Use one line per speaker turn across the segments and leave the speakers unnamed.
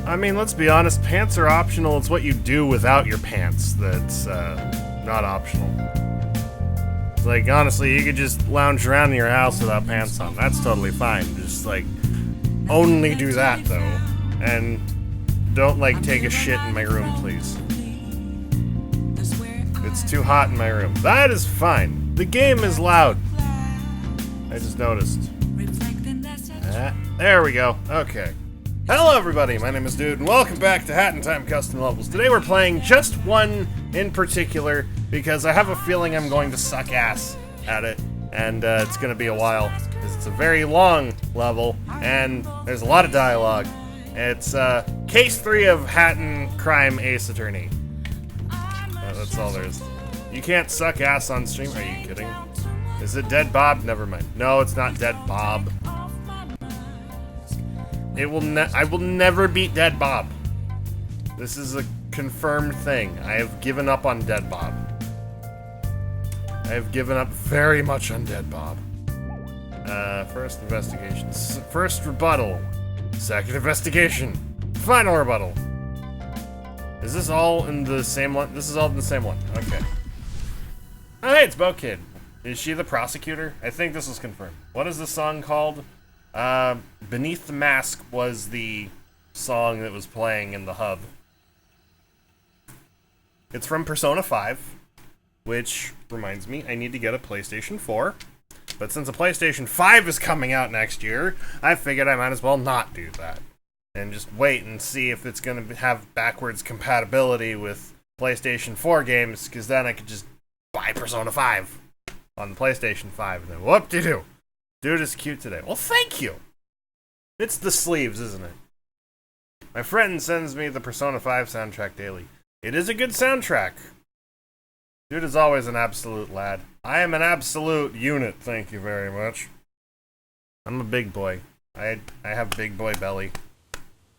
I mean, let's be honest, pants are optional. It's what you do without your pants that's not optional. It's like, honestly, you could just lounge around in your house without pants on. That's totally fine. Just, like, only do that, though. And don't, like, take a shit in my room, please. It's too hot in my room. That is fine. The game is loud. I just noticed. There we go. Okay. Hello everybody, my name is Dude, and welcome back to Hat in Time Custom Levels. Today we're playing just one in particular, because I have a feeling I'm going to suck ass at it, and it's going to be a while, because it's a very long level, and there's a lot of dialogue. It's Case 3 of Hatton Crime Ace Attorney. That's all there is. You can't suck ass on stream? Are you kidding? Is it Dead Bob? Never mind. No, it's not Dead Bob. I will never beat Dead Bob. This is a confirmed thing. I have given up on Dead Bob. I have given up very much on Dead Bob. First investigation. First rebuttal. Second investigation. Final rebuttal. Is this all in the same one? This is all in the same one. Okay. Oh, hey, it's Bo Kid. Is she the prosecutor? I think this is confirmed. What is the song called? Beneath the Mask was the song that was playing in the hub. It's from Persona 5, which reminds me, I need to get a PlayStation 4. But since a PlayStation 5 is coming out next year, I figured I might as well not do that. And just wait and see if it's going to have backwards compatibility with PlayStation 4 games, because then I could just buy Persona 5 on the PlayStation 5, and then whoop-de-doo. Dude is cute today. Well, thank you! It's the sleeves, isn't it? My friend sends me the Persona 5 soundtrack daily. It is a good soundtrack. Dude is always an absolute lad. I am an absolute unit, thank you very much. I'm a big boy. I have big boy belly.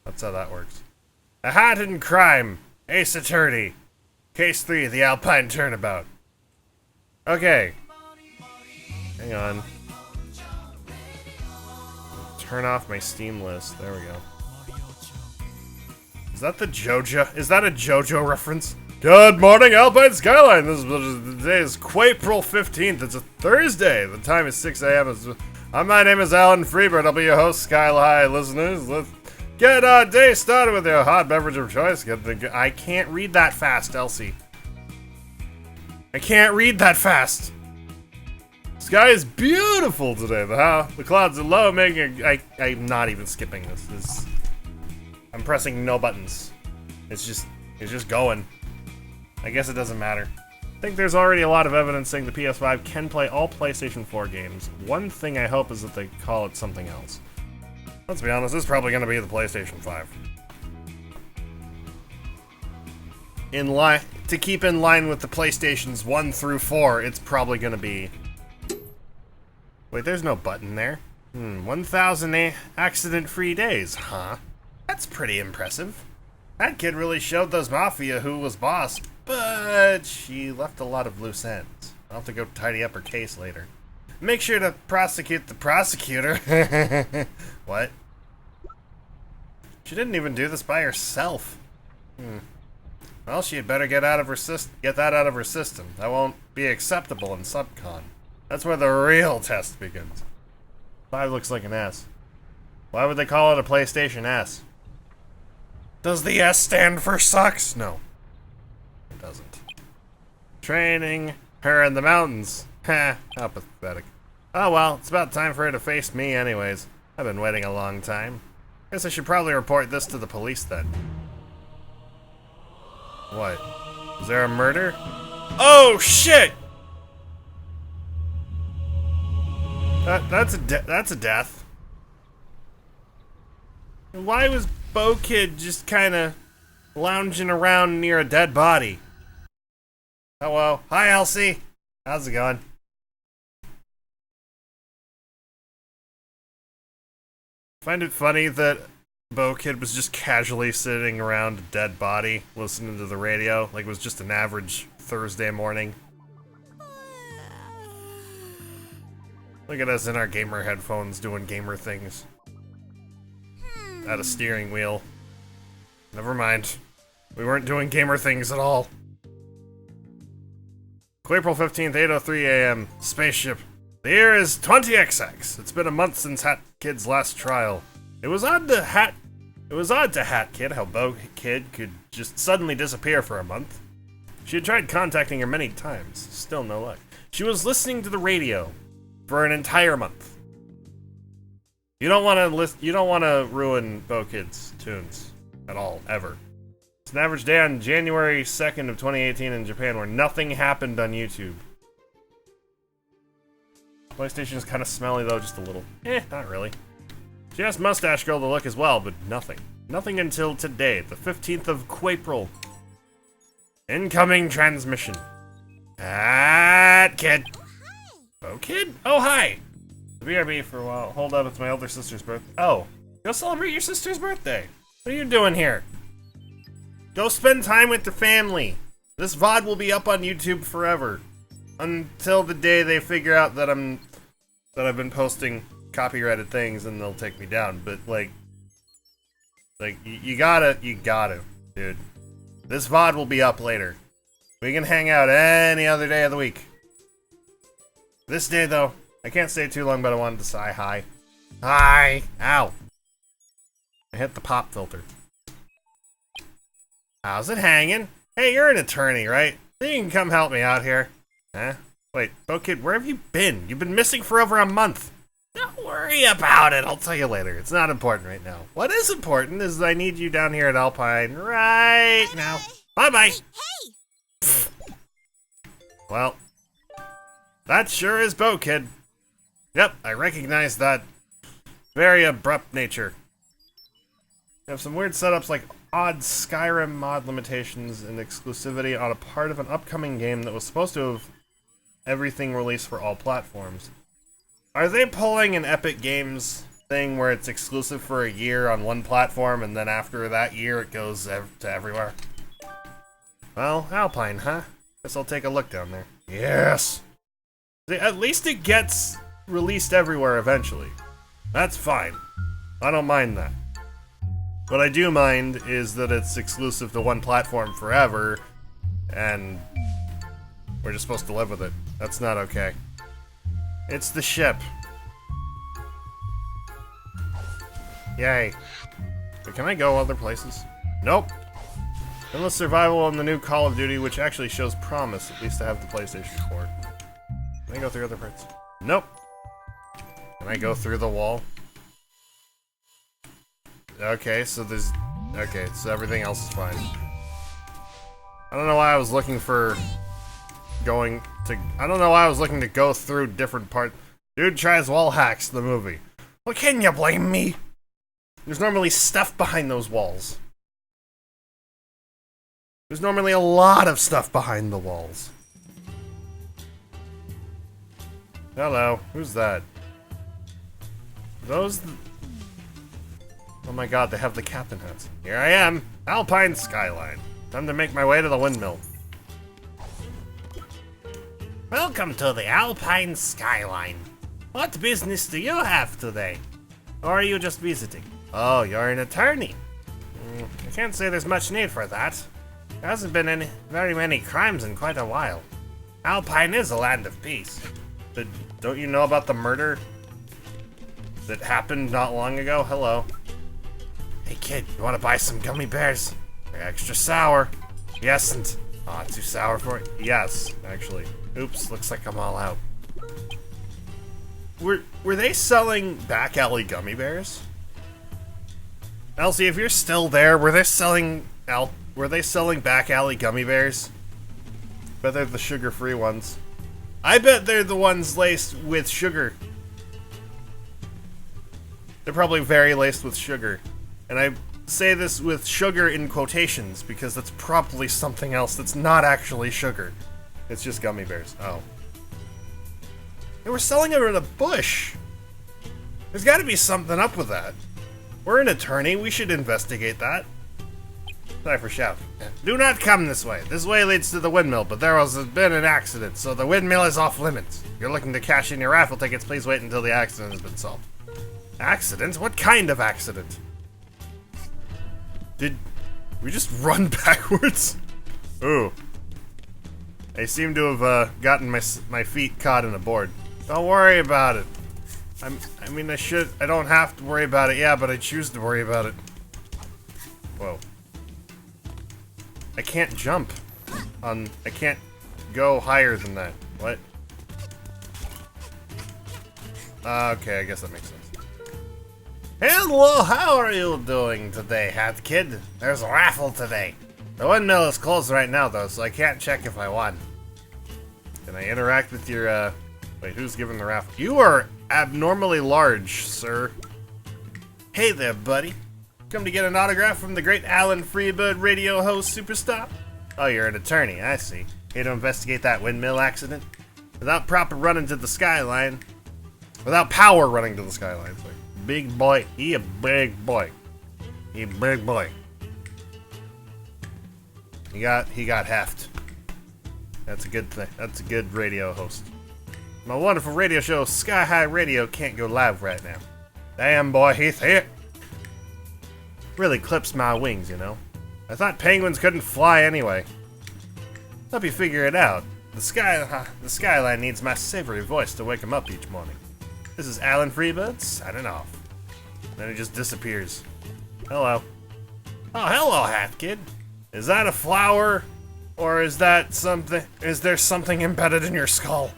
That's how that works. A Hat in Crime, Ace Attorney. Case 3, the Alpine Turnabout. Okay. Hang on. Turn off my Steam list. There we go. Is that the JoJo? Is that a JoJo reference? Good morning, Alpine Skyline. Today is April 15th. It's a Thursday. The time is 6 a.m. My name is Alan Freebird. I'll be your host, Sky High listeners. Let's get our day started with your hot beverage of choice. I can't read that fast, Elsie. I can't read that fast. Sky is beautiful today. The clouds are low, making I'm not even skipping this. I'm pressing no buttons. It's just going. I guess it doesn't matter. I think there's already a lot of evidence saying the PS5 can play all PlayStation 4 games. One thing I hope is that they call it something else. Let's be honest, this is probably going to be the PlayStation 5. To keep in line with the PlayStations 1 through 4, it's probably going to be... Wait, there's no button there. 1,000 accident-free days, huh? That's pretty impressive. That kid really showed those Mafia who was boss, but she left a lot of loose ends. I'll have to go tidy up her case later. Make sure to prosecute the prosecutor. What? She didn't even do this by herself. Well, she had better get that out of her system. That won't be acceptable in subcon. That's where the real test begins. 5 looks like an S. Why would they call it a PlayStation S? Does the S stand for sucks? No. It doesn't. Training her in the mountains. Heh, how pathetic. Oh well, it's about time for her to face me anyways. I've been waiting a long time. Guess I should probably report this to the police then. What? Is there a murder? Oh shit! That's a death. Why was Bo Kid just kind of lounging around near a dead body? Hello. Hi, Elsie. How's it going? Find it funny that Bo Kid was just casually sitting around a dead body, listening to the radio, like it was just an average Thursday morning. Look at us in our gamer headphones doing gamer things. At a steering wheel. Never mind. We weren't doing gamer things at all. April 15th, 8:03 a.m. Spaceship. The year is 20XX. It's been a month since Hat Kid's last trial. It was odd to Hat Kid how Bo Kid could just suddenly disappear for a month. She had tried contacting her many times. Still no luck. She was listening to the radio for an entire month. You don't want to ruin Bo Kid's tunes at all, ever. It's an average day on January 2nd of 2018 in Japan where nothing happened on YouTube. PlayStation is kind of smelly though, just a little. Not really. She asked Mustache Girl to look as well, but nothing. Nothing until today, the 15th of April. Incoming transmission. Hat Kid. Oh, Kid? Oh, hi. The BRB for a while. Hold up, it's my older sister's birthday. Oh, go celebrate your sister's birthday. What are you doing here? Go spend time with the family. This VoD will be up on YouTube forever. Until the day they figure out that I've been posting copyrighted things and they'll take me down. But like you gotta, dude. This VoD will be up later. We can hang out any other day of the week. This day though, I can't stay too long, but I wanted to say hi. Hi! Ow! I hit the pop filter. How's it hanging? Hey, you're an attorney, right? You can come help me out here. Huh? Wait, Bo Kid, where have you been? You've been missing for over a month. Don't worry about it, I'll tell you later. It's not important right now. What is important is I need you down here at Alpine right now. Bye-bye! Hey! Well, that sure is Bo Kid. Yep, I recognize that very abrupt nature. We have some weird setups like odd Skyrim mod limitations and exclusivity on a part of an upcoming game that was supposed to have everything released for all platforms. Are they pulling an Epic Games thing where it's exclusive for a year on one platform and then after that year it goes to everywhere? Well, Alpine, huh? Guess I'll take a look down there. Yes! At least it gets released everywhere eventually. That's fine. I don't mind that. What I do mind is that it's exclusive to one platform forever, and we're just supposed to live with it. That's not okay. It's the ship. Yay. But can I go other places? Nope. Endless survival on the new Call of Duty, which actually shows promise, at least I have the PlayStation 4. Can I go through other parts? Nope. Can I go through the wall? Okay, so there's... Okay, so everything else is fine. I don't know why I was looking for... I don't know why I was looking to go through different parts. Dude tries wall hacks, the movie. Well, can you blame me? There's normally stuff behind those walls. There's normally a lot of stuff behind the walls. Hello, who's that? Those... Oh my god, they have the captain hats. Here I am, Alpine Skyline. Time to make my way to the Windmill. Welcome to the Alpine Skyline. What business do you have today? Or are you just visiting? Oh, you're an attorney. I can't say there's much need for that. There hasn't been very many crimes in quite a while. Alpine is a land of peace. But don't you know about the murder that happened not long ago? Hello. Hey kid, you want to buy some gummy bears? They're extra sour. Yes, and... Aw, too sour for it? Yes, actually. Oops, looks like I'm all out. Were they selling back alley gummy bears? Elsie, if you're still there, were they selling back alley gummy bears? Bet they're the sugar-free ones. I bet they're the ones laced with sugar. They're probably very laced with sugar. And I say this with sugar in quotations because that's probably something else that's not actually sugar. It's just gummy bears. Oh. They were selling it in a bush. There's gotta be something up with that. We're an attorney, we should investigate that. Sorry for shouting. Do not come this way. This way leads to the Windmill, but there has been an accident, so the Windmill is off limits. If you're looking to cash in your raffle tickets, please wait until the accident has been solved. Accident? What kind of accident? We just run backwards? Ooh. I seem to have gotten my feet caught in a board. Don't worry about it. I mean, I don't have to worry about it, yeah, but I choose to worry about it. Whoa. I can't jump. I can't go higher than that. What? Okay, I guess that makes sense. Hello, how are you doing today, Hat Kid? There's a raffle today. The windmill is closed right now, though, so I can't check if I won. Can I interact with your, Wait, who's giving the raffle? You are abnormally large, sir. Hey there, buddy. Come to get an autograph from the great Alan Freebird radio host superstar? Oh, you're an attorney, I see. Here to investigate that windmill accident? Without proper running to the skyline. Without power running to the skyline, sorry. Big boy. He a big boy. He a big boy. He got heft. That's a good thing. That's a good radio host. My wonderful radio show, Sky High Radio, can't go live right now. Damn, boy, Heath here. Really clips my wings, you know. I thought penguins couldn't fly anyway. Hope you figure it out. The skyline needs my savory voice to wake him up each morning. This is Alan Freebird signing off. Then he just disappears. Hello. Oh, hello, Hat Kid. Is that a flower? Or is that something? Is there something embedded in your skull?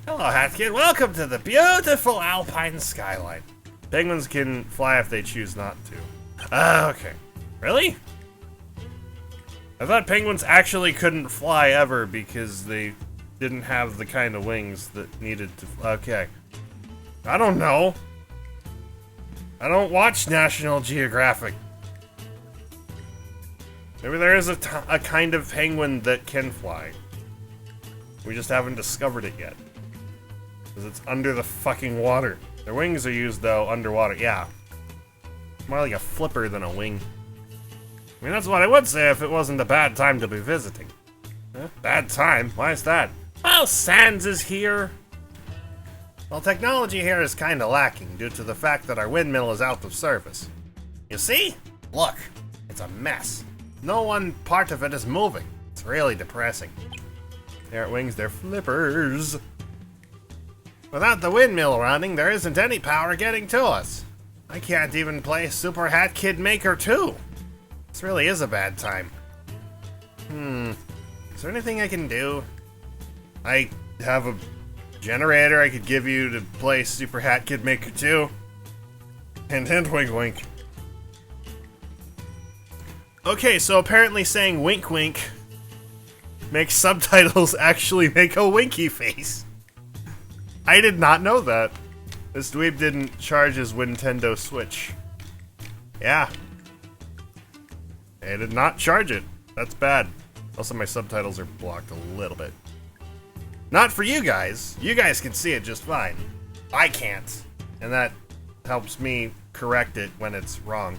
Hello, Hat Kid. Welcome to the beautiful alpine skyline. Penguins can fly if they choose not to. Okay. Really? I thought penguins actually couldn't fly ever because they didn't have the kind of wings that needed to. Okay. I don't know. I don't watch National Geographic. Maybe there is a kind of penguin that can fly. We just haven't discovered it yet. Because it's under the fucking water. Their wings are used, though, underwater. Yeah. More like a flipper than a wing. I mean, that's what I would say if it wasn't a bad time to be visiting. Huh? Bad time? Why is that? Well, Sans is here. Well, technology here is kinda lacking due to the fact that our windmill is out of service. You see? Look, it's a mess. No one part of it is moving. It's really depressing. They aren't wings, they're flippers. Without the windmill running, there isn't any power getting to us. I can't even play Super Hat Kid Maker 2. This really is a bad time. Is there anything I can do? I have a generator I could give you to play Super Hat Kid Maker 2. Hint hint wink wink. Okay, so apparently saying wink wink makes subtitles actually make a winky face. I did not know that. This dweeb didn't charge his Nintendo Switch. Yeah. I did not charge it. That's bad. Also, my subtitles are blocked a little bit. Not for you guys. You guys can see it just fine. I can't. And that helps me correct it when it's wrong.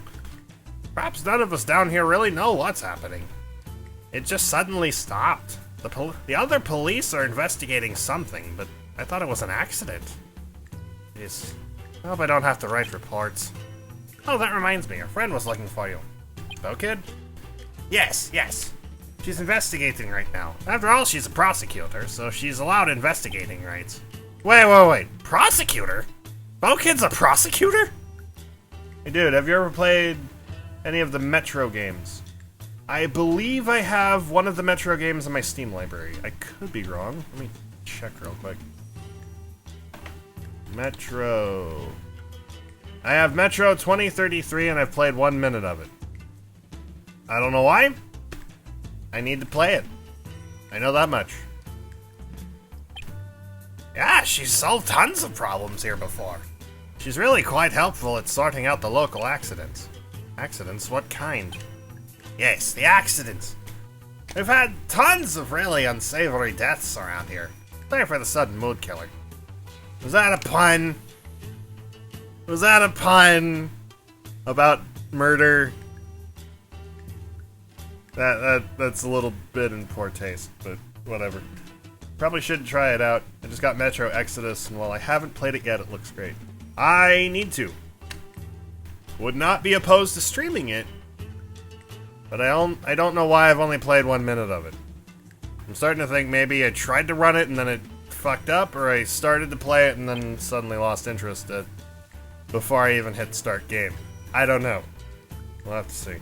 Perhaps none of us down here really know what's happening. It just suddenly stopped. The other police are investigating something, but I thought it was an accident. Jeez. I hope I don't have to write reports. Oh, that reminds me. A friend was looking for you. VoD? Yes. She's investigating right now. After all, she's a prosecutor, so she's allowed investigating rights. Wait. Prosecutor? VoD's a prosecutor? Hey, dude, have you ever played any of the Metro games? I believe I have one of the Metro games in my Steam library. I could be wrong. Let me check real quick. Metro. I have Metro 2033 and I've played 1 minute of it. I don't know why. I need to play it. I know that much. Yeah, she's solved tons of problems here before. She's really quite helpful at sorting out the local accidents. Accidents? What kind? Yes, the accidents. We've had tons of really unsavory deaths around here. Sorry for the sudden mood killer. Was that a pun? Was that a pun about murder? That's a little bit in poor taste, but whatever. Probably should try it out. I just got Metro Exodus, and while I haven't played it yet, it looks great. I need to. Would not be opposed to streaming it But I don't know why I've only played 1 minute of it. I'm starting to think maybe I tried to run it and then it fucked up, or I started to play it and then suddenly lost interest before I even hit start game. I don't know. We'll have to see.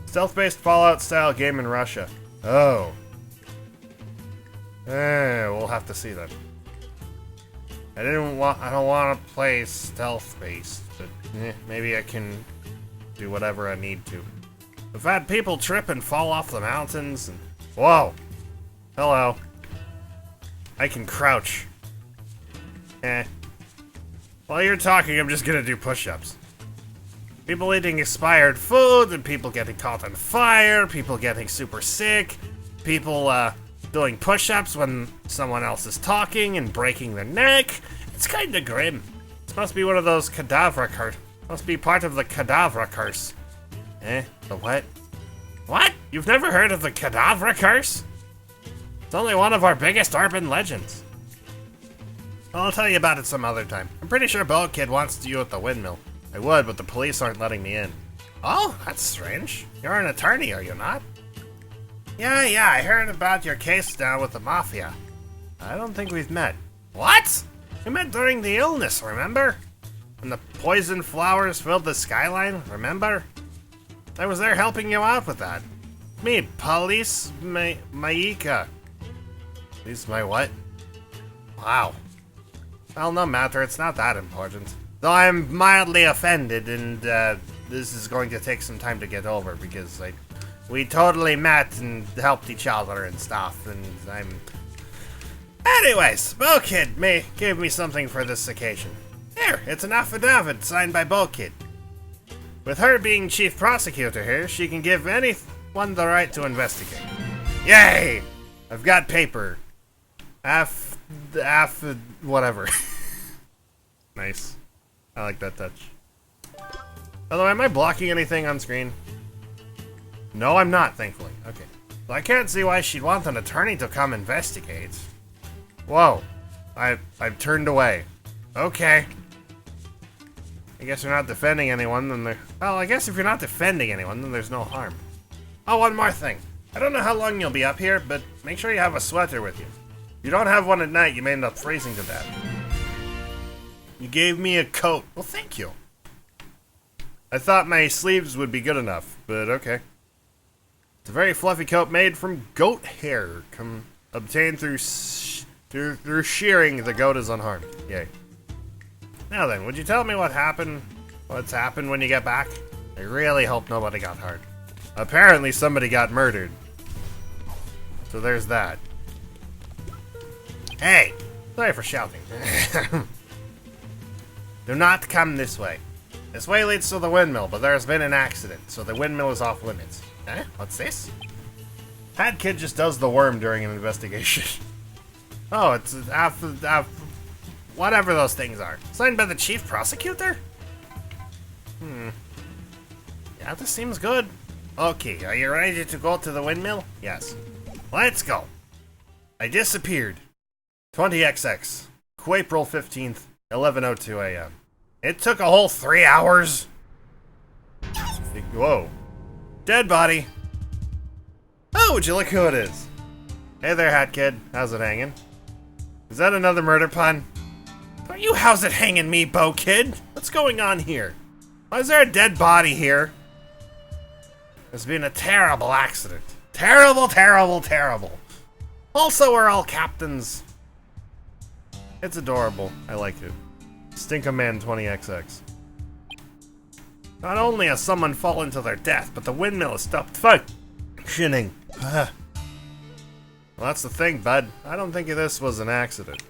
Stealth-based Fallout-style game in Russia. Oh. We'll have to see then. I don't want to play stealth-based, but maybe I can do whatever I need to. I've had people trip and fall off the mountains and... Whoa! Hello. I can crouch. While you're talking, I'm just gonna do push-ups. People eating expired food, and people getting caught on fire, people getting super sick, people, doing push-ups when someone else is talking and breaking their neck. It's kinda grim. This must be one of those cadavra curse. Must be part of the cadavra curse. The what? What? You've never heard of the cadavra curse? It's only one of our biggest urban legends. I'll tell you about it some other time. I'm pretty sure Bo Kid wants you at the Windmill. I would, but the police aren't letting me in. Oh, that's strange. You're an attorney, are you not? Yeah, I heard about your case down with the Mafia. I don't think we've met. What? We met during the illness, remember? When the poison flowers filled the skyline, remember? I was there helping you out with that. Me, Police Maika. Police my what? Wow. Well, no matter, it's not that important. Though I'm mildly offended, and this is going to take some time to get over, because we totally met and helped each other and stuff, and I'm... Anyways, Bo Kid gave me something for this occasion. Here, it's an affidavit signed by Bo Kid. With her being chief prosecutor here, she can give anyone the right to investigate. Yay! I've got paper. Whatever. Nice. I like that touch. By the way, am I blocking anything on screen? No, I'm not, thankfully. Okay. Well, I can't see why she'd want an attorney to come investigate. Whoa. I've turned away. Okay. I guess you're not defending anyone, then well, I guess if you're not defending anyone, then there's no harm. Oh, one more thing. I don't know how long you'll be up here, but make sure you have a sweater with you. If you don't have one at night, you may end up freezing to death. You gave me a coat. Well, thank you. I thought my sleeves would be good enough, but okay. It's a very fluffy coat made from goat hair, obtained through shearing. The goat is unharmed. Yay. Now then, would you tell me what's happened when you get back? I really hope nobody got hurt. Apparently somebody got murdered. So there's that. Hey! Sorry for shouting. Do not come this way. This way leads to the Windmill, but there has been an accident, so the Windmill is off limits. What's this? Hat Kid just does the worm during an investigation. Oh, it's whatever those things are. Signed by the chief prosecutor? Yeah, this seems good. Okay, are you ready to go to the Windmill? Yes. Let's go. I disappeared. 20XX. April 15th, 11:02 a.m. It took a whole 3 hours? Whoa. Dead body. Oh, would you look who it is? Hey there, Hat Kid. How's it hanging? Is that another murder pun? Don't you how's it hanging me, Bo Kid? What's going on here? Why is there a dead body here? There's been a terrible accident. Terrible, terrible, terrible. Also, we're all captains. It's adorable. I like it. Stinkaman 20XX. Not only has someone fallen to their death, but the Windmill has stopped functioning. Well, that's the thing, bud. I don't think this was an accident.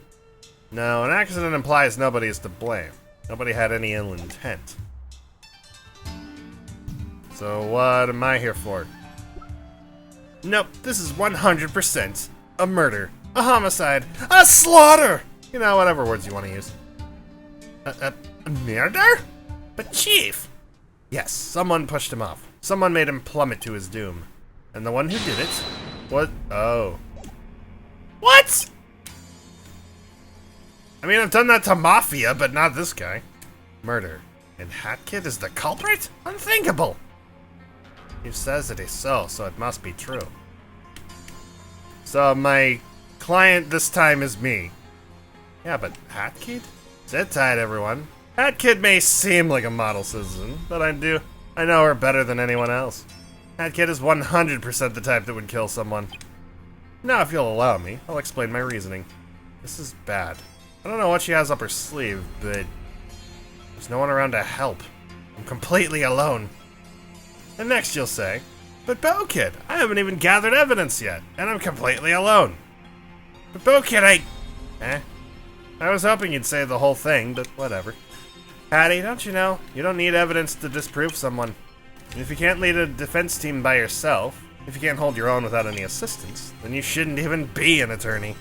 No, an accident implies nobody is to blame. Nobody had any ill intent. So what am I here for? Nope, this is 100% a murder, a homicide, a slaughter! You know, whatever words you want to use. A murder? But Chief! Yes, someone pushed him off. Someone made him plummet to his doom. And the one who did it was... Oh. What?! I mean, I've done that to Mafia, but not this guy. Murder. And Hat Kid is the culprit? Unthinkable! He says it is so it must be true. So my client this time is me. Yeah, but Hat Kid? Sit tight, everyone. Hat Kid may seem like a model citizen, but I know her better than anyone else. Hat Kid is 100% the type that would kill someone. Now, if you'll allow me, I'll explain my reasoning. This is bad. I don't know what she has up her sleeve, but there's no one around to help. I'm completely alone. And next you'll say, but Bo Kid, I haven't even gathered evidence yet, and I'm completely alone. But Bo Kid, I was hoping you'd say the whole thing, but whatever. Hattie, don't you know, you don't need evidence to disprove someone. And if you can't lead a defense team by yourself, if you can't hold your own without any assistance, then you shouldn't even be an attorney.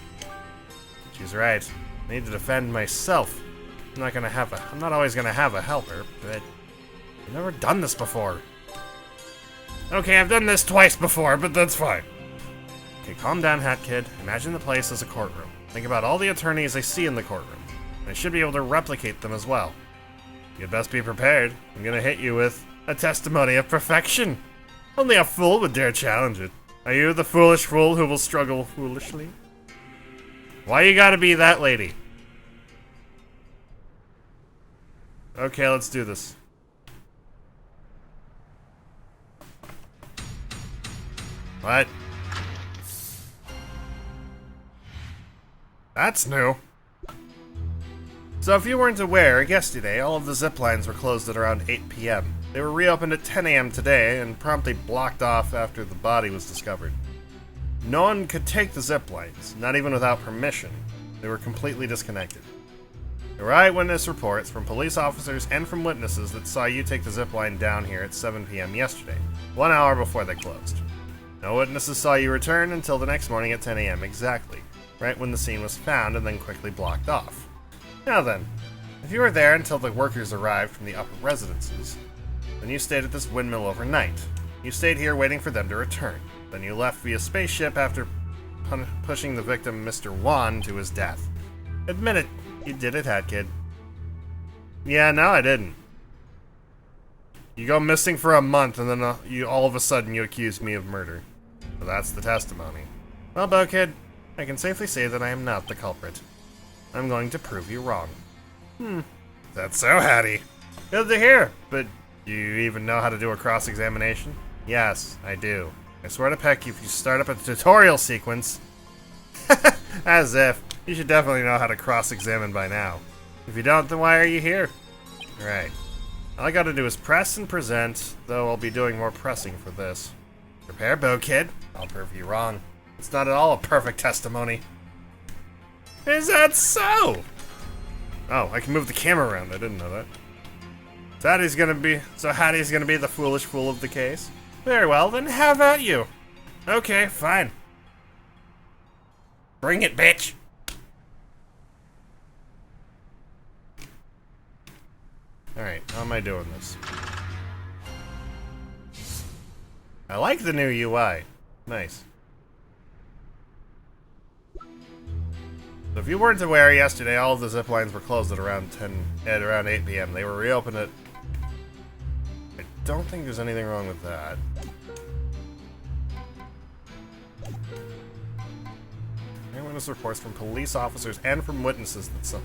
She's right. I need to defend myself. I'm not always gonna have a helper, but I've never done this before. Okay, I've done this twice before, but that's fine. Okay, calm down, Hat Kid. Imagine the place as a courtroom. Think about all the attorneys I see in the courtroom. And I should be able to replicate them as well. You'd best be prepared. I'm gonna hit you with a testimony of perfection. Only a fool would dare challenge it. Are you the foolish fool who will struggle foolishly? Why you gotta be that lady? Okay, let's do this. What? That's new. So if you weren't aware, yesterday all of the zip lines were closed at around 8 p.m. They were reopened at 10 a.m. today and promptly blocked off after the body was discovered. No one could take the zip lines, not even without permission. They were completely disconnected. There were eyewitness reports from police officers and from witnesses that saw you take the zip line down here at 7 p.m. yesterday, 1 hour before they closed. No witnesses saw you return until the next morning at 10 a.m. exactly, right when the scene was found and then quickly blocked off. Now then, if you were there until the workers arrived from the upper residences, then you stayed at this windmill overnight. You stayed here waiting for them to return. Then you left via spaceship after pushing the victim, Mr. Wan, to his death. Admit it, you did it, Hat Kid. Yeah, no, I didn't. You go missing for a month and then all of a sudden you accuse me of murder. So that's the testimony. Well, Bo Kid, I can safely say that I am not the culprit. I'm going to prove you wrong. That's so, Hattie. Good to hear, but do you even know how to do a cross-examination? Yes, I do. I swear to Peck, if you start up a tutorial sequence... As if. You should definitely know how to cross-examine by now. If you don't, then why are you here? Right. All I gotta do is press and present, though I'll be doing more pressing for this. Prepare, Bo Kid. I'll prove you wrong. It's not at all a perfect testimony. Is that so? Oh, I can move the camera around. I didn't know that. So Hattie's gonna be the foolish fool of the case? Very well, then have at you. Okay, fine. Bring it, bitch! Alright, how am I doing this? I like the new UI. Nice. So if you weren't aware, yesterday all of the zip lines were closed at around 8 p.m. They were reopened at... I don't think there's anything wrong with that. Eyewitness reports from police officers and from witnesses that some...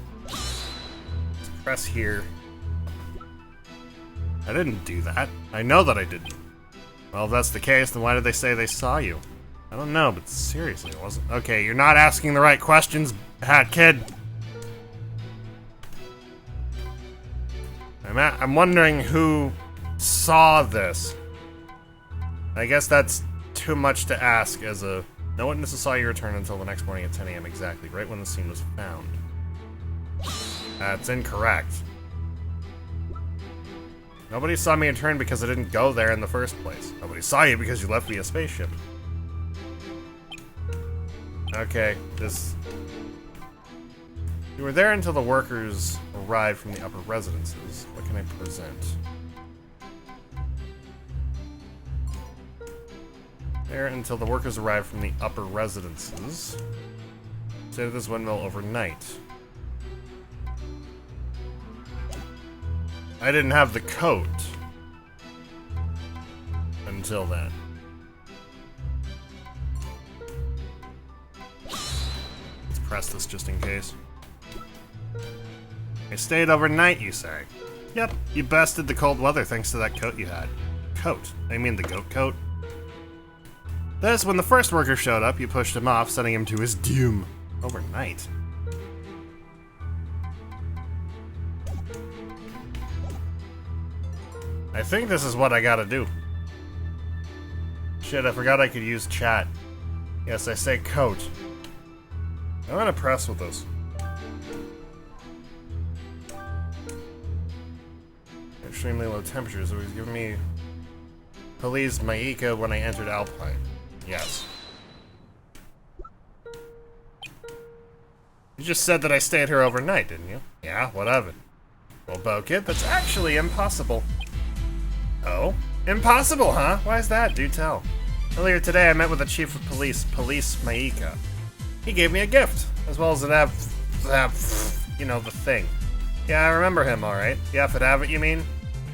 Press here. I didn't do that. I know that I didn't. Well, if that's the case, then why did they say they saw you? I don't know, but seriously, it wasn't... Okay, you're not asking the right questions, Hat Kid. I'm wondering who saw this. I guess that's too much to ask as a... No witnesses saw you return until the next morning at 10 a.m. exactly, right when the scene was found. That's incorrect. Nobody saw me return because I didn't go there in the first place. Nobody saw you because you left via spaceship. Okay, You were there until the workers arrived from the upper residences. What can I present? There until the workers arrived from the upper residences. Stayed at this windmill overnight. I didn't have the coat. And until then. Let's press this just in case. I stayed overnight, you say? Yep, you bested the cold weather thanks to that coat you had. Coat? I mean the goat coat? This, when the first worker showed up, you pushed him off, sending him to his doom. Overnight? I think this is what I gotta do. Shit, I forgot I could use chat. Yes, I say coat. I'm gonna press with this. Extremely low temperatures. It was giving me police Maika when I entered Alpine. Yes. You just said that I stayed here overnight, didn't you? Yeah, whatever. Well, Bo-Kid, that's actually impossible. Oh? Impossible, huh? Why is that? Do tell. Earlier today, I met with the chief of police, Police Maika. He gave me a gift, as well as an you know, the thing. Yeah, I remember him, alright. The affidavit, you mean?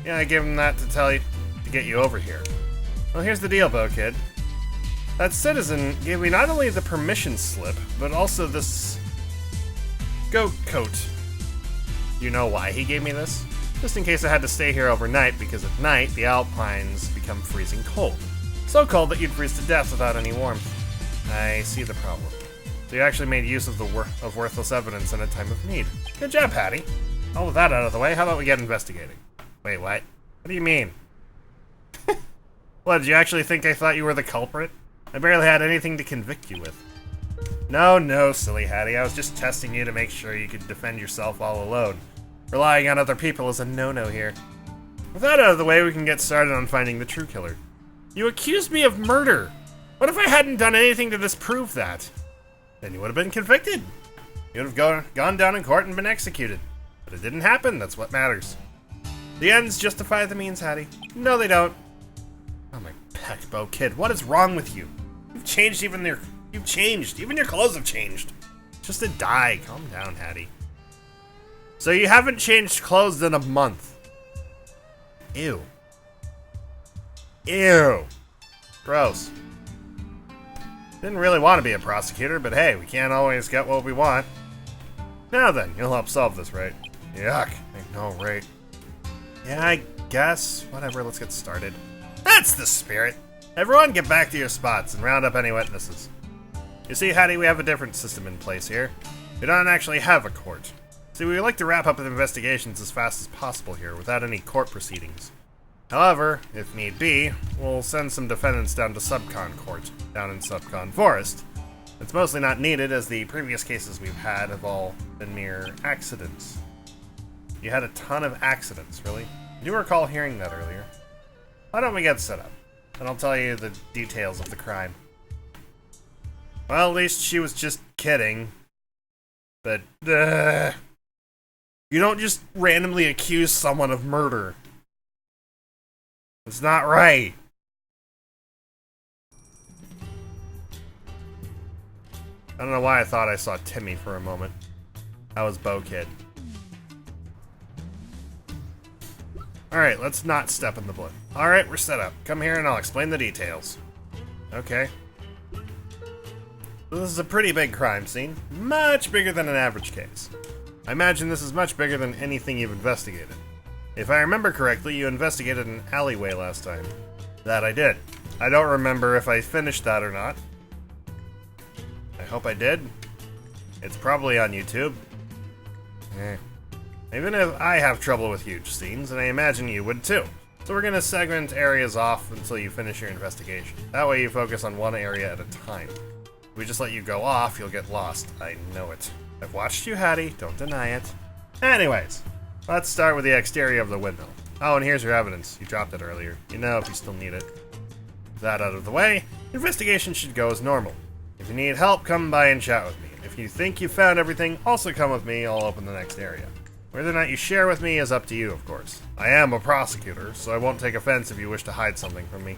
Yeah, I gave him that to tell you, to get you over here. Well, here's the deal, Bo-Kid. That citizen gave me not only the permission slip, but also this goat coat. You know why he gave me this? Just in case I had to stay here overnight, because at night, the Alpines become freezing cold. So cold that you'd freeze to death without any warmth. I see the problem. So you actually made use of the worthless evidence in a time of need. Good job, Patty. All of that out of the way, how about we get investigating? Wait, what? What do you mean? What, did you actually think I thought you were the culprit? I barely had anything to convict you with. No, silly Hattie. I was just testing you to make sure you could defend yourself all alone. Relying on other people is a no-no here. With that out of the way, we can get started on finding the true killer. You accused me of murder! What if I hadn't done anything to disprove that? Then you would have been convicted. You would have gone down in court and been executed. But it didn't happen, that's what matters. The ends justify the means, Hattie. No, they don't. Oh my peck, Bo-Kid, what is wrong with you? You've changed even your clothes have changed. Just a dye. Calm down, Hattie. So you haven't changed clothes in a month. Ew. Ew. Gross. Didn't really want to be a prosecutor, but hey, we can't always get what we want. Now then, you'll help solve this, right? Yuck. I know, right? Yeah, I guess. Whatever, let's get started. That's the spirit. Everyone get back to your spots and round up any witnesses. You see, Hattie, we have a different system in place here. We don't actually have a court. See, we like to wrap up the investigations as fast as possible here, without any court proceedings. However, if need be, we'll send some defendants down to Subcon Court, down in Subcon Forest. It's mostly not needed, as the previous cases we've had have all been mere accidents. You had a ton of accidents, really? I do recall hearing that earlier. Why don't we get set up? And I'll tell you the details of the crime. Well, at least she was just kidding. But, you don't just randomly accuse someone of murder. It's not right. I don't know why I thought I saw Timmy for a moment. That was Bo-Kid. Alright, let's not step in the blood. Alright, we're set up. Come here and I'll explain the details. Okay. So this is a pretty big crime scene. Much bigger than an average case. I imagine this is much bigger than anything you've investigated. If I remember correctly, you investigated an alleyway last time. That I did. I don't remember if I finished that or not. I hope I did. It's probably on YouTube. Even if I have trouble with huge scenes, and I imagine you would too. So we're gonna segment areas off until you finish your investigation. That way you focus on one area at a time. If we just let you go off, you'll get lost. I know it. I've watched you, Hattie. Don't deny it. Anyways, let's start with the exterior of the windmill. Oh, and here's your evidence. You dropped it earlier. You know if you still need it. With that out of the way, investigation should go as normal. If you need help, come by and chat with me. If you think you found everything, also come with me. I'll open the next area. Whether or not you share with me is up to you, of course. I am a prosecutor, so I won't take offense if you wish to hide something from me.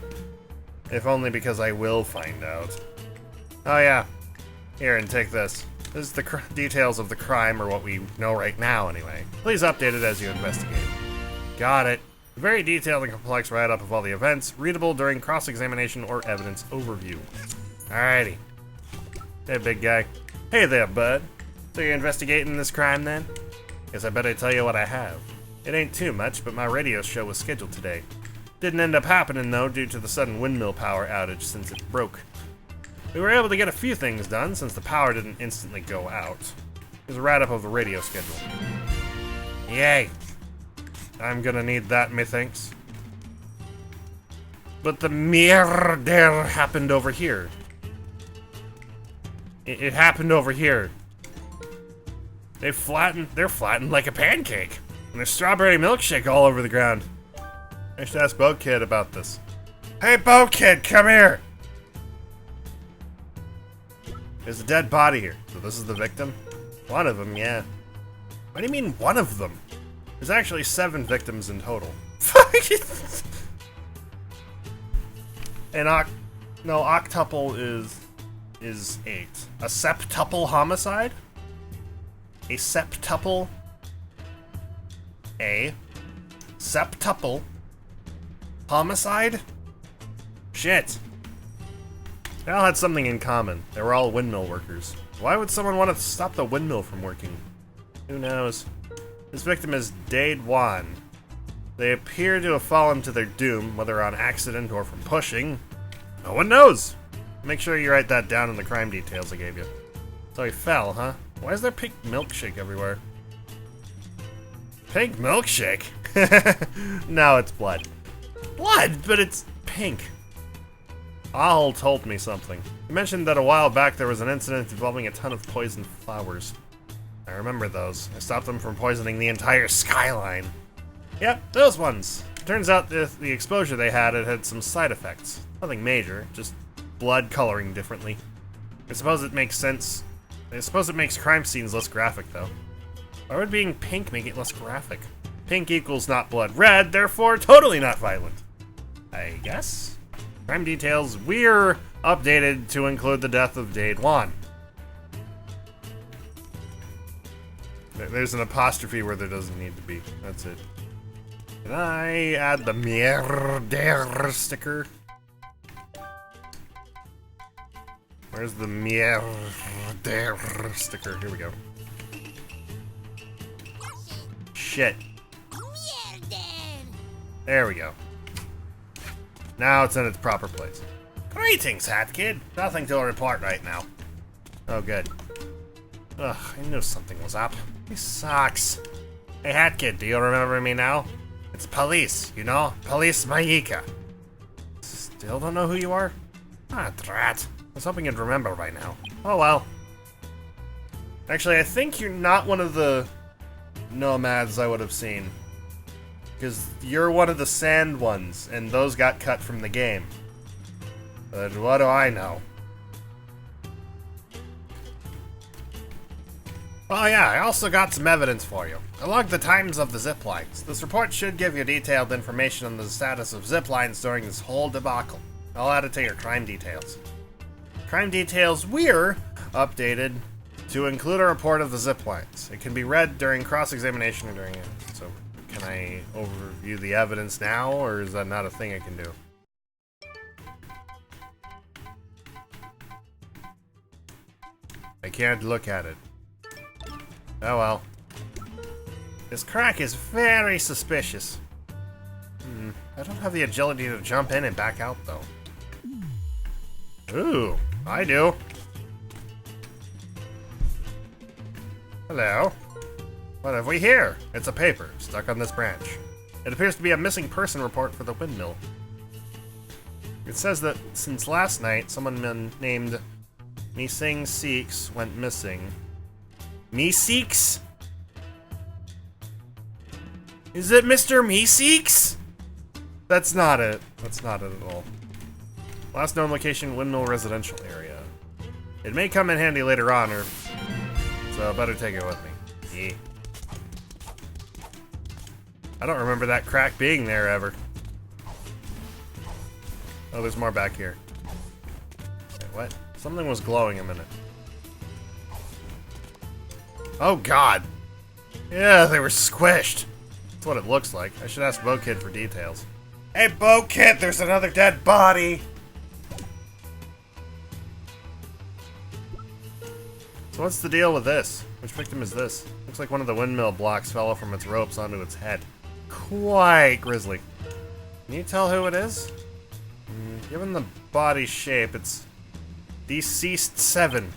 If only because I will find out. Oh yeah. Here, and take this. This is the details of the crime, or what we know right now, anyway. Please update it as you investigate. Got it. A very detailed and complex write-up of all the events, readable during cross-examination or evidence overview. Alrighty. Hey, big guy. Hey there, bud. So you're investigating this crime, then? Guess I better tell you what I have. It ain't too much, but my radio show was scheduled today. Didn't end up happening, though, due to the sudden windmill power outage since it broke. We were able to get a few things done since the power didn't instantly go out. Here's a write-up of the radio schedule. Yay! I'm gonna need that, methinks. But the murder happened over here. It happened over here. They're flattened like a pancake. And there's strawberry milkshake all over the ground. I should ask Boat Kid about this. Hey, Boat Kid, come here! There's a dead body here. So this is the victim? One of them, yeah. What do you mean, one of them? There's actually 7 victims in total. Octuple is 8. A septuple homicide? A septuple? A septuple homicide? Shit. They all had something in common. They were all windmill workers. Why would someone want to stop the windmill from working? Who knows? This victim is Dade Wan. They appear to have fallen to their doom, whether on accident or from pushing. No one knows! Make sure you write that down in the crime details I gave you. So he fell, huh? Why is there pink milkshake everywhere? Pink milkshake? No, it's blood. Blood, but it's pink. Ahl told me something. He mentioned that a while back there was an incident involving a ton of poisoned flowers. I remember those. I stopped them from poisoning the entire skyline. Yep, those ones. It turns out the exposure they had, it had some side effects. Nothing major, just blood coloring differently. I suppose it makes sense. I suppose it makes crime scenes less graphic, though. Why would being pink make it less graphic? Pink equals not blood red, therefore totally not violent. I guess? Crime details, we're updated to include the death of Dade Wan. There's an apostrophe where there doesn't need to be. That's it. Can I add the murder sticker? Where's the murder sticker? Here we go. Shit. There we go. Now it's in its proper place. Greetings, Hat Kid. Nothing to report right now. Oh, good. Ugh, I knew something was up. He sucks. Hey, Hat Kid, do you remember me now? It's police, you know? Police Mayika. Still don't know who you are? Ah, drat. I was hoping you'd remember by now. Oh well. Actually, I think you're not one of the nomads I would have seen. Because you're one of the sand ones, and those got cut from the game. But what do I know? Oh yeah, I also got some evidence for you. I logged the times of the zip lines. This report should give you detailed information on the status of zip lines during this whole debacle. I'll add it to your crime details. Crime details we're updated to include a report of the zip lines. It can be read during cross-examination or during it. So, can I overview the evidence now, or is that not a thing I can do? I can't look at it. Oh well. This crack is very suspicious. I don't have the agility to jump in and back out, though. Ooh, I do. Hello. What have we here? It's a paper stuck on this branch. It appears to be a missing person report for the windmill. It says that since last night, someone named Meesing Seeks went missing. Meeseeks? Is it Mr. Meeseeks? That's not it. That's not it at all. Last known location, Windmill residential area. It may come in handy later on, so better take it with me. Yeah. I don't remember that crack being there ever. Oh, there's more back here. Wait, what? Something was glowing a minute. Oh god! Yeah, they were squished. That's what it looks like. I should ask VoD for details. Hey, VoD, there's another dead body! So what's the deal with this? Which victim is this? Looks like one of the windmill blocks fell from its ropes onto its head. Quite grisly. Can you tell who it is? Given the body shape, it's deceased 7.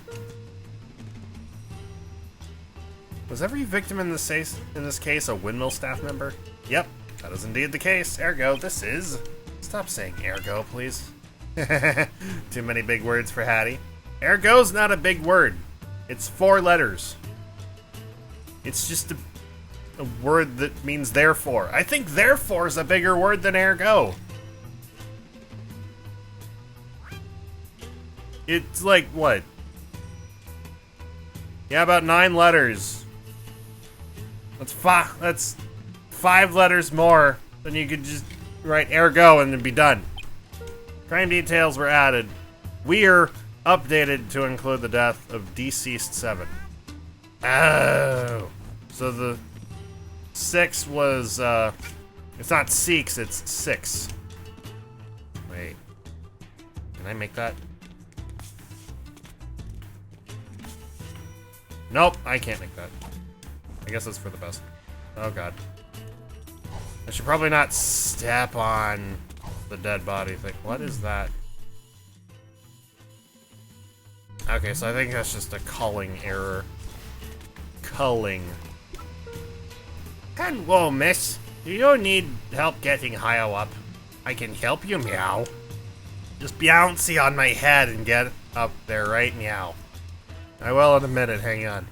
Was every victim in this case a windmill staff member? Yep, that is indeed the case. Ergo, this is... Stop saying ergo, please. Too many big words for Hattie. Ergo's not a big word. It's 4 letters. It's just a word that means therefore. I think therefore is a bigger word than ergo. It's like, what? Yeah, about 9 letters. That's 5 letters more than you could just write ergo and then be done. Crime details were added. We're updated to include the death of deceased 7. Oh. So the 6 was, it's not 6, it's 6. Wait. Can I make that? Nope, I can't make that. I guess that's for the best. Oh god. I should probably not step on the dead body thing. What is that? Okay, so I think that's just a culling error. Culling. Hello, miss. Do you need help getting higher up? I can help you, meow. Just bouncy on my head and get up there, right, meow. I will in a minute, hang on.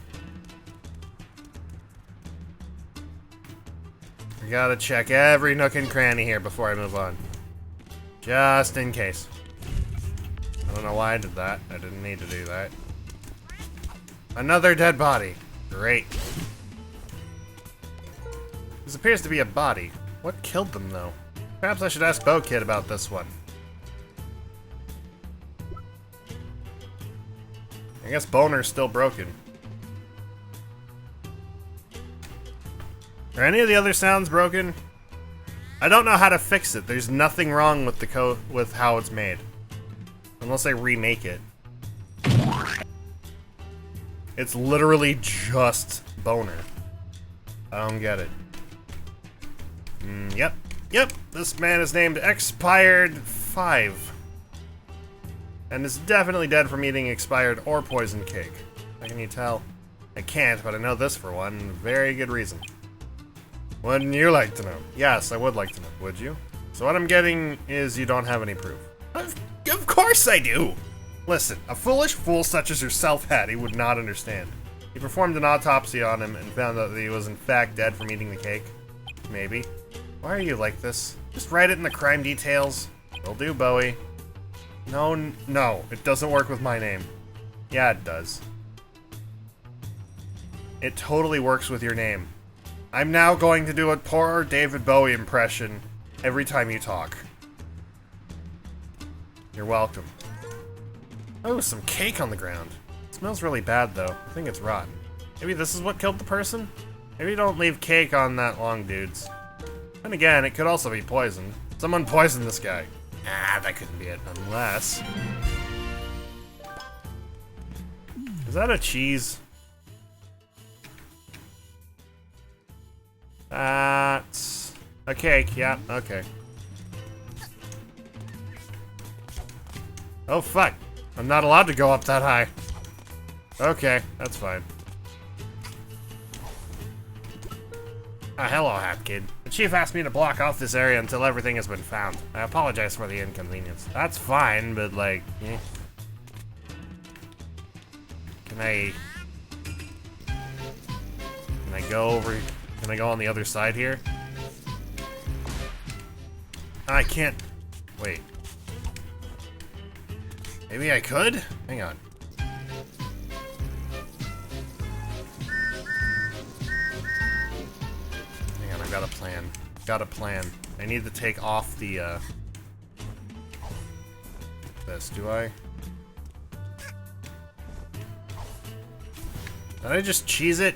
I gotta check every nook and cranny here before I move on. Just in case. I don't know why I did that. I didn't need to do that. Another dead body. Great. This appears to be a body. What killed them, though? Perhaps I should ask VoD about this one. I guess Boner's still broken. Are any of the other sounds broken? I don't know how to fix it. There's nothing wrong with the with how it's made. Unless I remake it. It's literally just Boner. I don't get it. Yep. This man is named Expired 5. And is definitely dead from eating expired or poisoned cake. How can you tell? I can't, but I know this for one very good reason. Wouldn't you like to know? Yes, I would like to know. Would you? So what I'm getting is you don't have any proof. Of course I do! Listen, a foolish fool such as yourself, Hattie, would not understand. He performed an autopsy on him and found out that he was in fact dead from eating the cake. Maybe. Why are you like this? Just write it in the crime details. Will do, Bowie. No, it doesn't work with my name. Yeah, it does. It totally works with your name. I'm now going to do a poor David Bowie impression every time you talk. You're welcome. Oh, some cake on the ground. It smells really bad, though. I think it's rotten. Maybe this is what killed the person? Maybe don't leave cake on that long, dudes. And again, it could also be poisoned. Someone poisoned this guy. Ah, that couldn't be it, unless... Is that a cheese? That's... a cake, yeah, okay. Oh, fuck. I'm not allowed to go up that high. Okay, that's fine. Ah, hello, Hat Kid. The chief asked me to block off this area until everything has been found. I apologize for the inconvenience. That's fine, but like, eh. Can I go over? Can I go on the other side here? I can't. Wait. Maybe I could? Hang on. I've got a plan. Got a plan. I need to take off the, this, do I? Did I just cheese it?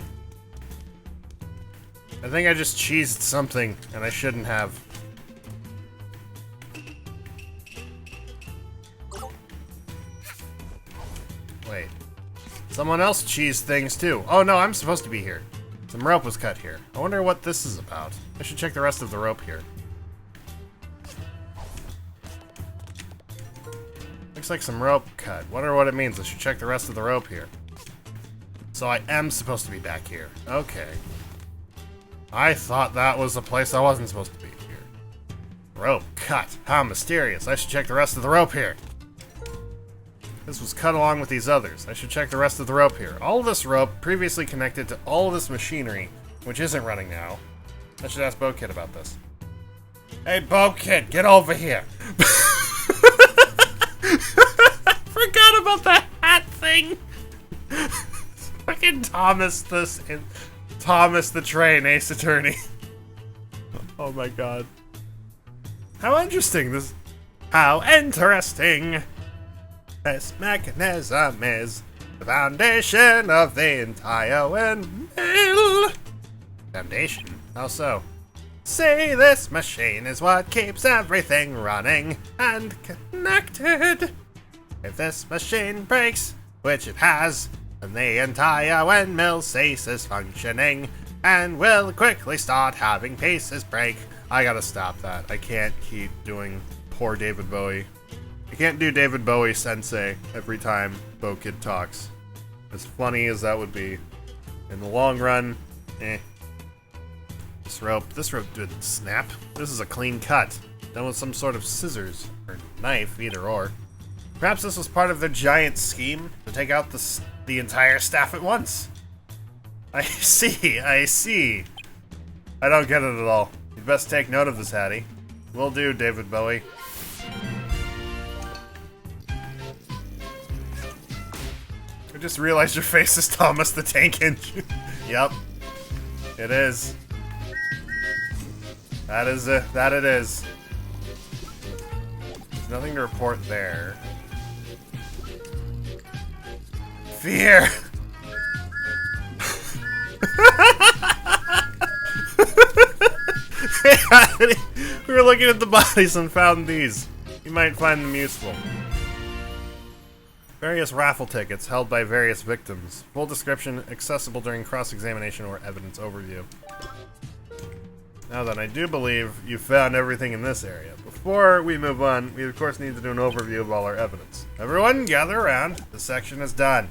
I think I just cheesed something, and I shouldn't have. Wait. Someone else cheesed things, too. Oh, no, I'm supposed to be here. Some rope was cut here. I wonder what this is about. I should check the rest of the rope here. Looks like some rope cut. Wonder what it means. I should check the rest of the rope here. So I am supposed to be back here. Okay. I thought that was the place I wasn't supposed to be here. Rope cut. How mysterious. I should check the rest of the rope here. This was cut along with these others. I should check the rest of the rope here. All of this rope previously connected to all of this machinery, which isn't running now. I should ask VoD about this. Hey, VoD, get over here. Forgot about the hat thing. Fucking Thomas the Train, Ace Attorney. Oh my god. How interesting this mechanism is. The foundation of the entire windmill. Foundation? How so? See, this machine is what keeps everything running and connected. If this machine breaks, which it has, then the entire windmill ceases functioning and will quickly start having pieces break. I gotta stop that. I can't keep doing poor David Bowie. I can't do David Bowie sensei every time VoD talks. As funny as that would be. In the long run, This rope didn't snap. This is a clean cut. Done with some sort of scissors, or knife, either or. Perhaps this was part of their giant scheme to take out the entire staff at once. I see. I don't get it at all. You'd best take note of this, Hattie. Will do, David Bowie. I just realized your face is Thomas the Tank Engine. Yup. It is. That is it. That it is. There's nothing to report there. Fear! We were looking at the bodies and found these. You might find them useful. Various raffle tickets held by various victims. Full description accessible during cross-examination or evidence overview. Now then, I do believe you found everything in this area. Before we move on, we of course need to do an overview of all our evidence. Everyone, gather around. The section is done.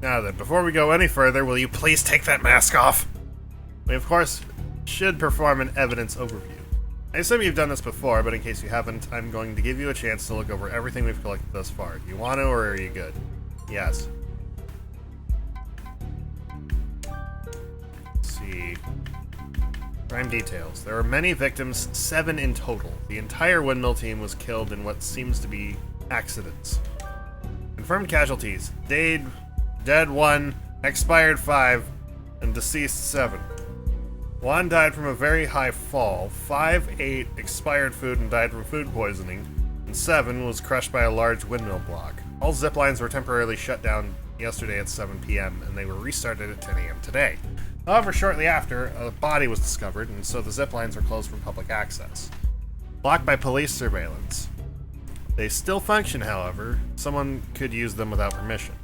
Now then, before we go any further, will you please take that mask off? We of course should perform an evidence overview. I assume you've done this before, but in case you haven't, I'm going to give you a chance to look over everything we've collected thus far. Do you want to, or are you good? Yes. Crime details. There are many victims, 7 in total. The entire windmill team was killed in what seems to be accidents. Confirmed casualties. Dead 1, expired 5, and deceased 7. 1 died from a very high fall, 5 ate expired food and died from food poisoning, and 7 was crushed by a large windmill block. All zip lines were temporarily shut down yesterday at 7 p.m., and they were restarted at 10 a.m. today. However, shortly after, a body was discovered, and so the zip lines were closed from public access. Blocked by police surveillance. They still function, however. Someone could use them without permission.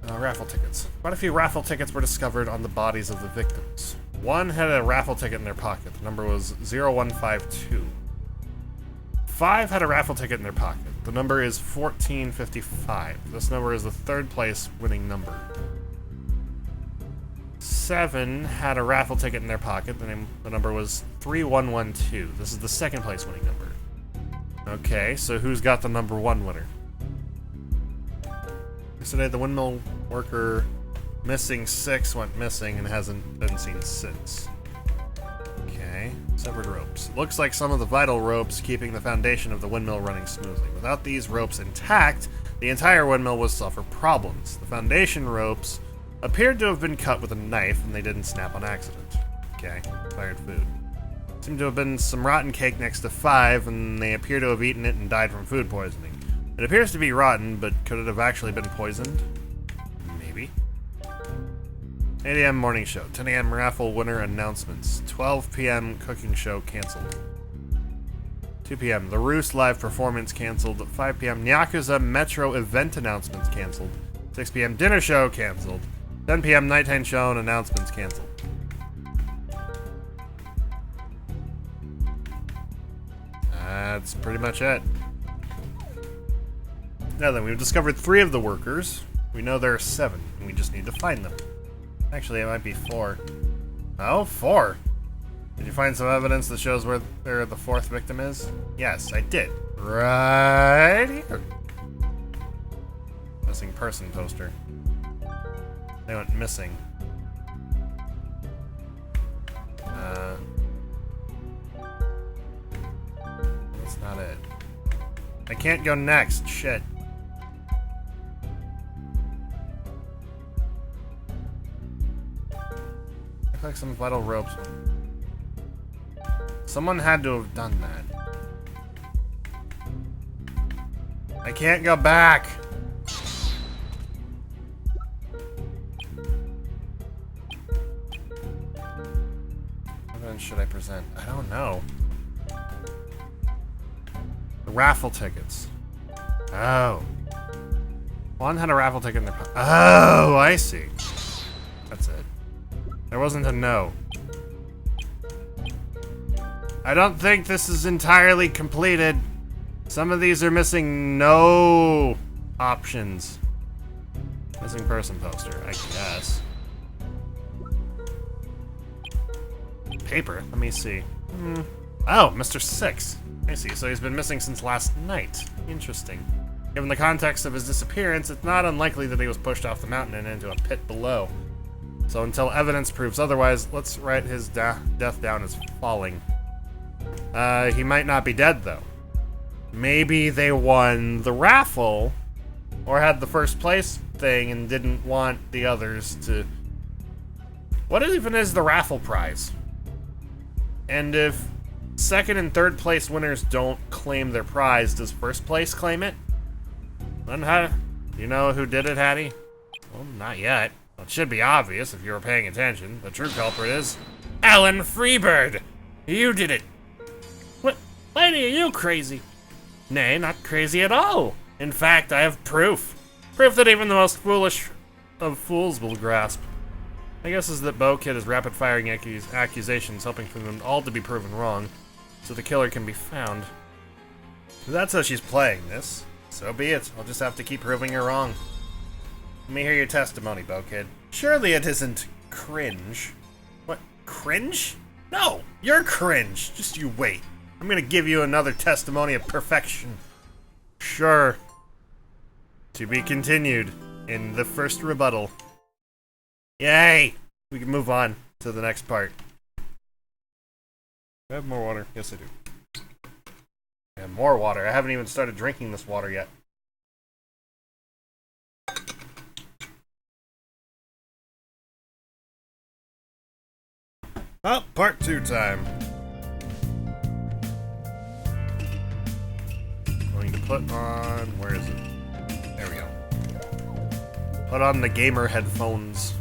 Raffle tickets. Quite a few raffle tickets were discovered on the bodies of the victims. 1 had a raffle ticket in their pocket. The number was 0152. 5 had a raffle ticket in their pocket. The number is 1455. This number is the 3rd place winning number. 7 had a raffle ticket in their pocket. The number was 3112. This is the 2nd place winning number. Okay, so who's got the number 1 winner? Yesterday, the windmill worker missing 6 went missing and hasn't been seen since. Okay, severed ropes. Looks like some of the vital ropes keeping the foundation of the windmill running smoothly. Without these ropes intact, the entire windmill would suffer problems. The foundation ropes appeared to have been cut with a knife and they didn't snap on accident. Okay, expired food. Seemed to have been some rotten cake next to 5 and they appear to have eaten it and died from food poisoning. It appears to be rotten, but could it have actually been poisoned? maybe. 8 a.m. morning show. 10 a.m. raffle winner announcements. 12 p.m. cooking show canceled. 2 p.m. The Roost live performance canceled. 5 p.m. Yakuza Metro event announcements canceled. 6 p.m. dinner show canceled. 10 p.m. nighttime show and announcements canceled. That's pretty much it. Now then, we've discovered 3 of the workers. We know there are 7, and we just need to find them. Actually, it might be 4. Oh, 4! Did you find some evidence that shows where the 4th victim is? Yes, I did. Right here. Missing person poster. They went missing. That's not it. I can't go next. Shit. Looks like some vital ropes. Someone had to have done that. I can't go back. What evidence should I present? I don't know. The raffle tickets. Oh. One had a raffle ticket in their pocket. Oh, I see. That's it. There wasn't a no. I don't think this is entirely completed. Some of these are missing no options. Missing person poster, I guess. Paper, let me see. Oh, Mr. 6. I see, so he's been missing since last night. Interesting. Given the context of his disappearance, it's not unlikely that he was pushed off the mountain and into a pit below. So until evidence proves otherwise, let's write his death down as falling. He might not be dead, though. Maybe they won the raffle, or had the first place thing and didn't want the others to... What even is the raffle prize? And if second and third place winners don't claim their prize, does first place claim it? Then how... You know who did it, Hattie? Well, not yet. Well, it should be obvious if you were paying attention. The true culprit is... Alan Freebird! You did it! What? Lady, are you crazy? Nay, not crazy at all. In fact, I have proof. Proof that even the most foolish of fools will grasp. My guess is that Bo Kid is rapid-firing accusations, hoping for them all to be proven wrong, so the killer can be found. If that's how she's playing this, so be it. I'll just have to keep proving her wrong. Let me hear your testimony, Bo Kid. Surely it isn't cringe. What? Cringe? No, you're cringe. Just you wait. I'm gonna give you another testimony of perfection. Sure. To be continued in the first rebuttal. Yay! We can move on to the next part. Do I have more water? Yes, I do. I have more water. I haven't even started drinking this water yet. Oh, part 2 time. Going to put on... Where is it? There we go. Put on the gamer headphones.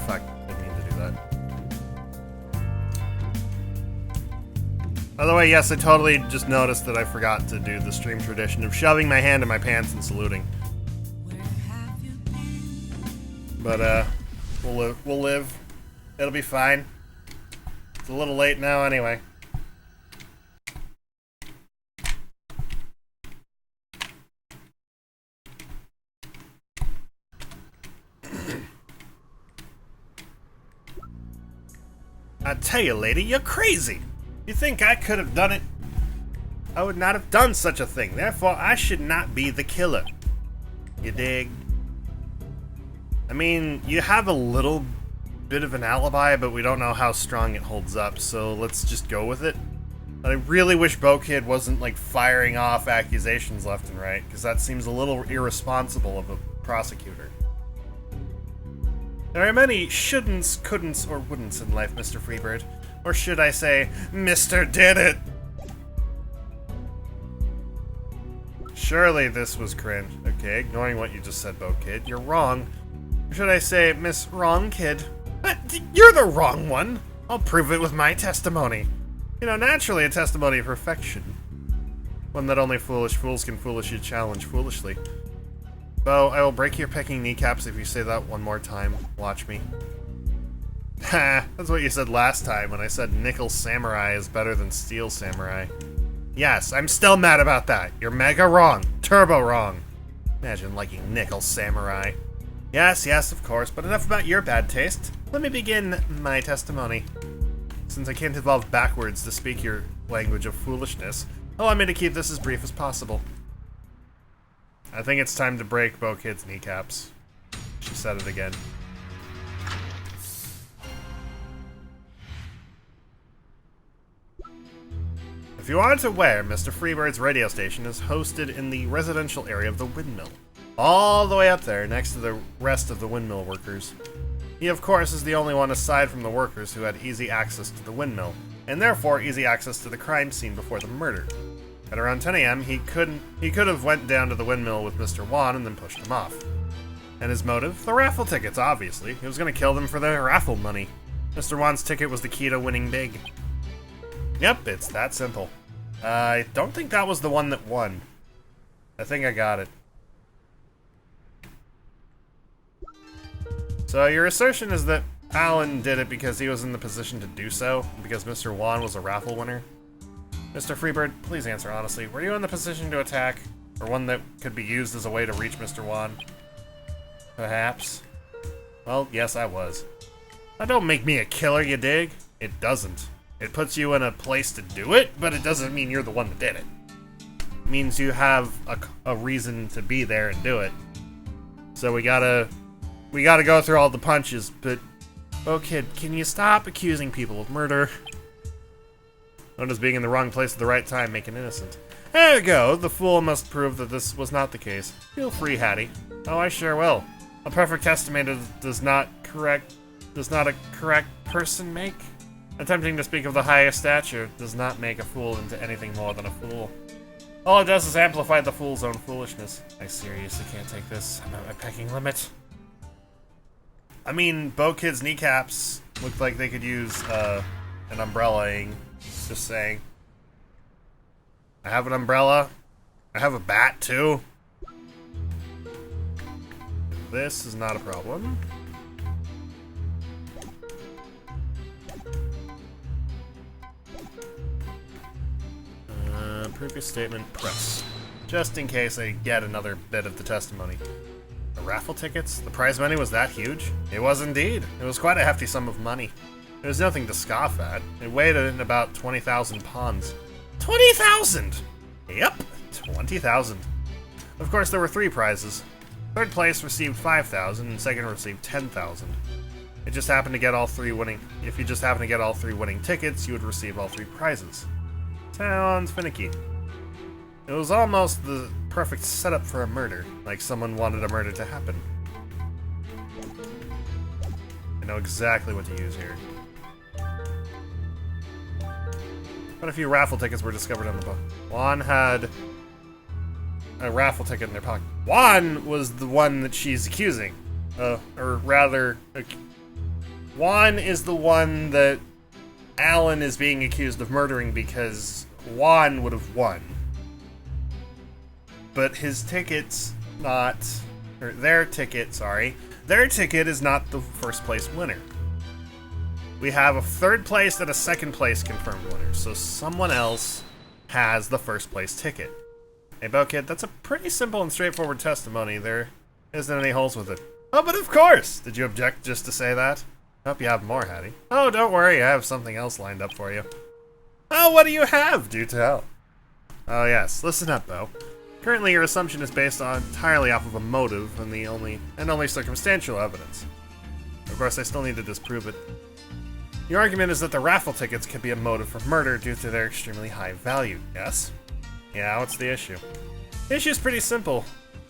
Fuck, didn't mean to do that. By the way, yes, I totally just noticed that I forgot to do the stream tradition of shoving my hand in my pants and saluting. But, we'll live. It'll be fine. It's a little late now anyway. I tell you, lady, you're crazy. You think I could have done it? I would not have done such a thing. Therefore, I should not be the killer. You dig? I mean, you have a little bit of an alibi, but we don't know how strong it holds up, so let's just go with it. But I really wish Bo Kid wasn't, like, firing off accusations left and right, because that seems a little irresponsible of a prosecutor. There are many shouldn'ts, couldn'ts, or wouldn'ts in life, Mr. Freebird. Or should I say, Mr. Did It! Surely this was cringe. Okay, ignoring what you just said, Bo Kid. You're wrong. Or should I say, Miss Wrong Kid? You're the wrong one! I'll prove it with my testimony. You know, naturally a testimony of perfection. One that only foolish fools can foolishly challenge foolishly. Bo, I will break your pecking kneecaps if you say that one more time. Watch me. Ha, that's what you said last time when I said Nickel Samurai is better than Steel Samurai. Yes, I'm still mad about that. You're mega wrong. Turbo wrong. Imagine liking Nickel Samurai. Yes, of course, but enough about your bad taste. Let me begin my testimony. Since I can't evolve backwards to speak your language of foolishness, allow me to keep this as brief as possible. I think it's time to break Bo Kid's kneecaps. She said it again. If you aren't aware, Mr. Freebird's radio station is hosted in the residential area of the Windmill. All the way up there, next to the rest of the Windmill workers. He, of course, is the only one aside from the workers who had easy access to the Windmill, and therefore easy access to the crime scene before the murder. At around 10 a.m., he could have went down to the Windmill with Mr. Wan and then pushed him off. And his motive? The raffle tickets, obviously. He was going to kill them for the raffle money. Mr. Wan's ticket was the key to winning big. Yep, it's that simple. I don't think that was the one that won. I think I got it. So your assertion is that Alan did it because he was in the position to do so, because Mr. Wan was a raffle winner? Mr. Freebird, please answer honestly. Were you in the position to attack, or one that could be used as a way to reach Mr. Wan? Perhaps. Well, yes, I was. That don't make me a killer, you dig? It doesn't. It puts you in a place to do it, but it doesn't mean you're the one that did it. It means you have a reason to be there and do it. So we gotta go through all the punches, but... Oh, kid, can you stop accusing people of murder? What does being in the wrong place at the right time make an innocent? There you go, the fool must prove that this was not the case. Feel free, Hattie. Oh, I sure will. A perfect testimony does not a correct person make? Attempting to speak of the highest stature does not make a fool into anything more than a fool. All it does is amplify the fool's own foolishness. I seriously can't take this. I'm at my pecking limit. I mean, Bo Kid's kneecaps looked like they could use an umbrella-ing. Just saying. I have an umbrella. I have a bat, too. This is not a problem. Previous statement, press. Just in case I get another bit of the testimony. The raffle tickets? The prize money was that huge? It was indeed. It was quite a hefty sum of money. There was nothing to scoff at. It weighed in about 20,000 pounds. 20,000! Yep, 20,000. Of course, there were 3 prizes. Third place received 5,000, and second received 10,000. It just happened to get all 3 winning. If you just happened to get all 3 winning tickets, you would receive all 3 prizes. Sounds finicky. It was almost the perfect setup for a murder, like someone wanted a murder to happen. I know exactly what to use here. Quite a few raffle tickets were discovered on the boat. Juan had a raffle ticket in their pocket. Juan was the one that she's accusing. Or rather, Juan is the one that Alan is being accused of murdering because Juan would have won. But his ticket's not... Or their ticket, sorry. Their ticket is not the first place winner. We have a third place and a second place confirmed winner, so someone else has the first place ticket. Hey, Bo Kid, that's a pretty simple and straightforward testimony. There isn't any holes with it. Oh, but of course! Did you object just to say that? Hope you have more, Hattie. Oh, don't worry, I have something else lined up for you. Oh, what do you have? Do tell. Oh yes, listen up, Bo. Currently, your assumption is based entirely off of a motive and only circumstantial evidence. Of course, I still need to disprove it. Your argument is that the raffle tickets could be a motive for murder due to their extremely high value, yes? Yeah, what's the issue? The issue's pretty simple.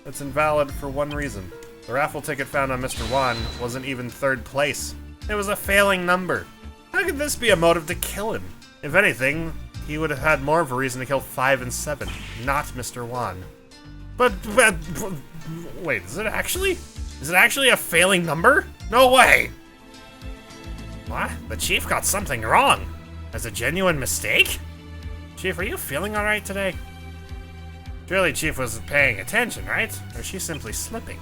It's invalid for one reason. The raffle ticket found on Mr. Wan wasn't even third place. It was a failing number. How could this be a motive to kill him? If anything, he would have had more of a reason to kill 5 and 7, not Mr. Wan. But, wait, is it actually a failing number? No way! What? The Chief got something wrong. As a genuine mistake? Chief, are you feeling alright today? Surely Chief wasn't paying attention, right? Or is she simply slipping?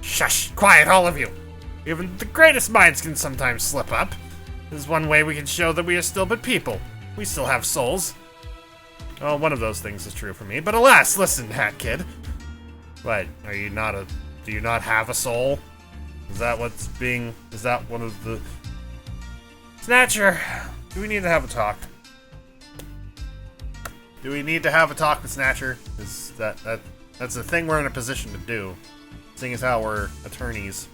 Shush! Quiet, all of you! Even the greatest minds can sometimes slip up. This is one way we can show that we are still but people. We still have souls. Oh, one of those things is true for me, but alas, listen, Hat Kid. What, do you not have a soul? Is that one of the... Snatcher, do we need to have a talk? Do we need to have a talk with Snatcher? Is that's a thing we're in a position to do, seeing as how we're attorneys.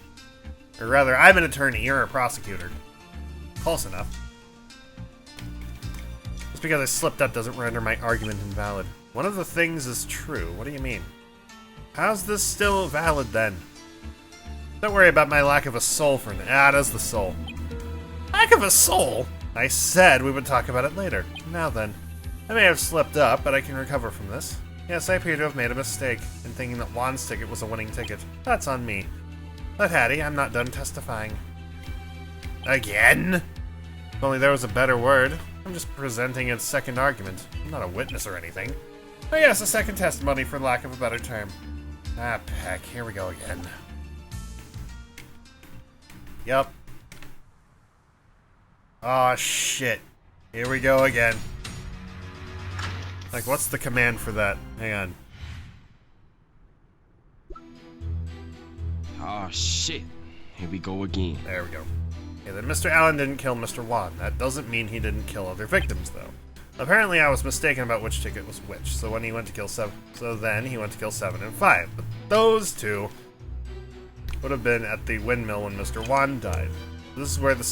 Or rather, I'm an attorney, you're a prosecutor. Close enough. Just because I slipped up doesn't render my argument invalid. One of the things is true. What do you mean? How's this still valid then? Don't worry about my lack of a soul for now. Ah, that's the soul. Lack of a soul? I said we would talk about it later. Now then. I may have slipped up, but I can recover from this. Yes, I appear to have made a mistake in thinking that Juan's ticket was a winning ticket. That's on me. But Hattie, I'm not done testifying. Again? If only there was a better word. I'm just presenting a second argument. I'm not a witness or anything. Oh yes, a second testimony for lack of a better term. Ah, Peck, here we go again. Yup. Aw, shit. Here we go again. Like, what's the command for that? Hang on.
Oh shit. Here we go again.
There we go. Okay, then Mr. Allen didn't kill Mr. Juan. That doesn't mean he didn't kill other victims, though. Apparently I was mistaken about which ticket was which, so then he went to kill 7 and 5. But those two would have been at the Windmill when Mr. Juan died. This is where the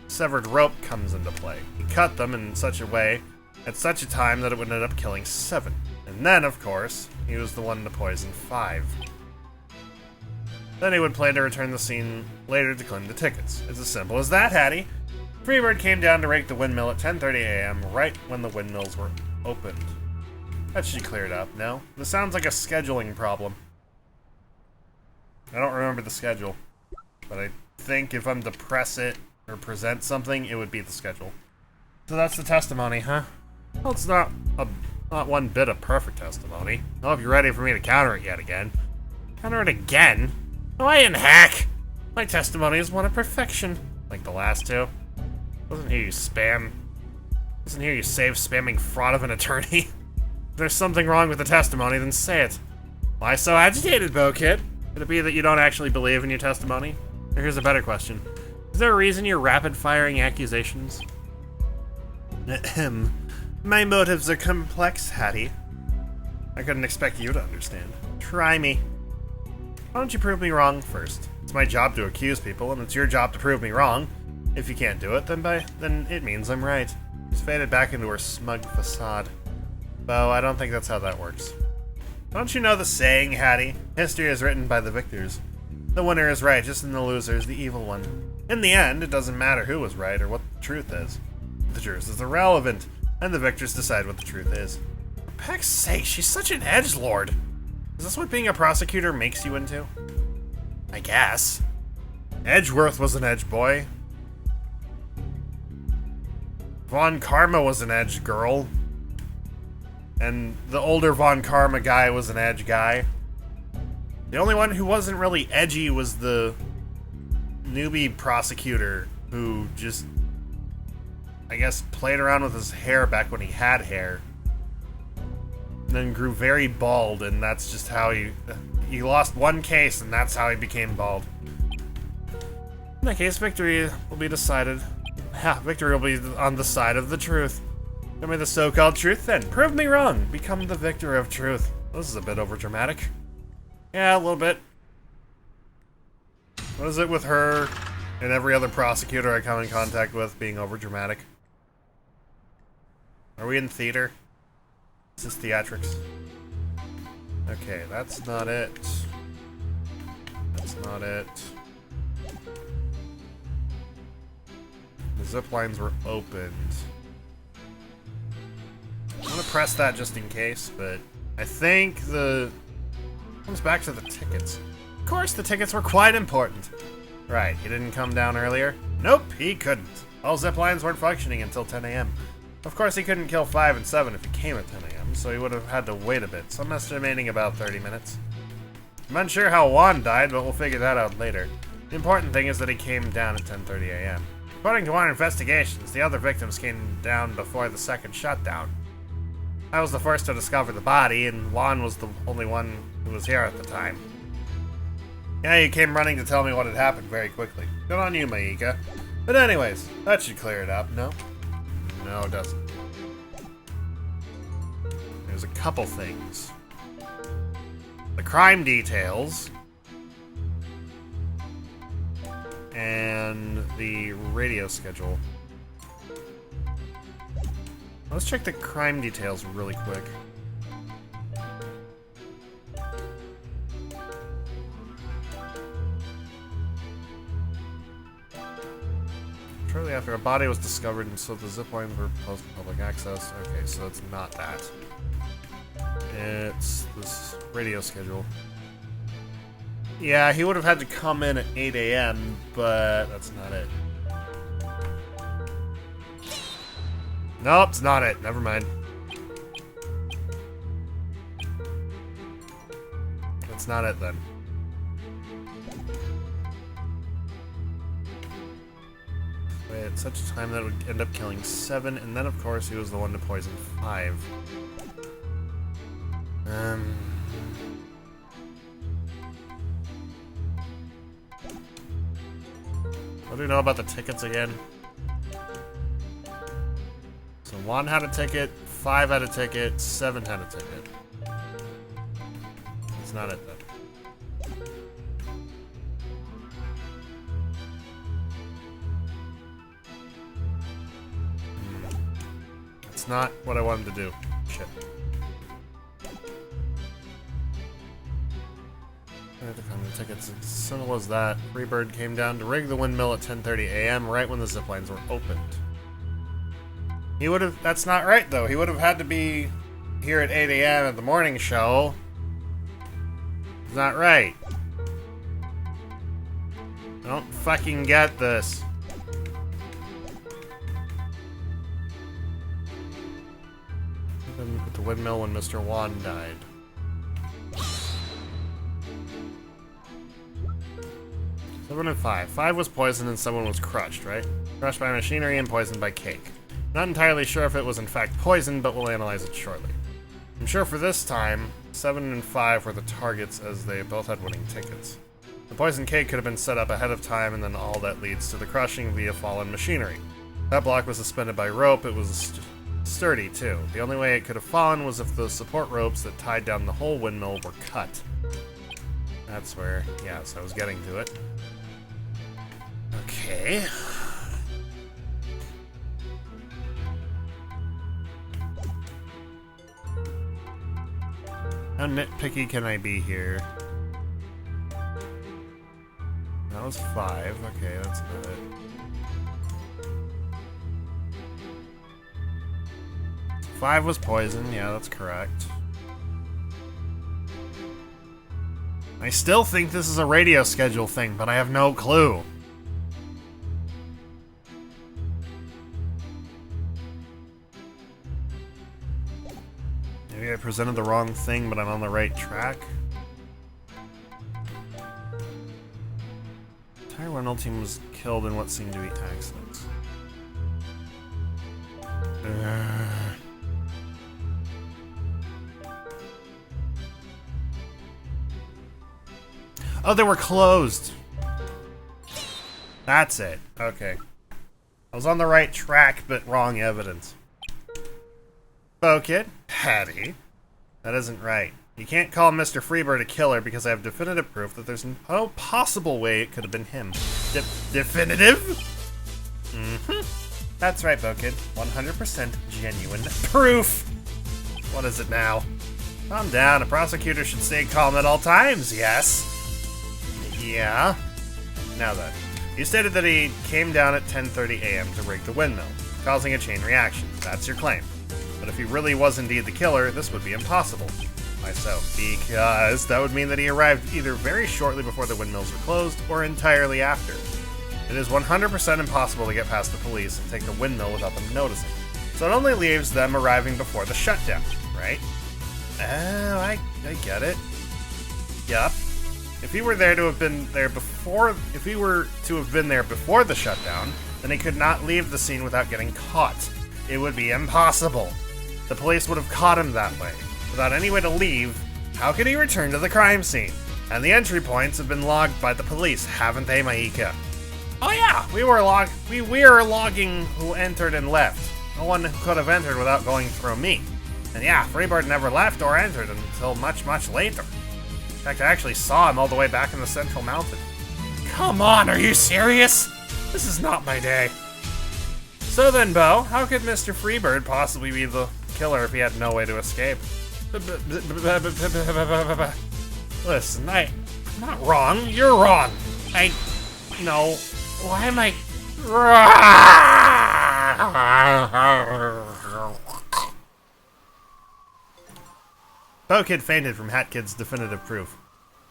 severed rope comes into play. He cut them in such a way, at such a time that it would end up killing 7. And then, of course, he was the one to poison 5. Then he would plan to return the scene later to claim the tickets. It's as simple as that, Hattie. Freebird came down to rake the windmill at 10:30 a.m., right when the windmills were opened. That should clear it up, no? This sounds like a scheduling problem. I don't remember the schedule, but I think if I'm to press it or present something, it would be the schedule. So that's the testimony, huh? Well, it's not one bit of perfect testimony. I don't know if you're ready for me to counter it yet again. Counter it again? Oh, I didn't hack! My testimony is one of perfection, like the last two. Wasn't here you spam. Wasn't here you save spamming fraud of an attorney. If there's something wrong with the testimony, then say it. Why so agitated, Bo Kid? Could it be that you don't actually believe in your testimony? Or here's a better question. Is there a reason you're rapid-firing accusations? Ahem. My motives are complex, Hattie. I couldn't expect you to understand. Try me. Why don't you prove me wrong first? It's my job to accuse people, and it's your job to prove me wrong. If you can't do it, then it means I'm right. She's faded back into her smug facade. Bo, I don't think that's how that works. Don't you know the saying, Hattie? History is written by the victors. The winner is righteous and the loser is the evil one. In the end, it doesn't matter who was right or what the truth is. The truth is irrelevant, and the victors decide what the truth is. For peck's sake, she's such an edgelord. Is this what being a prosecutor makes you into? I guess. Edgeworth was an edge boy. Von Karma was an edge girl. And the older Von Karma guy was an edge guy. The only one who wasn't really edgy was the newbie prosecutor who just, I guess, played around with his hair back when he had hair. And then grew very bald, and that's just how he lost one case, and that's how he became bald. In that case, victory will be decided. Victory will be on the side of the truth. Show me the so-called truth, then. Prove me wrong. Become the victor of truth. This is a bit overdramatic. Yeah, a little bit. What is it with her and every other prosecutor I come in contact with being overdramatic? Are we in theater? Is this theatrics? Okay, that's not it. That's not it. The zip lines were opened. I'm gonna press that just in case, but I think the Comes back to the tickets. Of course, the tickets were quite important. Right, he didn't come down earlier? Nope, he couldn't. All zip lines weren't functioning until 10 a.m. Of course, he couldn't kill 5 and 7 if he came at 10 a.m., so he would have had to wait a bit, so I'm estimating about 30 minutes. I'm unsure how Juan died, but we'll figure that out later. The important thing is that he came down at 10:30 a.m. According to our investigations, the other victims came down before the second shutdown. I was the first to discover the body, and Juan was the only one who was here at the time. Yeah, you came running to tell me what had happened very quickly. Good on you, Maika. But anyways, that should clear it up, no? No, it doesn't. There's a couple things. The crime details. And the radio schedule. Let's check the crime details really quick. Shortly after, a body was discovered, and so the zip lines were posted to public access. Okay, so it's not that. It's this radio schedule. Yeah, he would have had to come in at 8 a.m., but that's not it. Nope, it's not it. Never mind. That's not it, then. At such a time that it would end up killing 7, and then of course he was the one to poison 5. What do we know about the tickets again? So 1 had a ticket, 5 had a ticket, 7 had a ticket. It's not it then. It's not what I wanted to do. Shit. I have to find the tickets. As simple as that. Freebird came down to rig the windmill at 10:30 a.m. right when the zip lines were opened. He would have. That's not right though. He would have had to be here at 8 a.m. at the morning show. It's not right. I don't fucking get this. At the windmill when Mr. Juan died. Seven and 5. 5 was poisoned and someone was crushed, right? Crushed by machinery and poisoned by cake. Not entirely sure if it was in fact poisoned, but we'll analyze it shortly. I'm sure for this time, 7 and 5 were the targets as they both had winning tickets. The poison cake could have been set up ahead of time, and then all that leads to the crushing via fallen machinery. That block was suspended by rope. It was sturdy, too. The only way it could have fallen was if the support ropes that tied down the whole windmill were cut. That's where, yes, I was getting to it. Okay. How nitpicky can I be here? That was 5. Okay, that's not it. 5 was poison. Yeah, that's correct. I still think this is a radio schedule thing, but I have no clue. Maybe I presented the wrong thing, but I'm on the right track. The entire Windmill team was killed in what seemed to be accidents. Oh, they were closed. That's it. Okay. I was on the right track, but wrong evidence. Kid, Hattie. That isn't right. You can't call Mr. Freebird a killer because I have definitive proof that there's no possible way it could have been him. Definitive? Mm-hmm. That's right, Kid. 100% genuine proof. What is it now? Calm down. A prosecutor should stay calm at all times, yes? Yeah. Now then, you stated that he came down at 10:30 a.m. to rig the windmill, causing a chain reaction. That's your claim. But if he really was indeed the killer, this would be impossible. Why so? Because that would mean that he arrived either very shortly before the windmills were closed, or entirely after. It is 100% impossible to get past the police and take the windmill without them noticing. So it only leaves them arriving before the shutdown, right? Oh, I get it. Yup. If he were there to have been there before, if he were to have been there before the shutdown, then he could not leave the scene without getting caught. It would be impossible. The police would have caught him that way. Without any way to leave, how could he return to the crime scene? And the entry points have been logged by the police, haven't they, Maika? Oh yeah, we were logging who entered and left. No one could have entered without going through me. And yeah, Freebird never left or entered until much, much later. In fact, I actually saw him all the way back in the Central Mountain. Come on, are you serious? This is not my day. So then, Bo, how could Mr. Freebird possibly be the killer if he had no way to escape? Listen, I'm not wrong. You're wrong. No. Why am I... Bo Kid fainted from Hat Kid's definitive proof.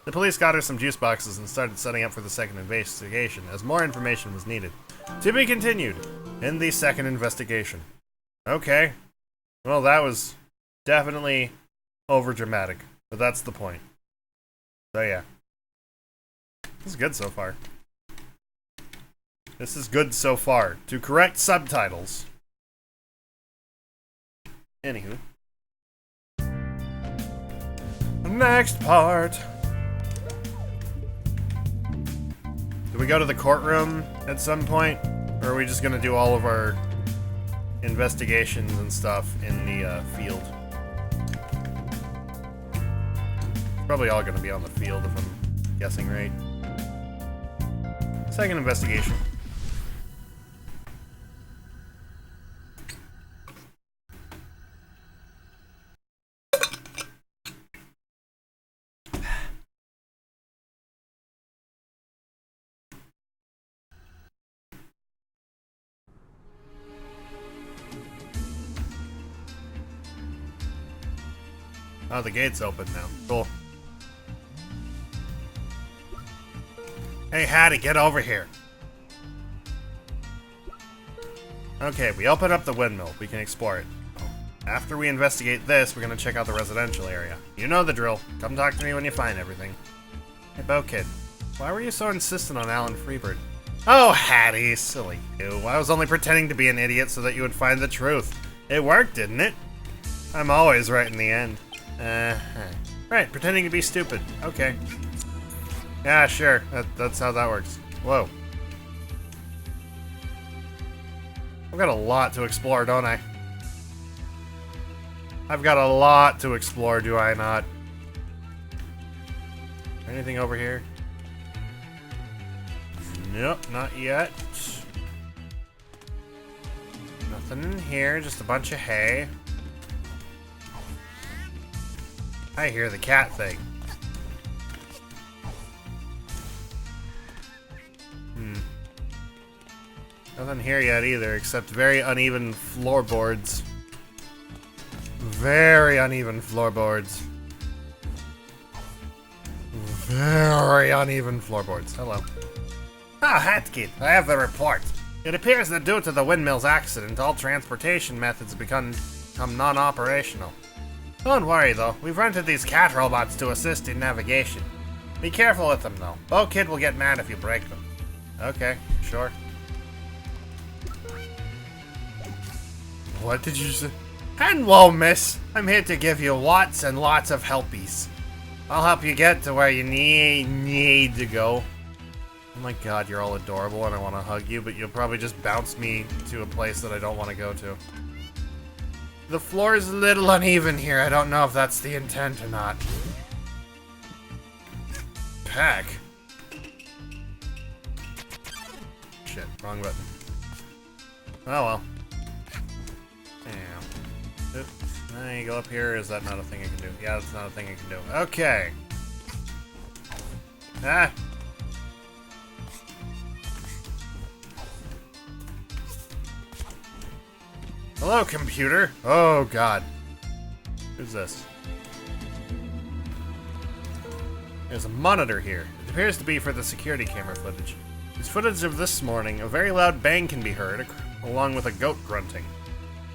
The police got her some juice boxes and started setting up for the second investigation, as more information was needed. To be continued in the second investigation. Okay. Well, that was definitely overdramatic, but that's the point. So yeah. This is good so far. This is good so far. To correct subtitles. Anywho. Next part. Do we go to the courtroom at some point? Or are we just gonna do all of our investigations and stuff in the field? It's probably all gonna be on the field if I'm guessing right. Second investigation. Oh, the gate's open now. Cool. Hey, Hattie, get over here. Okay, we open up the windmill. We can explore it. After we investigate this, we're gonna check out the residential area. You know the drill. Come talk to me when you find everything. Hey, Bo Kid. Why were you so insistent on Alan Freebird? Oh, Hattie, silly you. I was only pretending to be an idiot so that you would find the truth. It worked, didn't it? I'm always right in the end. Right, pretending to be stupid. Okay. Yeah, sure. That's how that works. Whoa. I've got a lot to explore, don't I? I've got a lot to explore, do I not? Anything over here? Nope, not yet. Nothing in here, just a bunch of hay. I hear the cat thing. Nothing here yet either, except very uneven floorboards. Very uneven floorboards. Very uneven floorboards. Hello. Ah, Hatkid, I have the report. It appears that due to the windmill's accident, all transportation methods have become non-operational. Don't worry though, we've rented these cat robots to assist in navigation. Be careful with them though. Bo Kid will get mad if you break them. Okay, sure. What did you say? Hello, miss. I'm here to give you lots and lots of helpies. I'll help you get to where you need to go. Oh my god, you're all adorable and I want to hug you, but you'll probably just bounce me to a place that I don't want to go to. The floor is a little uneven here. I don't know if that's the intent or not. Pack. Shit, wrong button. Oh well. Damn. Oop. Now you go up here. Is that not a thing I can do? Yeah, that's not a thing I can do. Okay. Ah. Hello, computer. Oh, God. Who's this? There's a monitor here. It appears to be for the security camera footage. There's footage of this morning. A very loud bang can be heard, along with a goat grunting,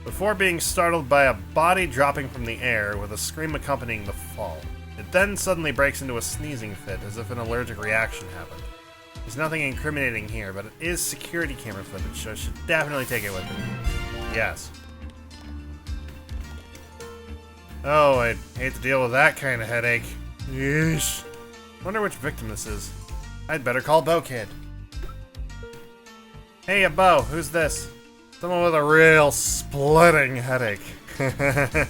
before being startled by a body dropping from the air with a scream accompanying the fall. It then suddenly breaks into a sneezing fit, as if an allergic reaction happened. There's nothing incriminating here, but it is security camera footage, so I should definitely take it with me. Yes. Oh, I'd hate to deal with that kind of headache. Yeesh. Wonder which victim this is. I'd better call Bo Kid. Hey, Bo, who's this? Someone with a real splitting headache. Can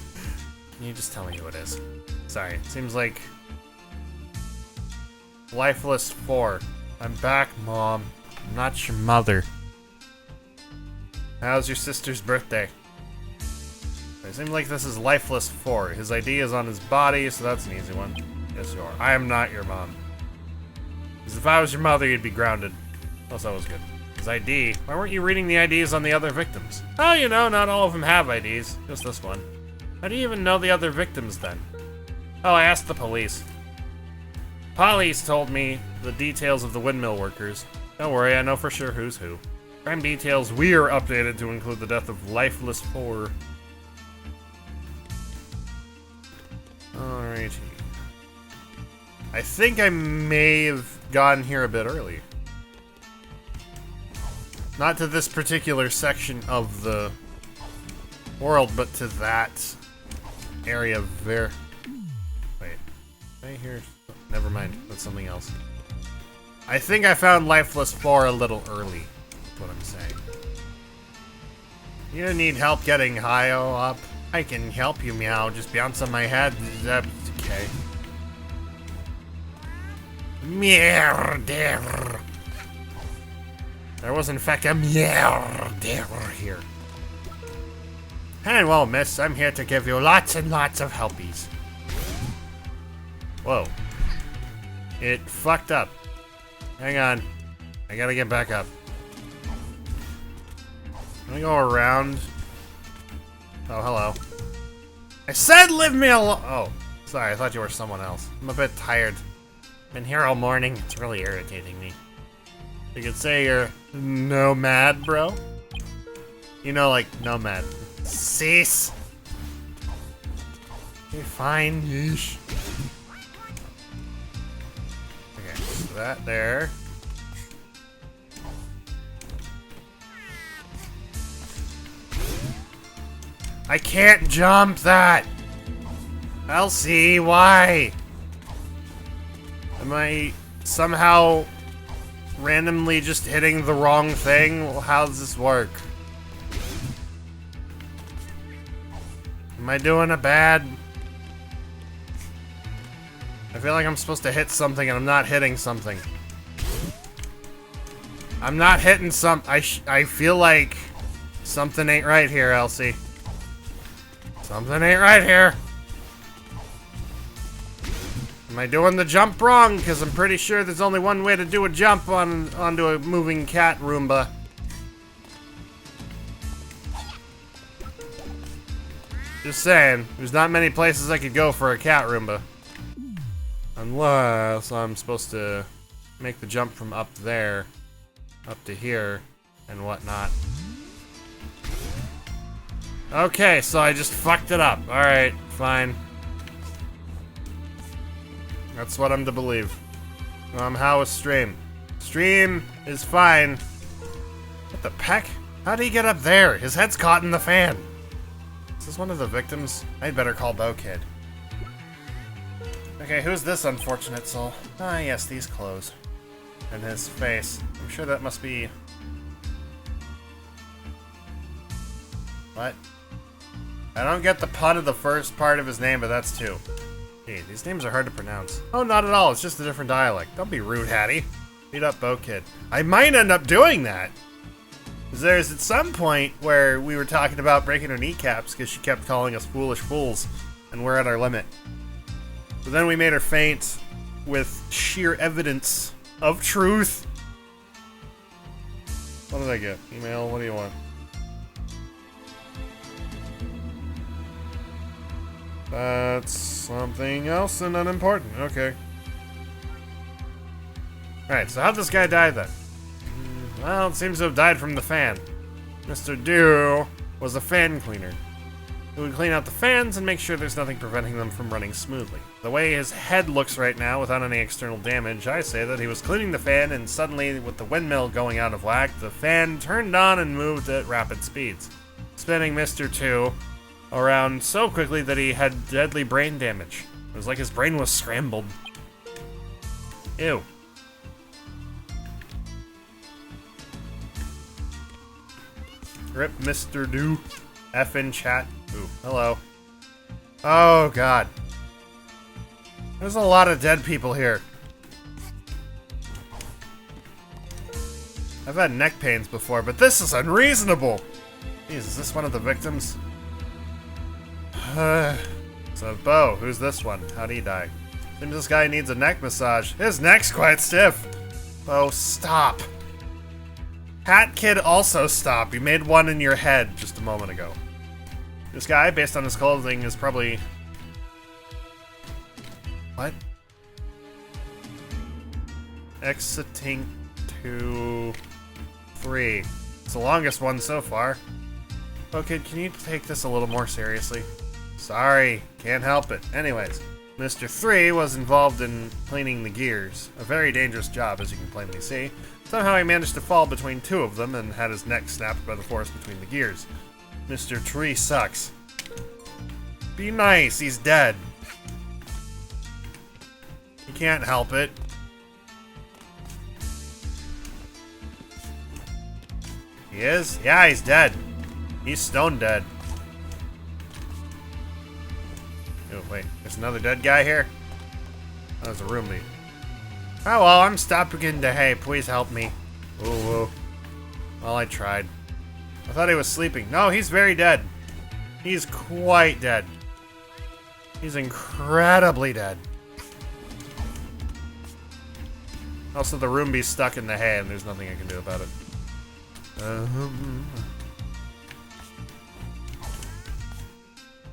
you just tell me who it is? Sorry, it seems like... Lifeless 4. I'm back, Mom. I'm not your mother. How's your sister's birthday? It seems like this is Lifeless 4. His ID is on his body, so that's an easy one. Yes, you are. I am not your mom. Because if I was your mother, you'd be grounded. Plus, that was good. His ID? Why weren't you reading the IDs on the other victims? Oh, you know, not all of them have IDs. Just this one. How do you even know the other victims, then? Oh, I asked the police. Police told me the details of the Windmill workers. Don't worry, I know for sure who's who. Crime details we're updated to include the death of Lifeless 4. Alrighty. I think I may have gotten here a bit early. Not to this particular section of the world, but to that area there. Wait. Did I hear? Never mind. That's something else. I think I found Lifeless 4 a little early. That's what I'm saying. You need help getting high up? I can help you, meow. Just bounce on my head. That's okay. Mierder. There was, in fact, a mierder here. And well, miss, I'm here to give you lots and lots of helpies. Whoa. It fucked up. Hang on. I gotta get back up. Let me go around. Oh, hello. I said leave me alone! Oh, sorry, I thought you were someone else. I'm a bit tired. Been here all morning. It's really irritating me. You could say you're nomad, bro. You know, like, nomad. Cease! You're fine. Yeesh. Okay, so that there. I can't jump that! Elsie, why? Am I somehow randomly just hitting the wrong thing? Well, how does this work? Am I doing a bad... I feel like I'm supposed to hit something and I'm not hitting something. I'm not hitting I feel like something ain't right here, Elsie. Something ain't right here. Am I doing the jump wrong? Because I'm pretty sure there's only one way to do a jump onto a moving cat Roomba. Just saying, there's not many places I could go for a cat Roomba. Unless I'm supposed to make the jump from up there, up to here, and whatnot. Okay, so I just fucked it up. Alright, fine. That's what I'm to believe. How is Stream? Stream is fine. What the peck? How did he get up there? His head's caught in the fan. Is this one of the victims? I'd better call Bo Kid. Okay, who's this unfortunate soul? Ah, yes, these clothes. And his face. I'm sure that must be... What? I don't get the pun of the first part of his name, but that's two. Hey, these names are hard to pronounce. Oh, not at all. It's just a different dialect. Don't be rude, Hattie. Beat up Bo Kid. I might end up doing that. Because there's at some point where we were talking about breaking her kneecaps because she kept calling us foolish fools, and we're at our limit. But then we made her faint with sheer evidence of truth. What did I get? Email? What do you want? That's something else and unimportant. Okay. Alright, so how'd this guy die then? Well, it seems to have died from the fan. Mr. Dew was a fan cleaner. He would clean out the fans and make sure there's nothing preventing them from running smoothly. The way his head looks right now, without any external damage, I say that he was cleaning the fan, and suddenly, with the windmill going out of whack, the fan turned on and moved at rapid speeds, spinning Mr. 2 around so quickly that he had deadly brain damage. It was like his brain was scrambled. Ew. Rip Mr. Dew. F in chat. Ooh, hello. Oh, God. There's a lot of dead people here. I've had neck pains before, but this is unreasonable. Jeez, is this one of the victims? So, Bo, who's this one? How'd he die? Seems this guy needs a neck massage. His neck's quite stiff. Bo, stop. Hat Kid, also stop. You made one in your head just a moment ago. This guy, based on his clothing, is probably... What? Exiting to 3. It's the longest one so far. Okay, can you take this a little more seriously? Sorry, can't help it. Anyways, Mr. 3 was involved in cleaning the gears. A very dangerous job, as you can plainly see. Somehow he managed to fall between 2 of them and had his neck snapped by the force between the gears. Mr. 3 sucks. Be nice, he's dead. He can't help it. He is? Yeah, he's dead. He's stone dead. Oh, wait. There's another dead guy here? Oh, there's a roommate. Oh, well, I'm stopping to hey, please help me. Ooh, woo. Well, I tried. I thought he was sleeping. No, he's very dead. He's quite dead. He's incredibly dead. Also, the roomie's stuck in the hay, and there's nothing I can do about it.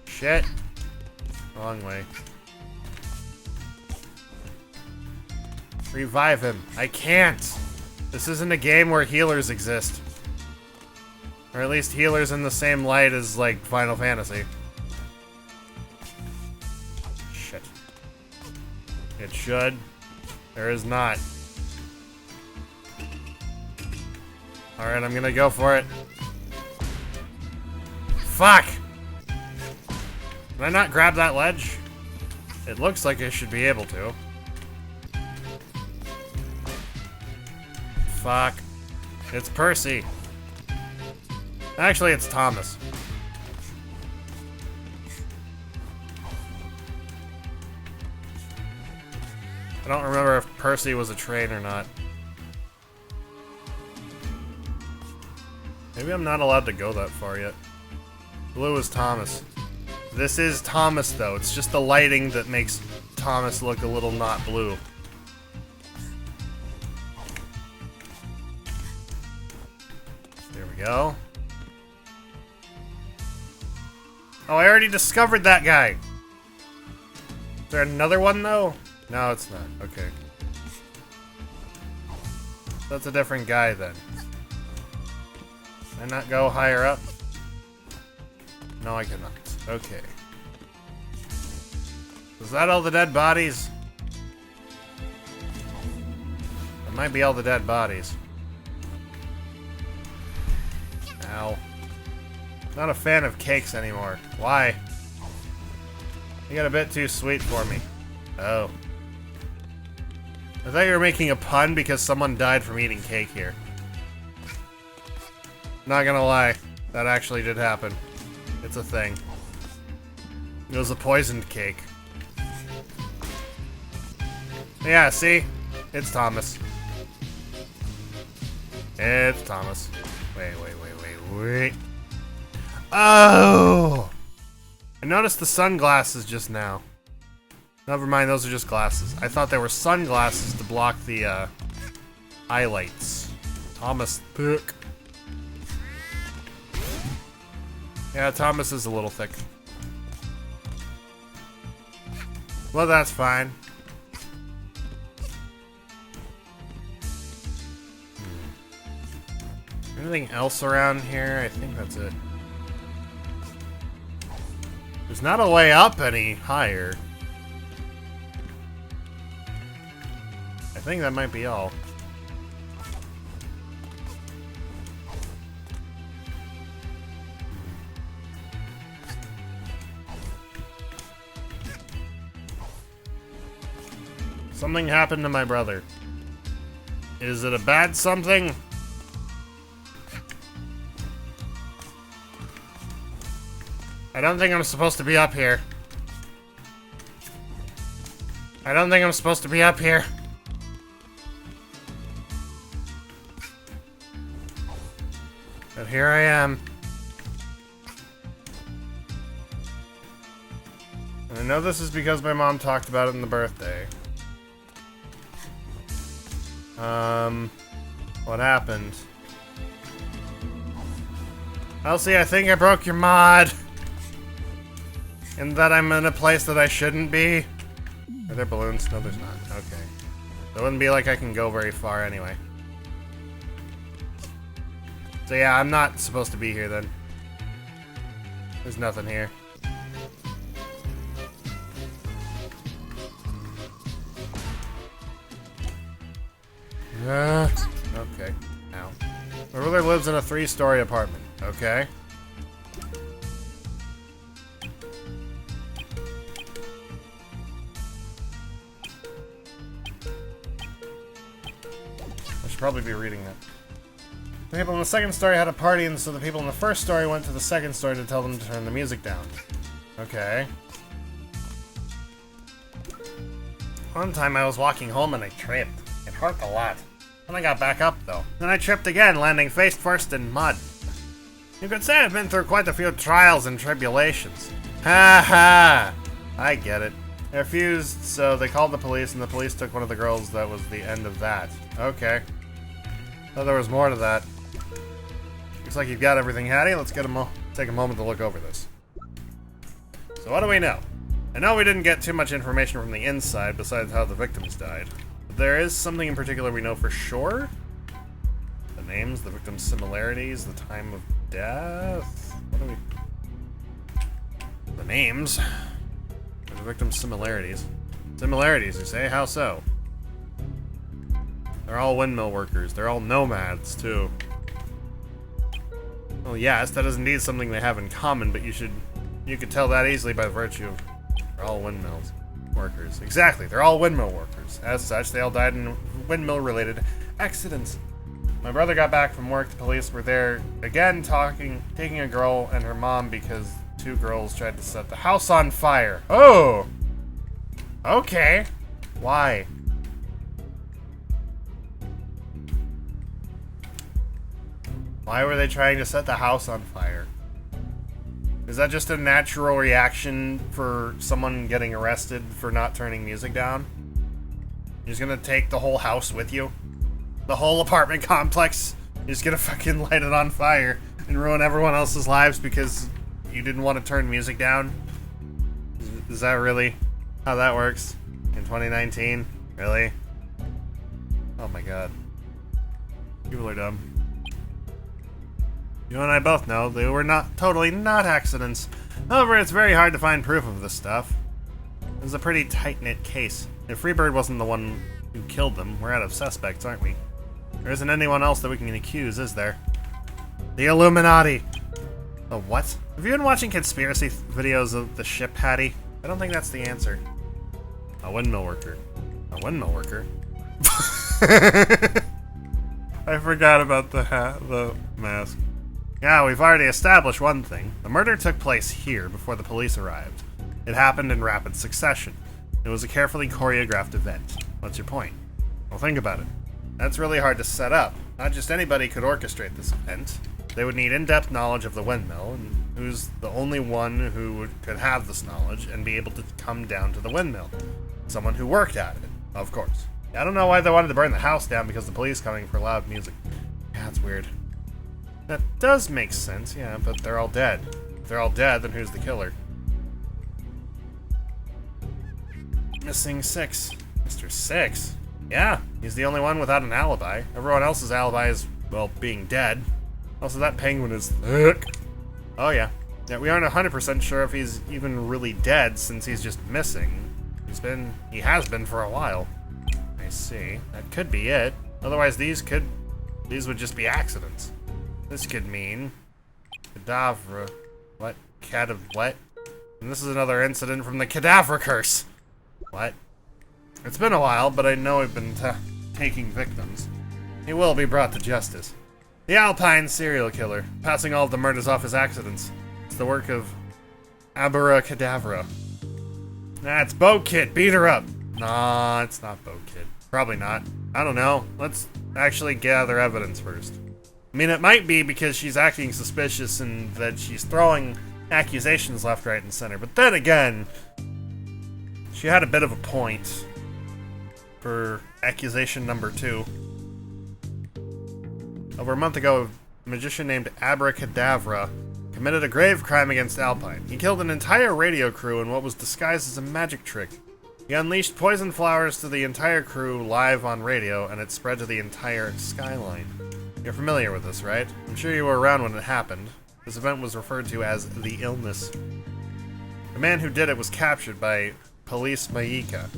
Shit. Wrong way. Revive him. I can't. This isn't a game where healers exist. Or at least healers in the same light as, like, Final Fantasy. Shit. It should. There is not. Alright, I'm gonna go for it. Fuck! Can I not grab that ledge? It looks like I should be able to. Fuck. It's Percy. Actually, it's Thomas. I don't remember if Percy was a train or not. Maybe I'm not allowed to go that far yet. Blue is Thomas. This is Thomas, though. It's just the lighting that makes Thomas look a little not blue. There we go. Oh, I already discovered that guy. Is there another one, though? No, it's not. Okay. That's a different guy, then. Can I not go higher up? No, I cannot. Okay. Is that all the dead bodies? That might be all the dead bodies. Ow. Not a fan of cakes anymore. Why? You got a bit too sweet for me. Oh. I thought you were making a pun because someone died from eating cake here. Not gonna lie. That actually did happen. It's a thing. It was a poisoned cake. Yeah, see? It's Thomas. It's Thomas. Wait. Oh! I noticed the sunglasses just now. Never mind, those are just glasses. I thought they were sunglasses to block the, highlights. Thomas thick. Yeah, Thomas is a little thick. Well, that's fine. Anything else around here? I think that's it. There's not a way up any higher. I think that might be all. Something happened to my brother. Is it a bad something? I don't think I'm supposed to be up here. I don't think I'm supposed to be up here. But here I am. And I know this is because my mom talked about it in the birthday. What happened? Elsie, I think I broke your mod. And that I'm in a place that I shouldn't be. Are there balloons? No, there's not. Okay. It wouldn't be like I can go very far anyway. So yeah, I'm not supposed to be here then. There's nothing here. Okay. Ow. My brother lives in a 3-story apartment. Okay. I should probably be reading that. The people in the 2nd story had a party, and so the people in the 1st story went to the 2nd story to tell them to turn the music down. Okay. One time I was walking home and I tripped. It hurt a lot. Then I got back up, though. Then I tripped again, landing face first in mud. You could say I've been through quite a few trials and tribulations. Ha ha! I get it. They refused, so they called the police, and the police took one of the girls. That was the end of that. Okay. Thought there was more to that. Looks like you've got everything, Hattie. Let's take a moment to look over this. So what do we know? I know we didn't get too much information from the inside, besides how the victims died. There is something in particular we know for sure. The names, the victims' similarities, the time of death. What do we... The names. The victims' similarities. Similarities, you say? How so? They're all windmill workers. They're all nomads, too. Well, yes, that is indeed something they have in common, but you could tell that easily by virtue of they're all windmills. Workers. Exactly, they're all windmill workers. As such, they all died in windmill-related accidents. My brother got back from work. The police were there again, taking a girl and her mom because 2 girls tried to set the house on fire. Oh! Okay. Why? Why were they trying to set the house on fire? Is that just a natural reaction for someone getting arrested for not turning music down? You're just gonna take the whole house with you? The whole apartment complex? You're just gonna fucking light it on fire and ruin everyone else's lives because you didn't want to turn music down? Is that really how that works in 2019? Really? Oh my god. People are dumb. You and I both know they were totally not accidents. However, it's very hard to find proof of this stuff. It was a pretty tight-knit case. If Freebird wasn't the one who killed them, we're out of suspects, aren't we? There isn't anyone else that we can accuse, is there? The Illuminati! The what? Have you been watching conspiracy videos of the ship, Hattie? I don't think that's the answer. A windmill worker. A windmill worker? I forgot about the mask. Yeah, we've already established one thing. The murder took place here before the police arrived. It happened in rapid succession. It was a carefully choreographed event. What's your point? Well, think about it. That's really hard to set up. Not just anybody could orchestrate this event. They would need in-depth knowledge of the windmill, and who's the only one who could have this knowledge and be able to come down to the windmill? Someone who worked at it, of course. I don't know why they wanted to burn the house down because the police coming for loud music. Yeah, that's weird. That does make sense, yeah, but they're all dead. If they're all dead, then who's the killer? Missing 6. Mr. 6? Yeah, he's the only one without an alibi. Everyone else's alibi is, well, being dead. Also, that penguin is thick. Oh, yeah. Yeah, we aren't 100% sure if he's even really dead since he's just missing. He has been for a while. I see. That could be it. Otherwise, these would just be accidents. This could mean Cadavra. What? What? And this is another incident from the Cadavra curse. What? It's been a while, but I know I've been taking victims. He will be brought to justice. The Alpine serial killer, passing all of the murders off as accidents. It's the work of Abra Cadavra. Nah, it's Bo Kid. Beat her up. Nah, it's not Bo Kid. Probably not. I don't know. Let's actually gather evidence first. I mean, it might be because she's acting suspicious and that she's throwing accusations left, right, and center. But then again, she had a bit of a point for accusation number 2. Over a month ago, a magician named Abracadabra committed a grave crime against Alpine. He killed an entire radio crew in what was disguised as a magic trick. He unleashed poison flowers to the entire crew live on radio, and it spread to the entire skyline. You're familiar with this, right? I'm sure you were around when it happened. This event was referred to as the illness. The man who did it was captured by Police Maika,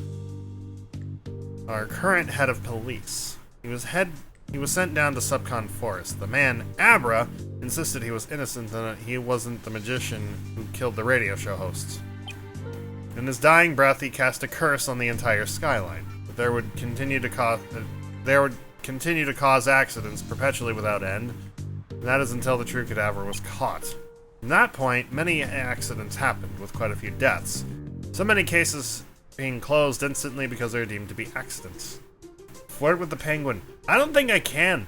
our current head of police. He was sent down to Subcon Forest. The man, Abra, insisted he was innocent and that he wasn't the magician who killed the radio show hosts. In his dying breath, he cast a curse on the entire skyline. That there would continue to cause accidents perpetually without end. And that is until the true cadaver was caught. From that point, many accidents happened, with quite a few deaths. So many cases being closed instantly because they're deemed to be accidents. Flirt with the penguin. I don't think I can.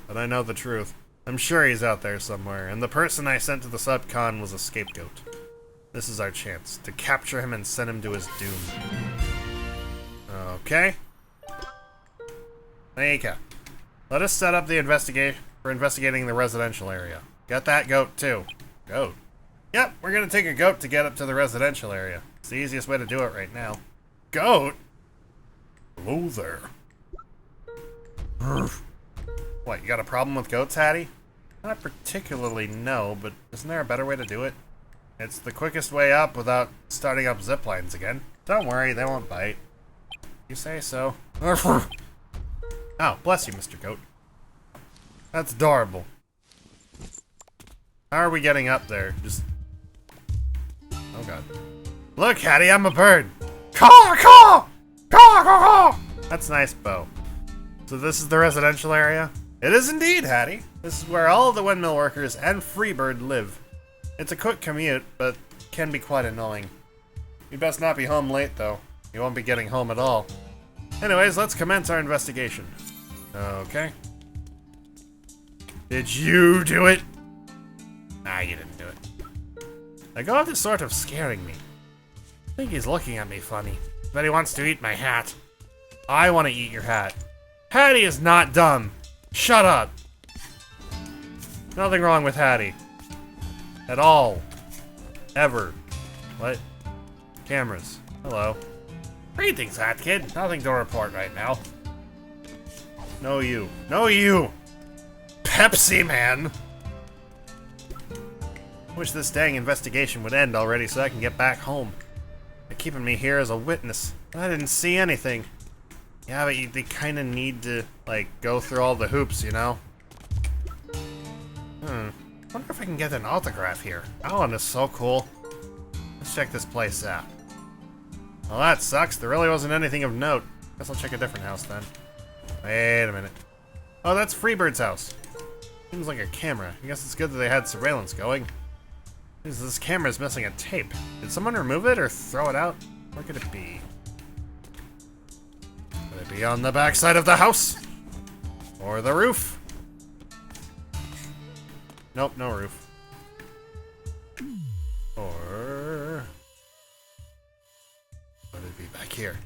But I know the truth. I'm sure he's out there somewhere, and the person I sent to the subcon was a scapegoat. This is our chance to capture him and send him to his doom. Okay. Maika, let us set up the investigating the residential area. Got that goat too. Goat? Yep, we're gonna take a goat to get up to the residential area. It's the easiest way to do it right now. Goat? Hello there. What, you got a problem with goats, Hattie? Not particularly, no, but isn't there a better way to do it? It's the quickest way up without starting up zip lines again. Don't worry, they won't bite. You say so. Oh, bless you, Mr. Goat. That's adorable. How are we getting up there? Just... Oh god. Look, Hattie, I'm a bird! Caw, caw! Caw, caw, caw! That's nice, Bo. So this is the residential area? It is indeed, Hattie. This is where all of the Windmill workers and Freebird live. It's a quick commute, but can be quite annoying. You best not be home late, though. You won't be getting home at all. Anyways, let's commence our investigation. Okay. Did you do it? Nah, you didn't do it. The goat is sort of scaring me. I think he's looking at me funny. Bet he wants to eat my hat. I want to eat your hat. Hattie is not dumb. Shut up. Nothing wrong with Hattie. At all. Ever. What? Cameras. Hello. Greetings, Hat Kid. Nothing to report right now. No you. No you! Pepsi Man! Wish this dang investigation would end already so I can get back home. They're keeping me here as a witness. I didn't see anything. Yeah, but they kinda need to, like, go through all the hoops, you know? Wonder if I can get an autograph here. That one is so cool. Let's check this place out. Well, that sucks. There really wasn't anything of note. Guess I'll check a different house then. Wait a minute. Oh, that's Freebird's house. Seems like a camera. I guess it's good that they had surveillance going. This camera's missing a tape. Did someone remove it or throw it out? Where could it be? Could it be on the backside of the house? Or the roof? Nope, no roof. Or... would it be back here?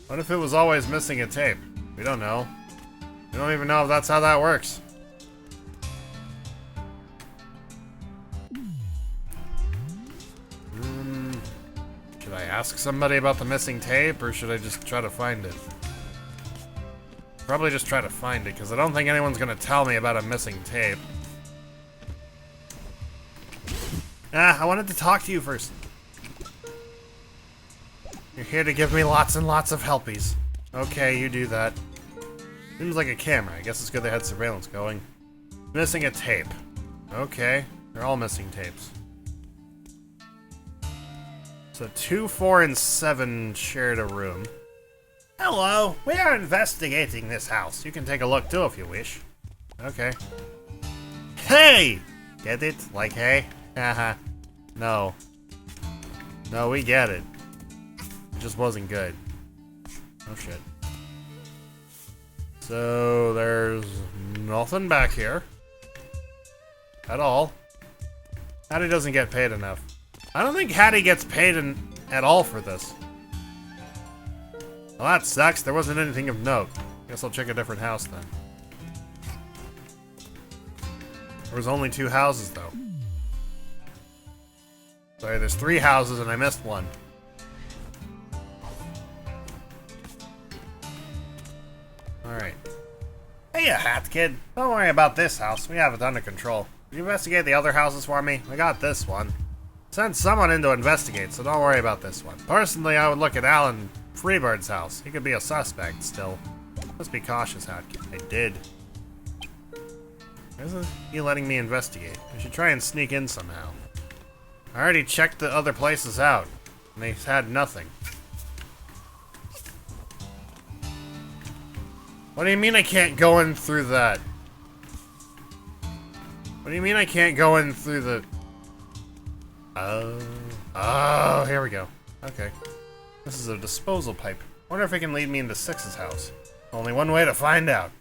What if it was always missing a tape? We don't know. We don't even know if that's how that works. Should I ask somebody about the missing tape, or should I just try to find it? Probably just try to find it, because I don't think anyone's gonna tell me about a missing tape. I wanted to talk to you first. You're here to give me lots and lots of helpies. Okay, you do that. Seems like a camera. I guess it's good they had surveillance going. Missing a tape. Okay, they're all missing tapes. So 2, 4, and 7 shared a room. Hello, we are investigating this house. You can take a look too if you wish. Okay. Hey! Get it? Like hey? Haha. No. No, we get it. It just wasn't good. Oh shit. So there's nothing back here. At all. Hattie doesn't get paid enough. I don't think Hattie gets paid at all for this. Well, that sucks. There wasn't anything of note. Guess I'll check a different house then. There was only 2 houses though. Sorry, there's 3 houses and I missed one. Alright. Hey, you hat kid. Don't worry about this house. We have it under control. Did you investigate the other houses for me? I got this one. Sent someone in to investigate, so don't worry about this one. Personally, I would look at Alan Freebird's house. He could be a suspect still. Let's be cautious, hat kid. I did. Why isn't he letting me investigate? I should try and sneak in somehow. I already checked the other places out, and they had nothing. What do you mean I can't go in through that? What do you mean I can't go in through the... Oh, here we go. Okay. This is a disposal pipe. Wonder if it can lead me into 6's house. Only one way to find out.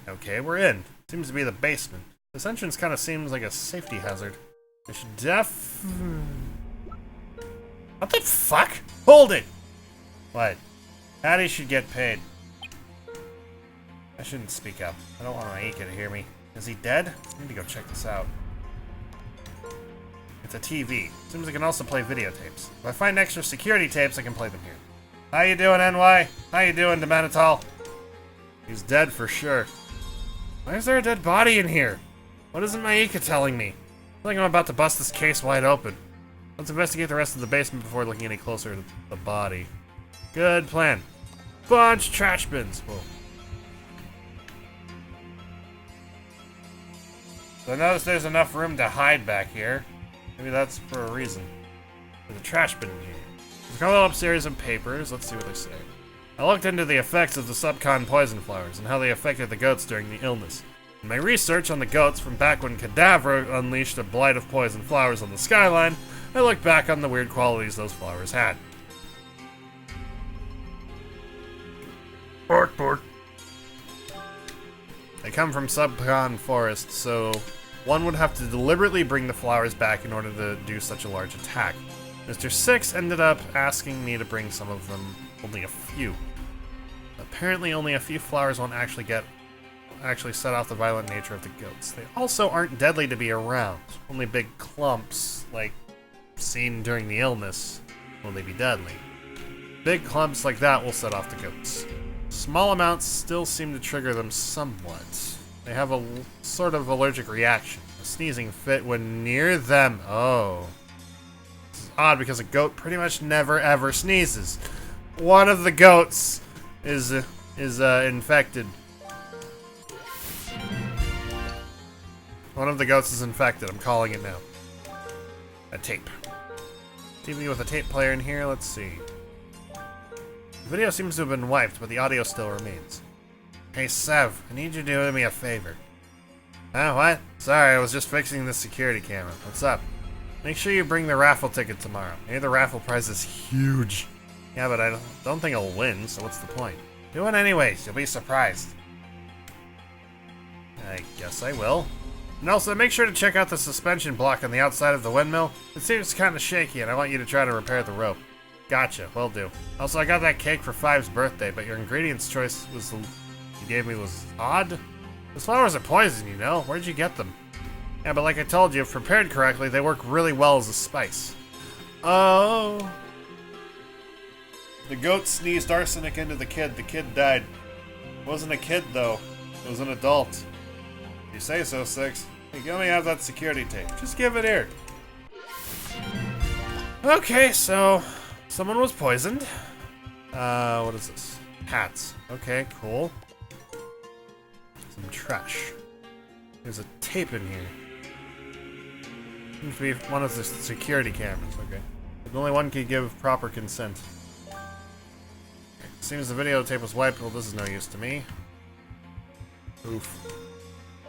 Okay, we're in. Seems to be the basement. This entrance kind of seems like a safety hazard. I should What the fuck? Hold it! What? Hattie should get paid. I shouldn't speak up. I don't want Aika to hear me. Is he dead? I need to go check this out. It's a TV. Seems I can also play videotapes. If I find extra security tapes, I can play them here. How you doing, NY? How you doing, Demental? He's dead for sure. Why is there a dead body in here? What isn't Maika telling me? I feel like I'm about to bust this case wide open. Let's investigate the rest of the basement before looking any closer to the body. Good plan. Bunch of trash bins. Whoa. So I noticed there's enough room to hide back here. Maybe that's for a reason. There's a trash bin in here. There's a couple up series of papers. Let's see what they say. I looked into the effects of the subcon poison flowers and how they affected the goats during the illness. In my research on the goats from back when Cadaver unleashed a blight of poison flowers on the skyline, I looked back on the weird qualities those flowers had. Bark, bark. They come from subcon forests, so one would have to deliberately bring the flowers back in order to do such a large attack. Mr. Six ended up asking me to bring some of them, only a few. Apparently only a few flowers won't actually set off the violent nature of the goats. They also aren't deadly to be around. Only big clumps, like seen during the illness, will they be deadly. Big clumps like that will set off the goats. Small amounts still seem to trigger them somewhat. They have a sort of allergic reaction. A sneezing fit when near them. Oh. This is odd because a goat pretty much never ever sneezes. One of the goats is infected. One of the goats is infected. I'm calling it now. A tape. TV with a tape player in here. Let's see. The video seems to have been wiped, but the audio still remains. Hey, Sev, I need you to do me a favor. What? Sorry, I was just fixing this security camera. What's up? Make sure you bring the raffle ticket tomorrow. I hear the raffle prize is huge. Yeah, but I don't think I'll win, so what's the point? Do it anyways, you'll be surprised. I guess I will. And also, make sure to check out the suspension block on the outside of the windmill. It seems kind of shaky, and I want you to try to repair the rope. Gotcha, will do. Also, I got that cake for Five's birthday, but your ingredients choice you gave me was odd. Those flowers are poison, you know. Where'd you get them? Yeah, but like I told you, if prepared correctly, they work really well as a spice. Oh. The goat sneezed arsenic into the kid. The kid died. It wasn't a kid, though. It was an adult. You say so, Six. Hey, let me have that security tape. Just give it here. Okay, so someone was poisoned. What is this? Hats. Okay, cool. Some trash. There's a tape in here. Seems to be one of the security cameras. Okay. But only one can give proper consent. Seems the videotape was wiped. Well, this is no use to me. Oof.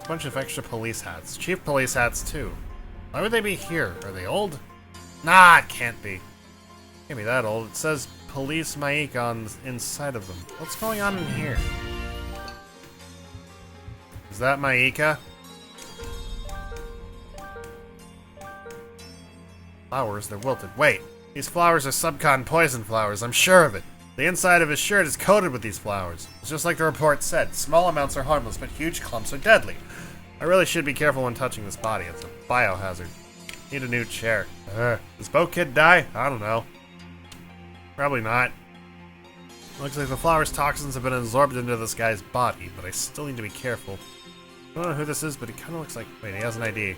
A bunch of extra police hats. Chief police hats, too. Why would they be here? Are they old? Nah, it can't be. Can't be that old. It says Police Maika on inside of them. What's going on in here? Is that Maika? Flowers, they're wilted. Wait, these flowers are subcon poison flowers, I'm sure of it. The inside of his shirt is coated with these flowers. It's just like the report said. Small amounts are harmless, but huge clumps are deadly. I really should be careful when touching this body. It's a biohazard. Need a new chair. Does Bo Kid die? I don't know. Probably not. Looks like the flower's toxins have been absorbed into this guy's body, but I still need to be careful. I don't know who this is, but he kind of looks like... Wait, he has an ID.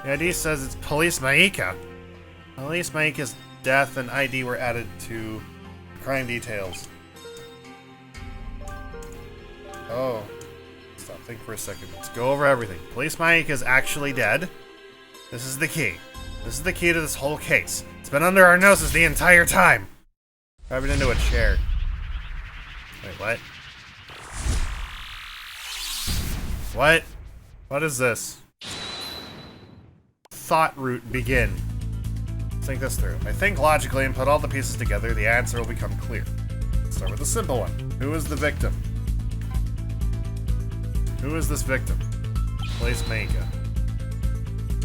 The ID says it's Police Maika. Police Maika's death and ID were added to crime details. Oh. Stop, think for a second. Let's go over everything. Police Maika is actually dead. This is the key. This is the key to this whole case. It's been under our noses the entire time. Grab it into a chair. Wait, what? What? What is this? Thought root begin. Think this through. I think logically and put all the pieces together, the answer will become clear. Let's start with a simple one. Who is the victim? Who is this victim? Police Maika.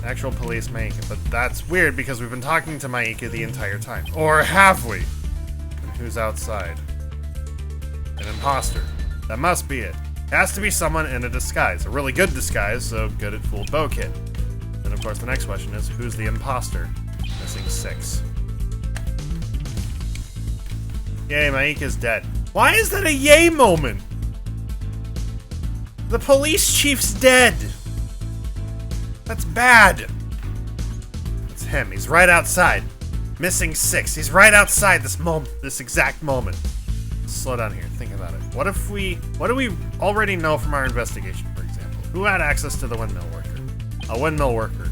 Actual Police Maika. But that's weird because we've been talking to Maika the entire time. Or have we? And who's outside? An imposter. That must be it. It has to be someone in a disguise. A really good disguise, so good it fooled Bo Kid. And of course the next question is, who's the imposter? Missing 6. Yay, Maika's dead. Why is that a yay moment? The police chief's dead. That's bad. It's him. He's right outside. Missing 6. He's right outside this exact moment. Slow down here. Think about it. What do we already know from our investigation, for example? Who had access to the windmill worker? A windmill worker.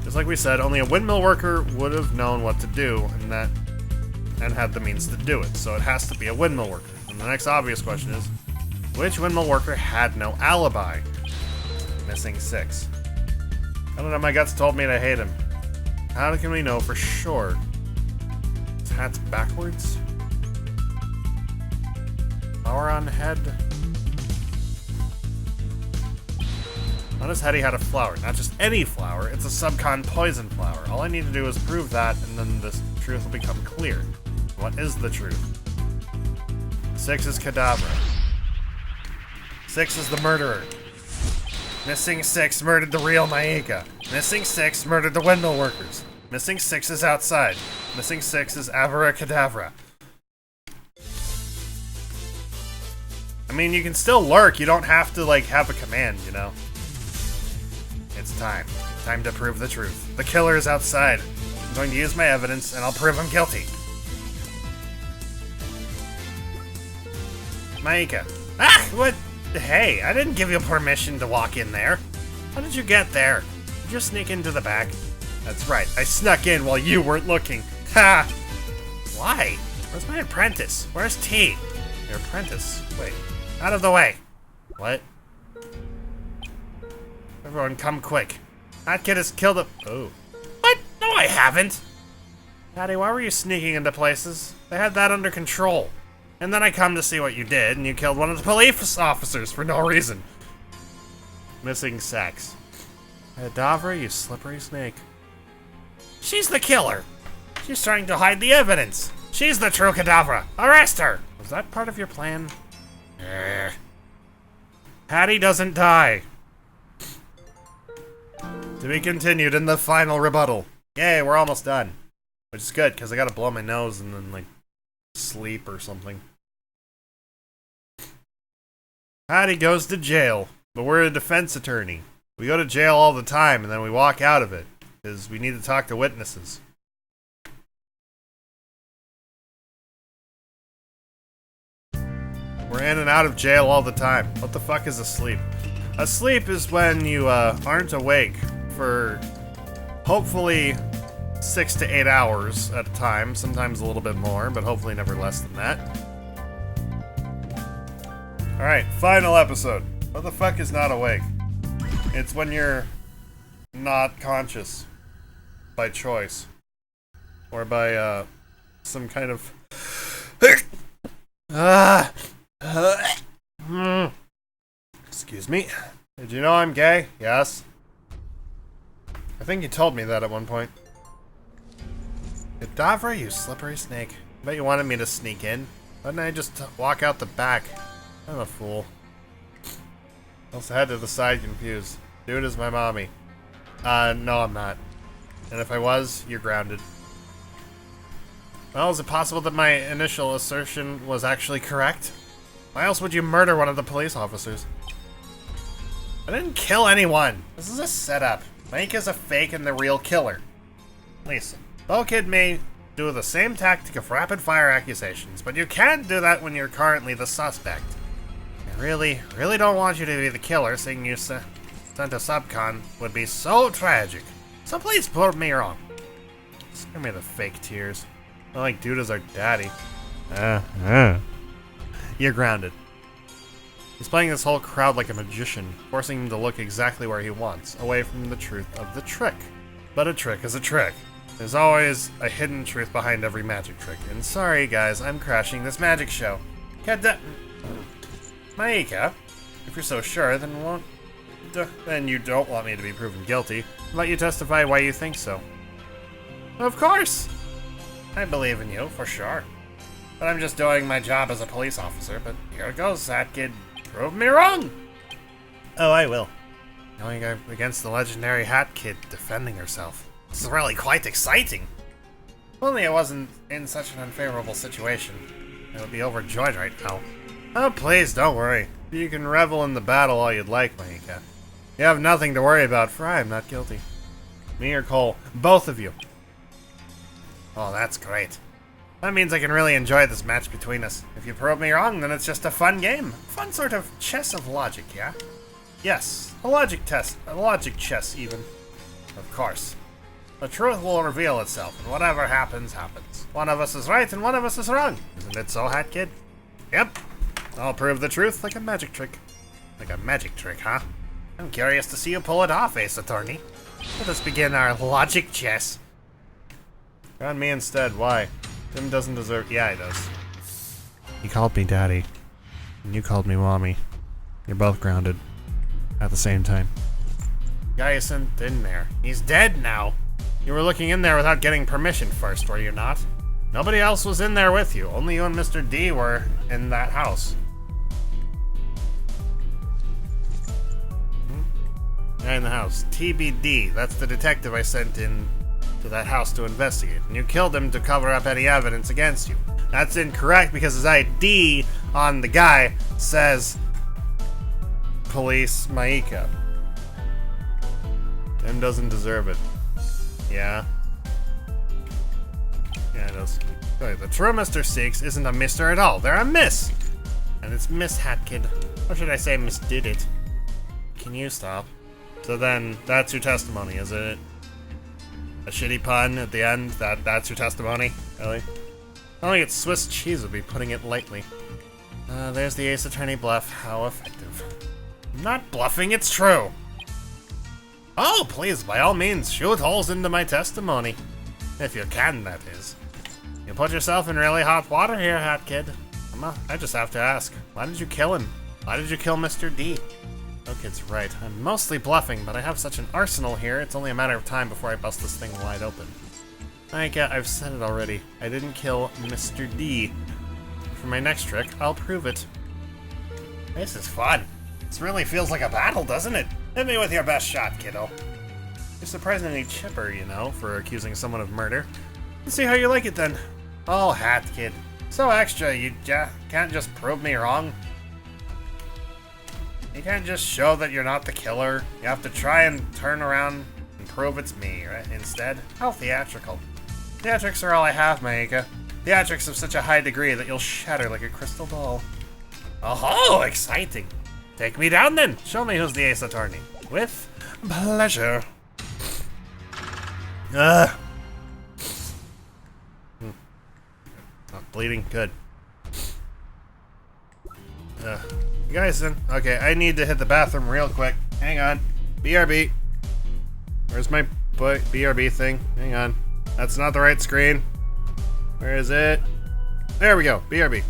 Just like we said, only a windmill worker would have known what to do and had the means to do it. So it has to be a windmill worker. And the next obvious question is, which windmill worker had no alibi? Missing 6. I don't know, my guts told me to hate him. How can we know for sure? His hat's backwards? Flower on head? On his head he had a flower. Not just any flower, it's a subcon poison flower. All I need to do is prove that, and then this truth will become clear. What is the truth? 6 is Cadabra. 6 is the murderer. Missing 6 murdered the real Maika. Missing 6 murdered the windmill workers. Missing 6 is outside. Missing 6 is Avara Cadavra. I mean, you can still lurk. You don't have to, like, have a command, you know? It's time. Time to prove the truth. The killer is outside. I'm going to use my evidence, and I'll prove him guilty. Maika. Ah! What? Hey, I didn't give you permission to walk in there. How did you get there? Did you just sneak into the back? That's right. I snuck in while you weren't looking. Ha! Why? Where's my apprentice? Where's T? Your apprentice? Wait. Out of the way. What? Everyone come quick. That kid has killed a... Oh. What? No, I haven't. Daddy, why were you sneaking into places? They had that under control. And then I come to see what you did, and you killed one of the police officers for no reason. Missing sex. Cadavra, you slippery snake. She's the killer. She's trying to hide the evidence. She's the true Cadavra. Arrest her. Was that part of your plan? Hattie doesn't die. To be continued in the final rebuttal. Yay, we're almost done. Which is good, because I gotta blow my nose and then, like, sleep or something. Hattie goes to jail, but we're a defense attorney. We go to jail all the time and then we walk out of it, because we need to talk to witnesses. We're in and out of jail all the time. What the fuck is asleep? Asleep is when you aren't awake for hopefully 6 to 8 hours at a time, sometimes a little bit more, but hopefully never less than that. Alright, final episode. What the fuck is not awake? It's when you're not conscious by choice. Or by some kind of excuse me. Did you know I'm gay? Yes. I think you told me that at one point. Gadavra, you slippery snake. I bet you wanted me to sneak in. Why didn't I just walk out the back? I'm a fool. Also head to the side confused. Dude is my mommy. No I'm not. And if I was, you're grounded. Well, is it possible that my initial assertion was actually correct? Why else would you murder one of the police officers? I didn't kill anyone! This is a setup. Mike is a fake and the real killer. Listen, Kid may do the same tactic of rapid-fire accusations, but you can't do that when you're currently the suspect. I really don't want you to be the killer, seeing you sent a subcon would be so tragic. So please prove me wrong. Spare me the fake tears. Not like dude is our daddy. You're grounded. He's playing this whole crowd like a magician, forcing him to look exactly where he wants, away from the truth of the trick. But a trick is a trick. There's always a hidden truth behind every magic trick. And sorry guys, I'm crashing this magic show. Maika, if you're so sure, then you don't want me to be proven guilty. I'll let you testify why you think so. Of course! I believe in you, for sure. But I'm just doing my job as a police officer, but here it goes, that kid. Prove me wrong! Oh, I will. Going against the legendary Hat Kid defending herself. This is really quite exciting. If only I wasn't in such an unfavorable situation. I would be overjoyed right now. Oh, please, don't worry. You can revel in the battle all you'd like, Maika. You have nothing to worry about, for I am not guilty. Me or Cole, both of you. Oh, that's great. That means I can really enjoy this match between us. If you prove me wrong, then it's just a fun game. Fun sort of chess of logic, yeah? Yes, a logic test. A logic chess, even. Of course. The truth will reveal itself, and whatever happens, happens. One of us is right, and one of us is wrong. Isn't it so, Hat Kid? Yep. I'll prove the truth like a magic trick. Like a magic trick, huh? I'm curious to see you pull it off, Ace Attorney. Let us begin our logic chess. Ground me instead, why? Tim doesn't deserve— yeah, he does. He called me daddy, and you called me mommy. You're both grounded. At the same time. Guy isn't in there. He's dead now. You were looking in there without getting permission first, were you not? Nobody else was in there with you. Only you and Mr. D were in that house. Guy in the house. TBD. That's the detective I sent in to that house to investigate, and you killed him to cover up any evidence against you. That's incorrect because his ID on the guy says Police Maika. Tim doesn't deserve it. Yeah. Yeah, it does. Okay, the true Mr. Six isn't a Mr. at all. They're a Miss! And it's Miss Hat Kid. Or should I say Miss Did It? Can you stop? So then, that's your testimony, is it? A shitty pun at the end? That's your testimony? Really? Only it's Swiss cheese would be putting it lightly. There's the Ace Attorney bluff. How effective. I'm not bluffing, it's true! Oh, please, by all means, shoot holes into my testimony. If you can, that is. You put yourself in really hot water here, Hat Kid. I just have to ask, why did you kill him? Why did you kill Mr. D? Oh, kid's right. I'm mostly bluffing, but I have such an arsenal here, it's only a matter of time before I bust this thing wide open. I've said it already. I didn't kill Mr. D. For my next trick, I'll prove it. This is fun. This really feels like a battle, doesn't it? Hit me with your best shot, kiddo. You're surprisingly chipper, you know, for accusing someone of murder. Let's see how you like it then. Oh, Hat Kid. So extra, you can't just prove me wrong? You can't just show that you're not the killer. You have to try and turn around and prove it's me, right? Instead, how theatrical. Theatrics are all I have, Maika. Theatrics of such a high degree that you'll shatter like a crystal ball. Oh, exciting. Take me down then. Show me who's the ace attorney. With pleasure. Not bleeding. Good. You guys in? Okay, I need to hit the bathroom real quick. Hang on. BRB. Where's my BRB thing? Hang on. That's not the right screen. Where is it? There we go. BRB.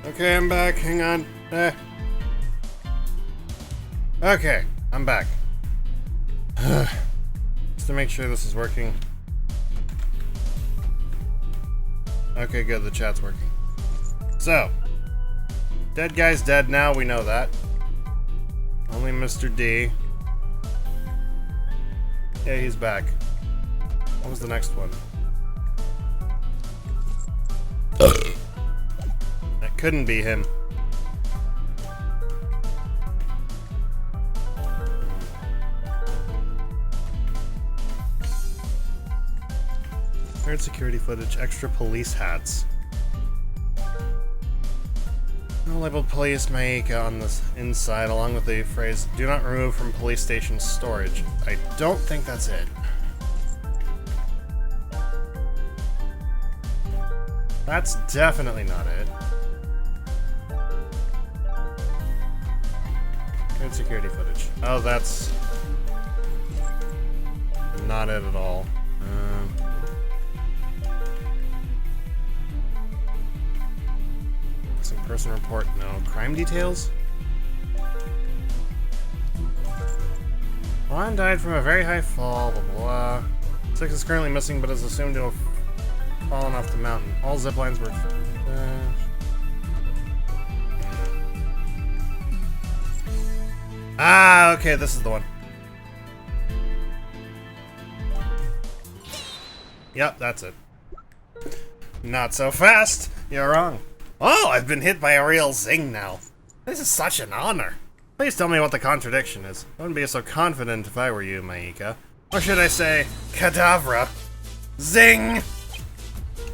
Okay, I'm back. Hang on. Okay, I'm back. Just to make sure this is working. Okay, good. The chat's working. So, dead guy's dead now. We know that. Only Mr. D. Yeah, he's back. What was the next one? That couldn't be him. Third security footage, extra police hats. No labeled police Maika on the inside, along with the phrase, do not remove from police station storage. I don't think that's it. That's definitely not it. Good security footage. Oh, that's not it at all. Some person report, no. Crime details? Juan died from a very high fall, blah blah blah. 6 is currently missing but is assumed to have fallen off the mountain. All zip lines were... Ah, okay, this is the one. Yep, that's it. Not so fast. You're wrong. Oh, I've been hit by a real zing now. This is such an honor. Please tell me what the contradiction is. I wouldn't be so confident if I were you, Maika. Or should I say, cadavra? Zing!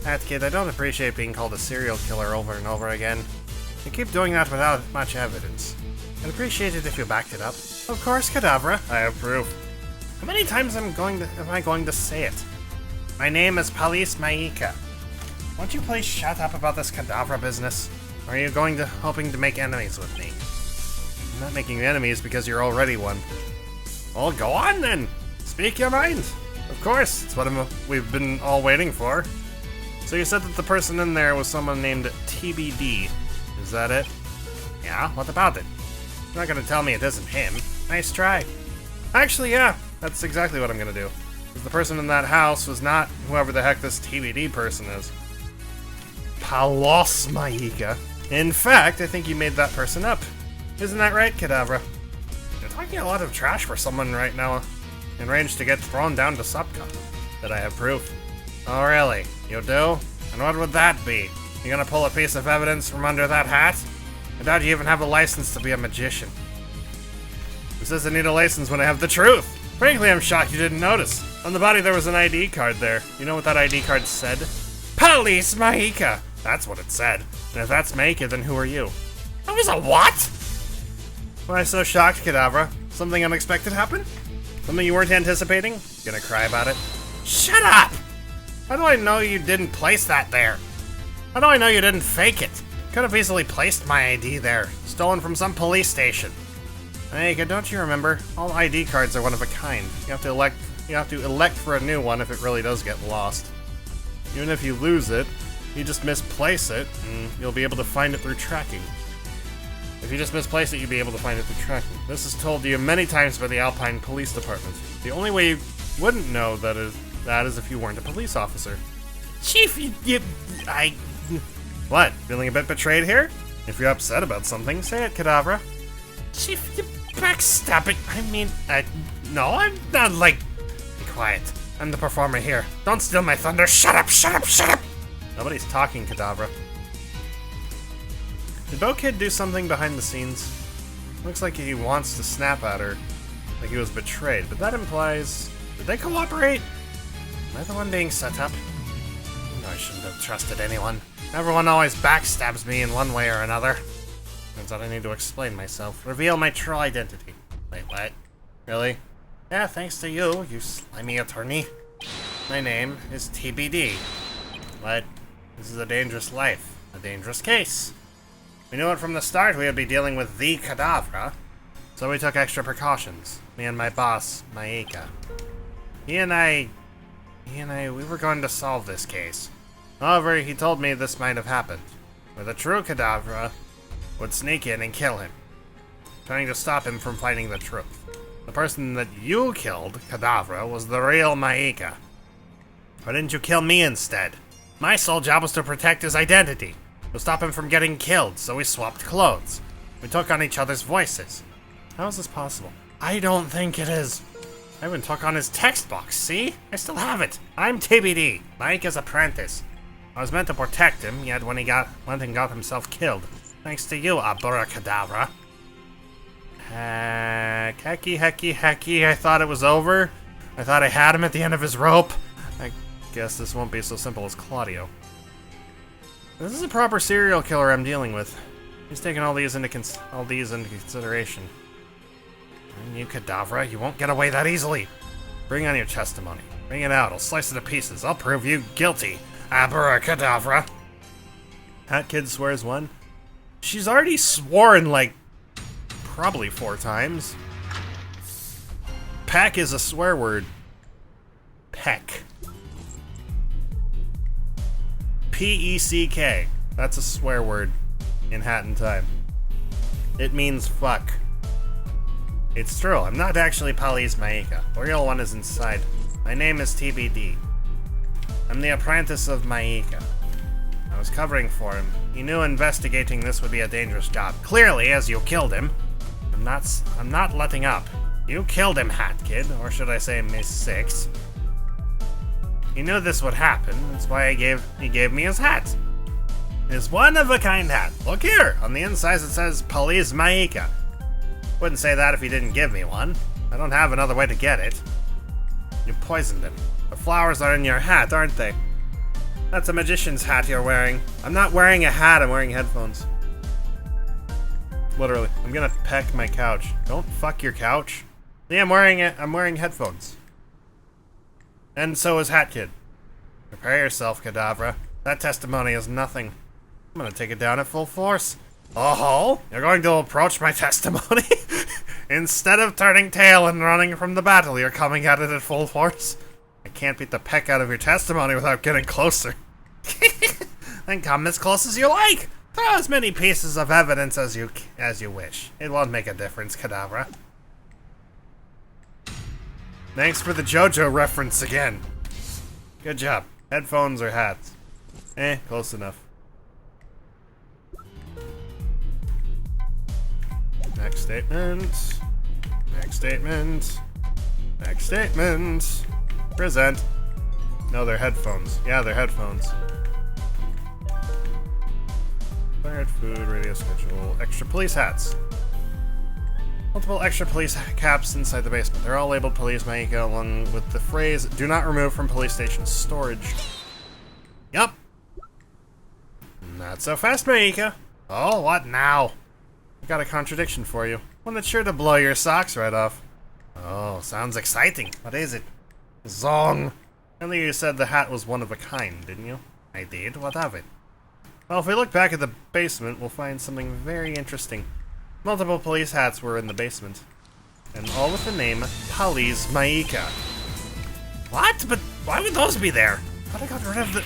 That kid, I don't appreciate being called a serial killer over and over again. You keep doing that without much evidence. I'd appreciate it if you backed it up. Of course, cadavra. I approve. How many times am I going to say it? My name is Police Maika. Won't you please shut up about this cadavra business? Or are you hoping to make enemies with me? I'm not making enemies because you're already one. Well, go on then. Speak your mind. Of course, it's what we've been all waiting for. So you said that the person in there was someone named TBD. Is that it? Yeah, what about it? You're not gonna tell me it isn't him. Nice try. Actually, yeah, that's exactly what I'm gonna do. Because the person in that house was not whoever the heck this TBD person is. Palos Maika. In fact, I think you made that person up. Isn't that right, Cadavra? You're talking a lot of trash for someone right now in range to get thrown down to Subka. that I have proof. Oh really? You do? And what would that be? You gonna pull a piece of evidence from under that hat? I doubt you even have a license to be a magician. Who says I need a license when I have the truth? Frankly, I'm shocked you didn't notice. On the body there was an ID card there. You know what that ID card said? Police Maika! That's what it said. And if that's Maika, then who are you? That was a what? Why so shocked, Kadavra? Something unexpected happened? Something you weren't anticipating? Gonna cry about it? Shut up! How do I know you didn't place that there? How do I know you didn't fake it? Could have easily placed my ID there. Stolen from some police station. Maika, don't you remember? All ID cards are one of a kind. You have to elect for a new one if it really does get lost. Even if you lose it, you just misplace it, and you'll be able to find it through tracking. If you just misplace it, you'll be able to find it through tracking. This is told to you many times by the Alpine Police Department. The only way you wouldn't know that is if you weren't a police officer. Chief, What? Feeling a bit betrayed here? If you're upset about something, say it, Kadavra. Chief, you backstabbing. No, I'm not like... Be quiet. I'm the performer here. Don't steal my thunder. Shut up, shut up, shut up! Nobody's talking, Kadavra. Did Bo Kid do something behind the scenes? Looks like he wants to snap at her, like he was betrayed, but that implies... Did they cooperate? Am I the one being set up? No, I shouldn't have trusted anyone. Everyone always backstabs me in one way or another. Turns out I need to explain myself. Reveal my true identity. Wait, what? Really? Yeah, thanks to you, you slimy attorney. My name is TBD. What? This is a dangerous life. A dangerous case. We knew it from the start we would be dealing with the Kadavra, so we took extra precautions. Me and my boss, Maika. He and I, we were going to solve this case. However, he told me this might have happened, where the true Kadavra would sneak in and kill him, trying to stop him from finding the truth. The person that you killed, Kadavra, was the real Maika. Why didn't you kill me instead? My sole job was to protect his identity, to stop him from getting killed, so we swapped clothes. We took on each other's voices. How is this possible? I don't think it is. I even took on his text box, see? I still have it. I'm TBD, Maika's apprentice. I was meant to protect him, yet when he went and got himself killed. Thanks to you, Abura Kadavra. Hecky, I thought it was over. I thought I had him at the end of his rope. I guess this won't be so simple as Claudio. This is a proper serial killer I'm dealing with. He's taking all these into consideration. And you, Kadavra, you won't get away that easily. Bring on your testimony. Bring it out. I'll slice it to pieces. I'll prove you guilty. Abura Kadavra. Hat Kid swears one. She's already sworn like probably 4 times. Peck is a swear word. Peck. P-E-C-K. That's a swear word in Hat in Time. It means fuck. It's true, I'm not actually Police Maika. The real one is inside. My name is TBD. I'm the apprentice of Maika. I was covering for him. He knew investigating this would be a dangerous job. Clearly, as you killed him. I'm not letting up. You killed him, Hat Kid, or should I say Miss Six. He knew this would happen, that's why he gave me his hat. His one-of-a-kind hat. Look here, on the inside it says Police Maika. Wouldn't say that if he didn't give me one. I don't have another way to get it. You poisoned him. The flowers are in your hat, aren't they? That's a magician's hat you're wearing. I'm not wearing a hat, I'm wearing headphones. Literally. I'm gonna peck my couch. Don't fuck your couch. Yeah, I'm wearing headphones. And so is Hat Kid. Prepare yourself, Kadavra. That testimony is nothing. I'm gonna take it down at full force. Oh, you're going to approach my testimony? Instead of turning tail and running from the battle, you're coming at it at full force? I can't beat the peck out of your testimony without getting closer. Then come as close as you like. Throw as many pieces of evidence as you wish. It won't make a difference, Kadavra. Thanks for the JoJo reference again. Good job. Headphones or hats? Close enough. Next statement. Next statement. Next statement. Present. No, they're headphones. Yeah, they're headphones. Fired food, radio schedule, extra police hats. Multiple extra police caps inside the basement. They're all labeled police Maika along with the phrase, do not remove from police station storage. Yup. Not so fast, Maika. Oh, what now? I got a contradiction for you. One that's sure to blow your socks right off. Oh, sounds exciting. What is it? Zong. Earlier you said the hat was one of a kind, didn't you? I did. What of it? Well, if we look back at the basement, we'll find something very interesting. Multiple police hats were in the basement. And all with the name Police Maika. What? But why would those be there? But I got rid of the...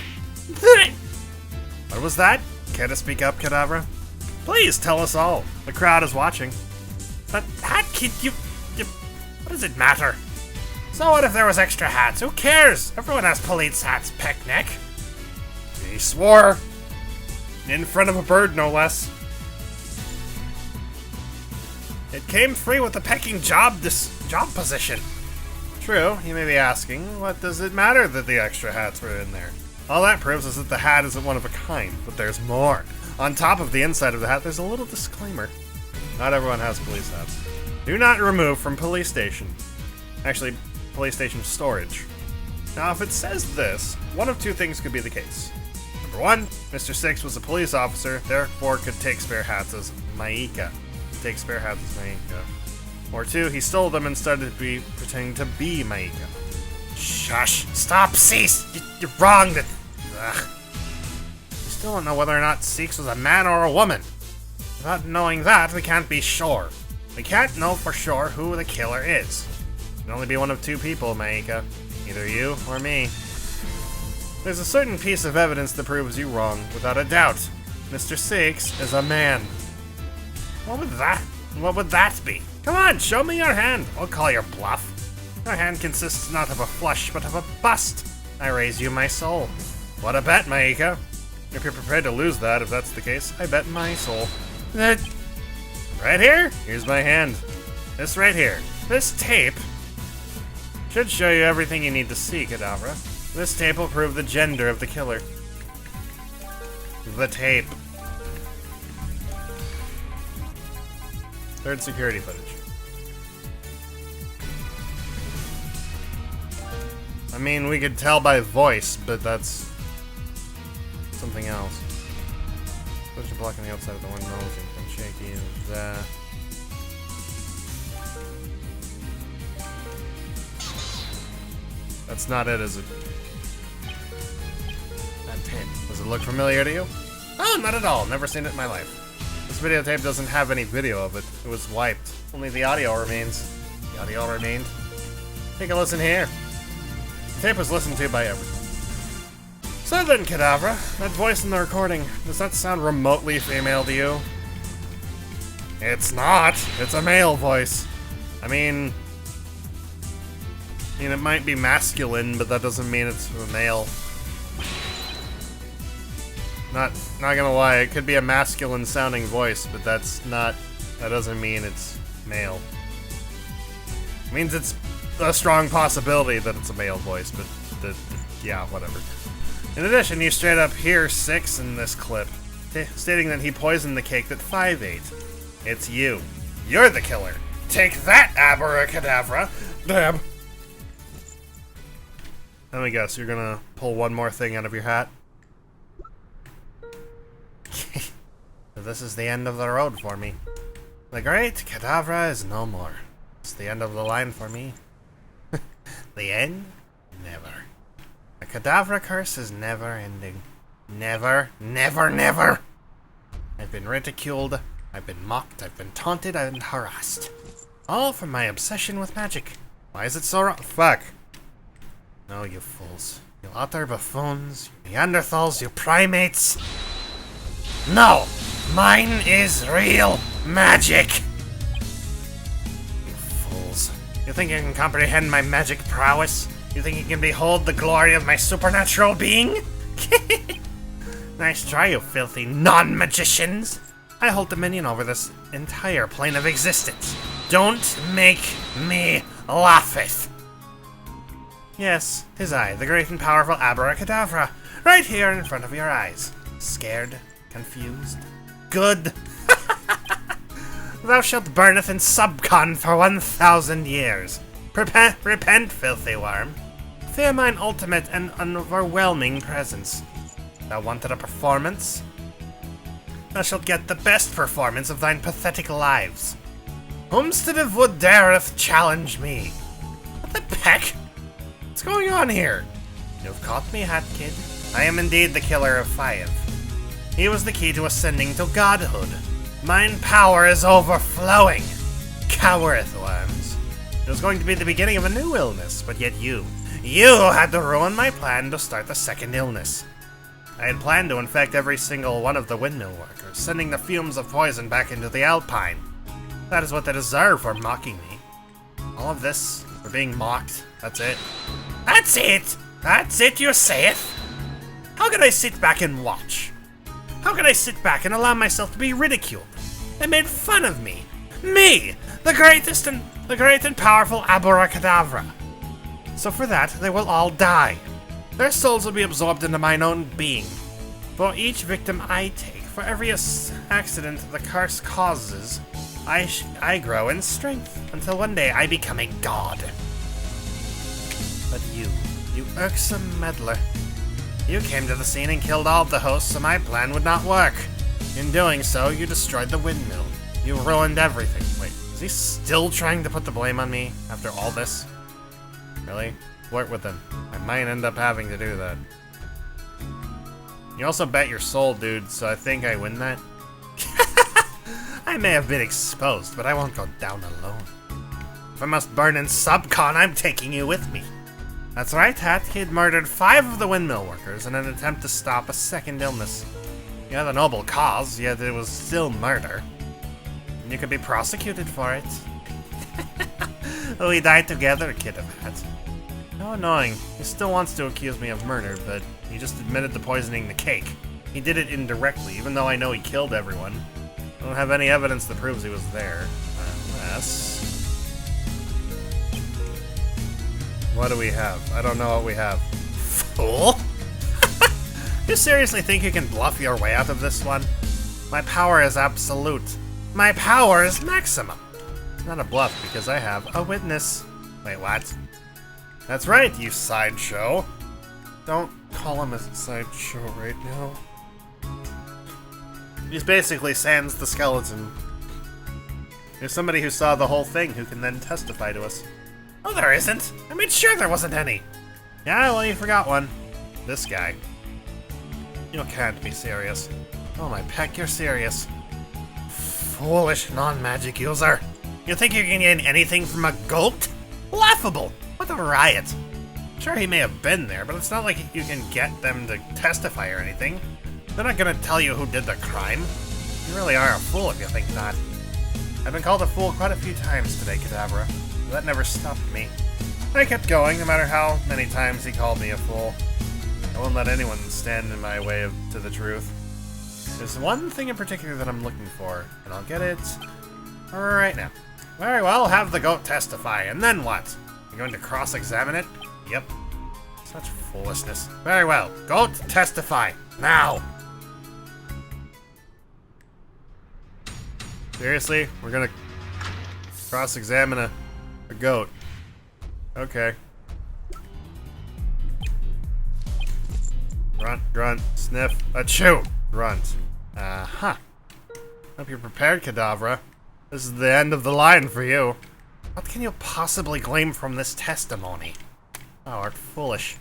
What was that? Care to speak up, Cadavra? Please, tell us all. The crowd is watching. But hat kid, you... What does it matter? So what if there was extra hats? Who cares? Everyone has police hats, peckneck. He swore. In front of a bird, no less. It came free with the pecking job position. True, you may be asking, what does it matter that the extra hats were in there? All that proves is that the hat isn't one of a kind, but there's more. On top of the inside of the hat, there's a little disclaimer. Not everyone has police hats. Do not remove from police station. Actually, police station storage. Now, if it says this, one of two things could be the case. Number one, Mr. Six was a police officer, therefore could take spare hats as Maika. Take spare hats as Maika. Or two, he stole them and started pretending to be Maika. Shush! Stop! Cease! You're wrong! Ugh. We still don't know whether or not Six was a man or a woman. Without knowing that, we can't be sure. We can't know for sure who the killer is. It can only be one of two people, Maika. Either you or me. There's a certain piece of evidence that proves you wrong, without a doubt. Mr. Six is a man. What would that be? Come on, show me your hand. I'll call your bluff. Your hand consists not of a flesh, but of a bust. I raise you my soul. What a bet, Maika. If you're prepared to lose that, if that's the case, I bet my soul. Right here? Here's my hand. This right here. This tape should show you everything you need to see, Cadavra. This tape will prove the gender of the killer. The tape. Third security footage. I mean, we could tell by voice, but that's something else. Push a block on the outside of the windmill, and shaky and that. That's not it, is it? That tape. Does it look familiar to you? Oh, not at all. Never seen it in my life. This videotape doesn't have any video of it. It was wiped. Only the audio remains. The audio remained. Take a listen here. The tape was listened to by everyone. So then, Cadavra, that voice in the recording, does that sound remotely female to you? It's not. It's a male voice. I mean, it might be masculine, but that doesn't mean it's a male. Not gonna lie, it could be a masculine sounding voice, but that doesn't mean it's male. It means it's a strong possibility that it's a male voice, but yeah, whatever. In addition, you straight up hear Six in this clip, stating that he poisoned the cake that 5 ate. It's you. You're the killer. Take that, abracadabra. Damn. Let me guess, you're gonna pull one more thing out of your hat? So this is the end of the road for me. The great Cadavra is no more. It's the end of the line for me. The end? Never. The Cadavra curse is never ending. Never, never, never! I've been ridiculed, I've been mocked, I've been taunted, I've been harassed. All from my obsession with magic. Why is it so wrong? Fuck. No, you fools. You utter buffoons, you Neanderthals, you primates. No! Mine is real magic! You fools. You think you can comprehend my magic prowess? You think you can behold the glory of my supernatural being? Nice try, you filthy non-magicians! I hold dominion over this entire plane of existence. Don't make me laugheth! Yes, 'tis I, the great and powerful Abracadabra, right here in front of your eyes. Scared? Confused? Good! Thou shalt burneth in subcon for 1,000 years. Repent, filthy worm. Fear mine ultimate and overwhelming presence. Thou wanted a performance? Thou shalt get the best performance of thine pathetic lives. Whomstead of wood dareth challenge me? What the peck? What's going on here? You've caught me, Hat Kid. I am indeed the killer of 5. He was the key to ascending to godhood. Mine power is overflowing. Cowarth worms. It was going to be the beginning of a new illness, but yet you had to ruin my plan to start the second illness. I had planned to infect every single one of the Windmill workers, sending the fumes of poison back into the Alpine. That is what they deserve for mocking me. All of this for being mocked, that's it. That's it! That's it, you say it! How could I sit back and watch? How could I sit back and allow myself to be ridiculed? They made fun of me. Me! The great and powerful Abracadabra. So for that, they will all die. Their souls will be absorbed into mine own being. For each victim I take, for every accident the curse causes, I grow in strength, until one day I become a god. But you irksome meddler. You came to the scene and killed all of the hosts, so my plan would not work. In doing so, you destroyed the Windmill. You ruined everything. Wait, is he still trying to put the blame on me after all this? Really? Flirt with him. I might end up having to do that. You also bet your soul, dude, so I think I win that. I may have been exposed, but I won't go down alone. If I must burn in subcon, I'm taking you with me. That's right, Hat Kid murdered 5 of the Windmill workers in an attempt to stop a second illness. You had a noble cause, yet it was still murder. And you could be prosecuted for it. We died together, Kid of Hat. How annoying. He still wants to accuse me of murder, but he just admitted to poisoning the cake. He did it indirectly, even though I know he killed everyone. I don't have any evidence that proves he was there. Unless... What do we have? I don't know what we have. Fool? You seriously think you can bluff your way out of this one? My power is absolute. My power is maximum. It's not a bluff because I have a witness. Wait, what? That's right, you sideshow. Don't call him a sideshow right now. He's basically Sans the skeleton. There's somebody who saw the whole thing who can then testify to us. Oh, there isn't. I made sure there wasn't any. Yeah, well, you forgot one. This guy. You can't be serious. Oh my peck, you're serious. Foolish non-magic user. You think you can gain anything from a goat? Laughable. What a riot. Sure, he may have been there, but it's not like you can get them to testify or anything. They're not gonna tell you who did the crime. You really are a fool if you think that. I've been called a fool quite a few times today, Cadabra. But that never stopped me. I kept going, no matter how many times he called me a fool. I won't let anyone stand in my way to the truth. There's one thing in particular that I'm looking for, and I'll get it right now. Very well, have the goat testify, and then what? You're going to cross-examine it? Yep. Such foolishness. Very well, goat testify, now! Seriously? We're gonna cross-examine a goat. Okay. Grunt, grunt, sniff, achoo! Grunt. Huh. Hope you're prepared, Cadavra. This is the end of the line for you. What can you possibly claim from this testimony? Oh, art foolish.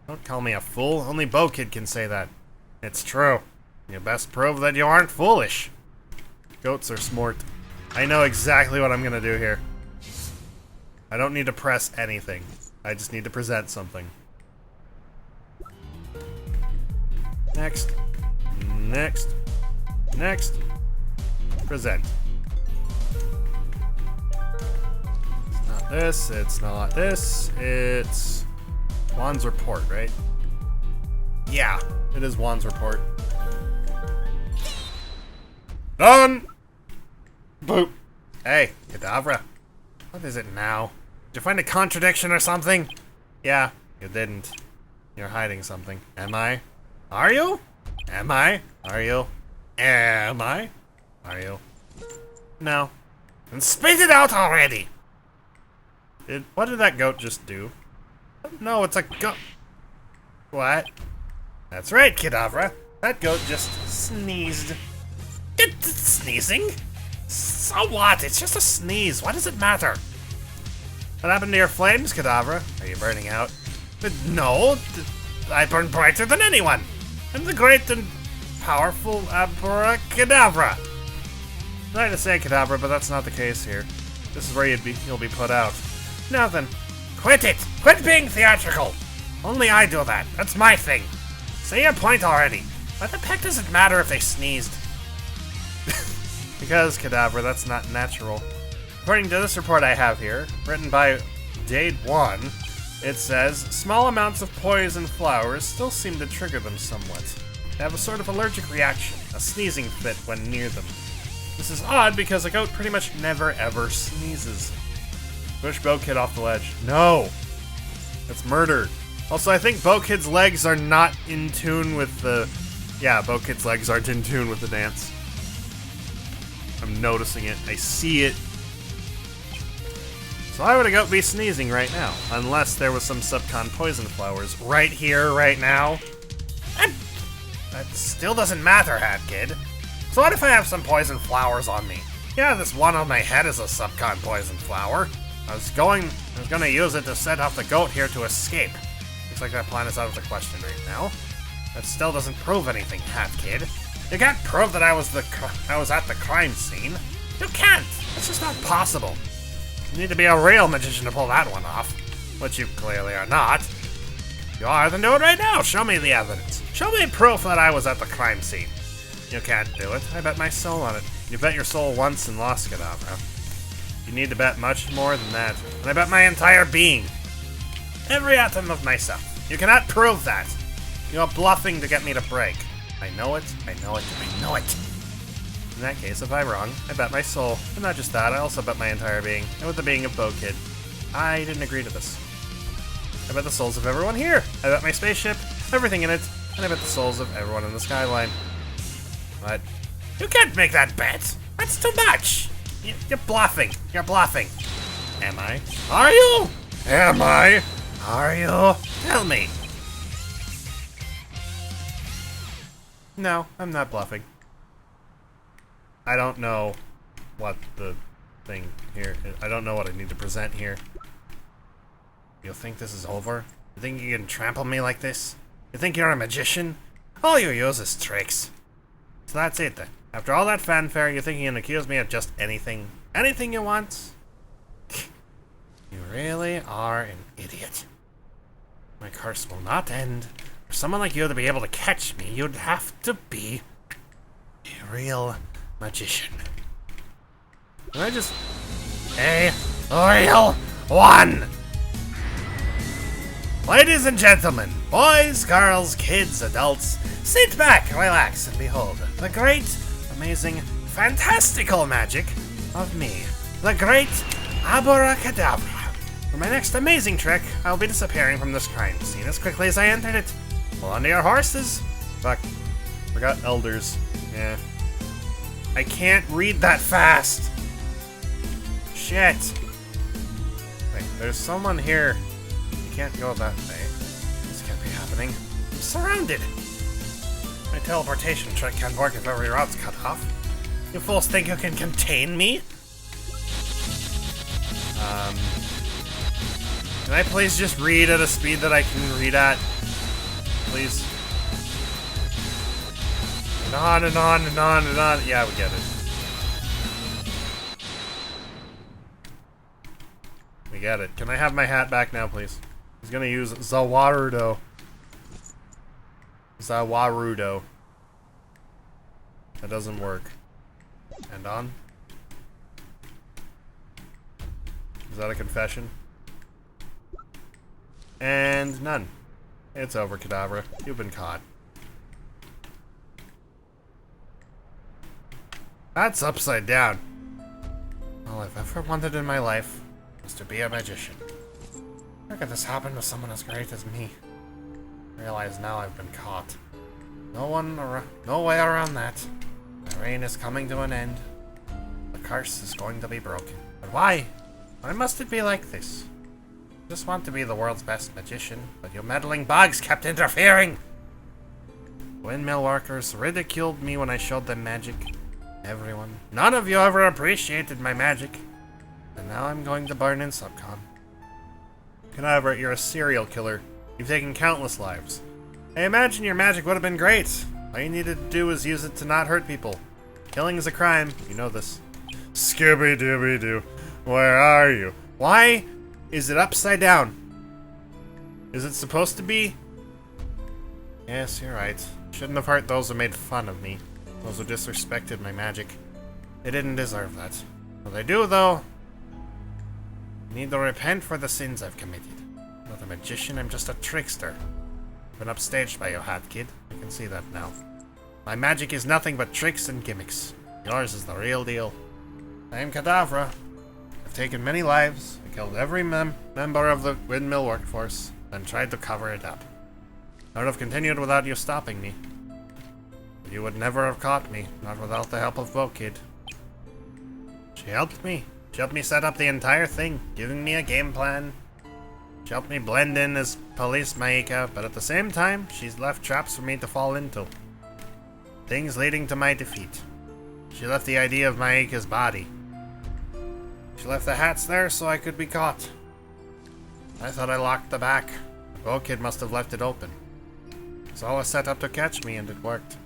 Don't call me a fool. Only Bo-Kid can say that. It's true. You best prove that you aren't foolish. Goats are smart. I know exactly what I'm gonna do here. I don't need to press anything. I just need to present something. Next. Next. Next. Present. It's not this, it's not this, it's Juan's report, right? Yeah, it is Juan's report. Done! Boop. Hey, Cadavra. What is it now? Did you find a contradiction or something? Yeah, You didn't. You're hiding something. Am I? Are you? Am I? Are you? Am I? Are you? No. And spit it out already! What did that goat just do? No, it's a goat. What? That's right, Kadavra. That goat just sneezed. It's sneezing? So what? It's just a sneeze. What does it matter? What happened to your flames, Kadavra? Are you burning out? No. I burn brighter than anyone. I'm the great and powerful Abracadabra. Sorry to say, Kadabra, but that's not the case here. This is where you'll be put out. Now then, quit it! Quit being theatrical! Only I do that. That's my thing. Say your point already. Why the heck does it matter if they sneezed? Because, Kadabra, that's not natural. According to this report I have here, written by Dade1, it says, small amounts of poison flowers still seem to trigger them somewhat. They have a sort of allergic reaction, a sneezing fit when near them. This is odd because a goat pretty much never ever sneezes. Push Bo-Kid off the ledge. No! That's murder. Also, I think Bo-Kid's legs are not in tune with the... Yeah, Bo-Kid's legs aren't in tune with the dance. I'm noticing it. I see it. So why would a goat be sneezing right now? Unless there was some subcon poison flowers right here, right now. And that still doesn't matter, Hat Kid. So what if I have some poison flowers on me? Yeah, this one on my head is a subcon poison flower. I was gonna use it to set off the goat here to escape. Looks like that plan is out of the question right now. That still doesn't prove anything, Hat Kid. You can't prove that I was at the crime scene. You can't. It's just not possible. You need to be a real magician to pull that one off, which you clearly are not. If you are, then do it right now. Show me the evidence. Show me proof that I was at the crime scene. You can't do it. I bet my soul on it. You bet your soul once and lost Kadavra. You need to bet much more than that. And I bet my entire being. Every atom of myself. You cannot prove that. You're bluffing to get me to break. I know it, I know it, I know it. In that case, if I'm wrong, I bet my soul. And not just that, I also bet my entire being. And with the being of Bo-Kid. I didn't agree to this. I bet the souls of everyone here. I bet my spaceship, everything in it, and I bet the souls of everyone in the skyline. But you can't make that bet. That's too much. You're bluffing. You're bluffing. Am I? Are you? Am I? Are you? Tell me. No, I'm not bluffing. I don't know what the thing here is. I don't know what I need to present here. You think this is over? You think you can trample me like this? You think you're a magician? All you use is tricks. So that's it then. After all that fanfare, you think you can accuse me of just anything? Anything you want? You really are an idiot. My curse will not end. For someone like you to be able to catch me, you'd have to be a real magician. Can I just... A real one! Ladies and gentlemen, boys, girls, kids, adults, sit back, relax, and behold the great, amazing, fantastical magic of me, the great Abracadabra. For my next amazing trick, I'll be disappearing from this crime scene as quickly as I entered it. Hold on to your horses. Fuck. Forgot elders. Yeah. I can't read that fast. Shit. Wait, there's someone here. You can't go that way. This can't be happening. I'm surrounded. My teleportation trick can't work if every route's cut off. You fools think you can contain me? Can I please just read at a speed that I can read at? Please. And on and on and on and on. Yeah, we get it. We get it. Can I have my hat back now, please? He's gonna use Zawarudo. Zawarudo. That doesn't work. And on. Is that a confession? And none. It's over, Kadabra. You've been caught. That's upside down. All I've ever wanted in my life was to be a magician. Where could this happen to someone as great as me? I realize now I've been caught. No way around that. My reign is coming to an end. The curse is going to be broken. But why? Why must it be like this? I just want to be the world's best magician, but you meddling bugs kept interfering! Windmill workers ridiculed me when I showed them magic. Everyone. None of you ever appreciated my magic. And now I'm going to burn in Subcon. Cadaver, you're a serial killer. You've taken countless lives. I imagine your magic would have been great. All you needed to do was use it to not hurt people. Killing is a crime. You know this. Scooby-Dooby-Doo. Where are you? Why is it upside down? Is it supposed to be? Yes, you're right. Shouldn't have hurt those who made fun of me. Those who disrespected my magic. They didn't deserve that. Well, they do, though. I need to repent for the sins I've committed. I'm not a magician, I'm just a trickster. I've been upstaged by you, Hat Kid. I can see that now. My magic is nothing but tricks and gimmicks. Yours is the real deal. I am Cadavra. I've taken many lives. I killed every member of the Windmill workforce, and tried to cover it up. I would have continued without you stopping me. But you would never have caught me, not without the help of VoD. She helped me. She helped me set up the entire thing, giving me a game plan. She helped me blend in as Police Maika, but at the same time, she's left traps for me to fall into. Things leading to my defeat. She left the idea of Maika's body. She left the hats there so I could be caught. I thought I locked the back. VoD must have left it open. It's all set up to catch me, and it worked.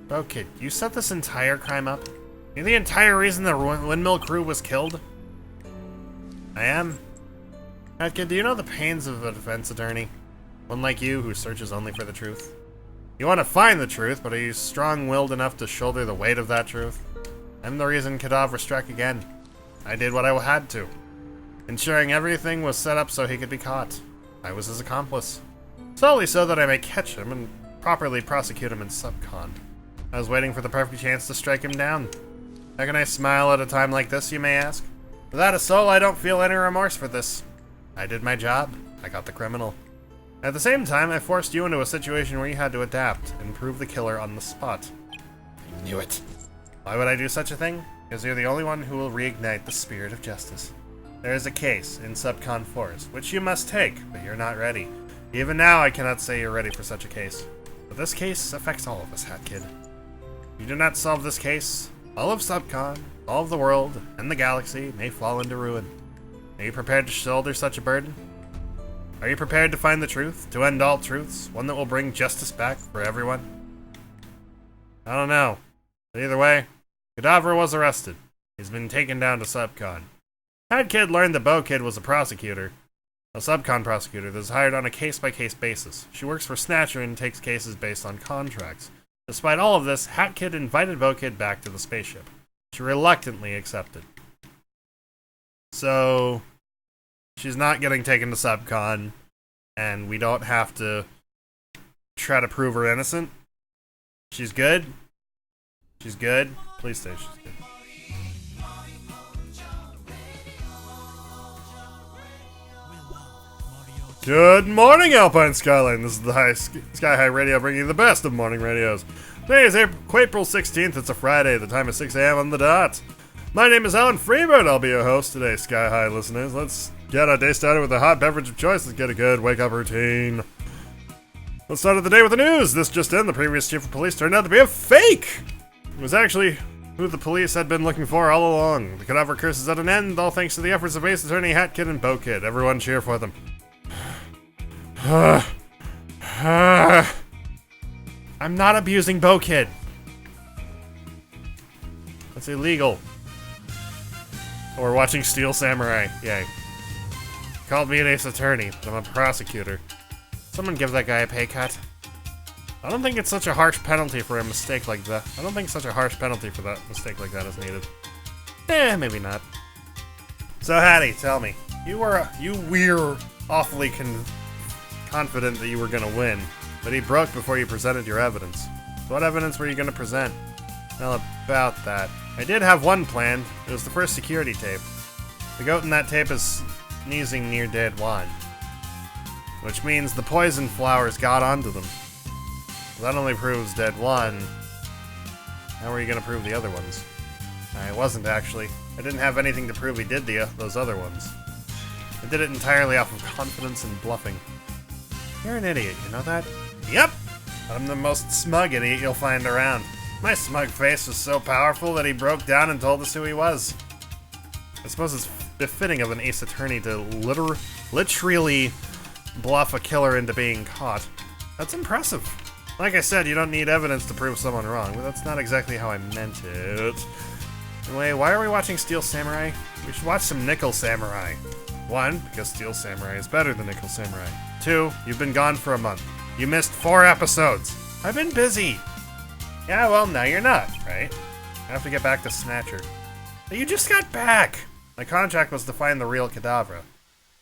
VoD, you set this entire crime up? You're the entire reason the Windmill crew was killed? I am. Kid, do you know the pains of a defense attorney? One like you who searches only for the truth. You want to find the truth, but are you strong-willed enough to shoulder the weight of that truth? I'm the reason Cadavra struck again. I did what I had to, ensuring everything was set up so he could be caught. I was his accomplice. Solely so that I may catch him and properly prosecute him in Subcon. I was waiting for the perfect chance to strike him down. How can I smile at a time like this, you may ask? Without a soul, I don't feel any remorse for this. I did my job. I got the criminal. At the same time, I forced you into a situation where you had to adapt and prove the killer on the spot. I knew it. Why would I do such a thing? Because you're the only one who will reignite the spirit of justice. There is a case in Subcon Force, which you must take, but you're not ready. Even now, I cannot say you're ready for such a case. But this case affects all of us, Hat Kid. If you do not solve this case, all of Subcon, all of the world, and the galaxy may fall into ruin. Are you prepared to shoulder such a burden? Are you prepared to find the truth, to end all truths, one that will bring justice back for everyone? I don't know. But either way, Cadavra was arrested. He's been taken down to Subcon. Hat Kid learned that VoD was a prosecutor, a Subcon prosecutor that is hired on a case-by-case basis. She works for Snatcher and takes cases based on contracts. Despite all of this, Hat Kid invited VoD back to the spaceship. She reluctantly accepted. So, she's not getting taken to Subcon, and we don't have to try to prove her innocent. She's good. She's good. Please say she's good. Good morning, Alpine Skyline. This is the Sky High Radio, bringing you the best of morning radios. Today is April 16th. It's a Friday. The time is 6 a.m. on the dot. My name is Alan Freeman. I'll be your host today, Sky High listeners. Let's get our day started with a hot beverage of choice. Let's get a good wake-up routine. Let's start the day with the news. This just in, the previous chief of police turned out to be a fake. It was actually who the police had been looking for all along. The Cadaver curse is at an end, all thanks to the efforts of Ace Attorney, Hat Kid, and VoD. Everyone cheer for them. I'm not abusing VoD. That's illegal. Oh, we're watching Steel Samurai. Yay. Called me an Ace Attorney, but I'm a prosecutor. Someone give that guy a pay cut. I don't think it's such a harsh penalty for a mistake like that. I don't think such a harsh penalty for that mistake like that is needed. Maybe not. So Hattie, tell me, you were awfully confident that you were gonna win, but he broke before you presented your evidence. So what evidence were you gonna present? Well, about that. I did have one planned. It was the first security tape. The goat in that tape is sneezing near dead Juan. which means the poison flowers got onto them. That only proves dead one. How are you gonna prove the other ones? I wasn't, actually. I didn't have anything to prove he did those other ones. I did it entirely off of confidence and bluffing. You're an idiot, you know that? Yep! I'm the most smug idiot you'll find around. My smug face was so powerful that he broke down and told us who he was. I suppose it's befitting of an ace attorney to literally bluff a killer into being caught. That's impressive. Like I said, you don't need evidence to prove someone wrong, but that's not exactly how I meant it. Anyway, why are we watching Steel Samurai? We should watch some Nickel Samurai. 1, because Steel Samurai is better than Nickel Samurai. 2, you've been gone for a month. You missed 4 episodes. I've been busy. Yeah, well, now you're not, right? I have to get back to Snatcher. But you just got back! My contract was to find the real Cadavra.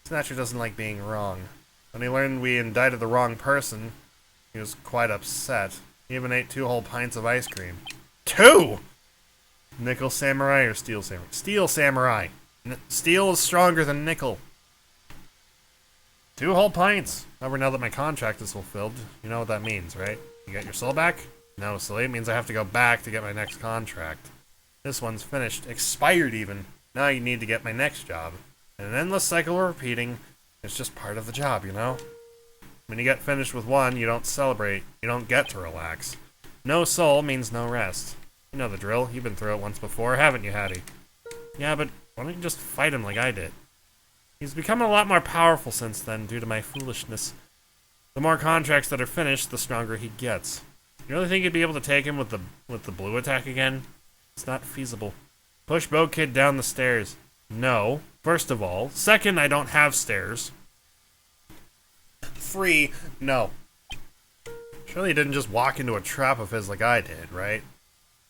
Snatcher doesn't like being wrong. When he learned we indicted the wrong person, he was quite upset. He even ate 2 whole pints of ice cream. 2?! Nickel Samurai or Steel Samurai? Steel Samurai! Steel is stronger than nickel. 2 whole pints! However, now that my contract is fulfilled, you know what that means, right? You got your soul back? No, silly. It means I have to go back to get my next contract. This one's finished. Expired, even. Now you need to get my next job. And an endless cycle of repeating. It's just part of the job, you know? When you get finished with one, you don't celebrate. You don't get to relax. No soul means no rest. You know the drill. You've been through it once before, haven't you, Hattie? Yeah, but why don't you just fight him like I did? He's become a lot more powerful since then, due to my foolishness. The more contracts that are finished, the stronger he gets. You really think you'd be able to take him with the blue attack again? It's not feasible. Push Bo Kid down the stairs. No, first of all. Second, I don't have stairs. 3, no. Surely you didn't just walk into a trap of his like I did, right?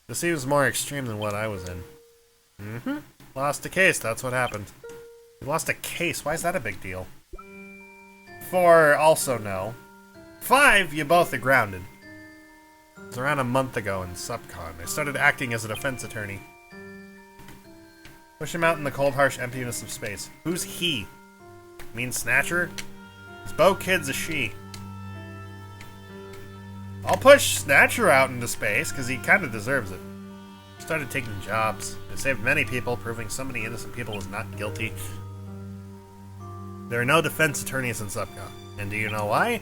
This seems more extreme than what I was in. Mm-hmm. Lost a case, that's what happened. You lost a case, why is that a big deal? 4, also no. 5, you both are grounded. It was around a month ago in Subcon. I started acting as a defense attorney. Push him out in the cold, harsh emptiness of space. Who's he? You mean Snatcher? This Bo Kid's a she. I'll push Snatcher out into space, because he kind of deserves it. Started taking jobs. I saved many people, proving so many innocent people is not guilty. There are no defense attorneys in Subcon. And do you know why?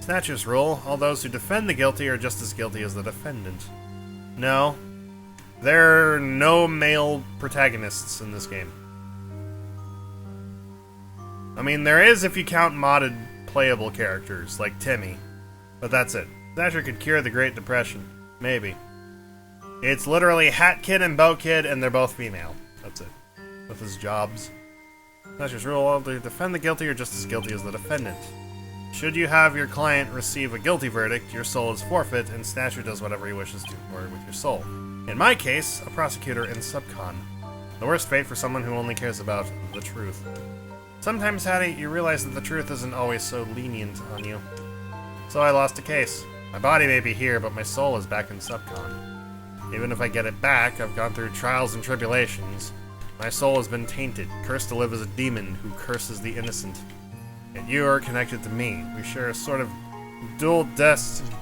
Snatcher's rule, all those who defend the guilty are just as guilty as the defendant. No. There are no male protagonists in this game. I mean, there is if you count modded playable characters, like Timmy. But that's it. Snatcher could cure the Great Depression. Maybe. It's literally Hat Kid and Bo Kid, and they're both female. That's it. With his jobs. Snatcher's rule, all to defend the guilty are just as guilty as the defendant. Should you have your client receive a guilty verdict, your soul is forfeit, and Snatcher does whatever he wishes to with your soul. In my case, a prosecutor in Subcon. The worst fate for someone who only cares about the truth. Sometimes, Hattie, you realize that the truth isn't always so lenient on you. So I lost a case. My body may be here, but my soul is back in Subcon. Even if I get it back, I've gone through trials and tribulations. My soul has been tainted, cursed to live as a demon who curses the innocent. Yet you are connected to me. We share a sort of dual destiny.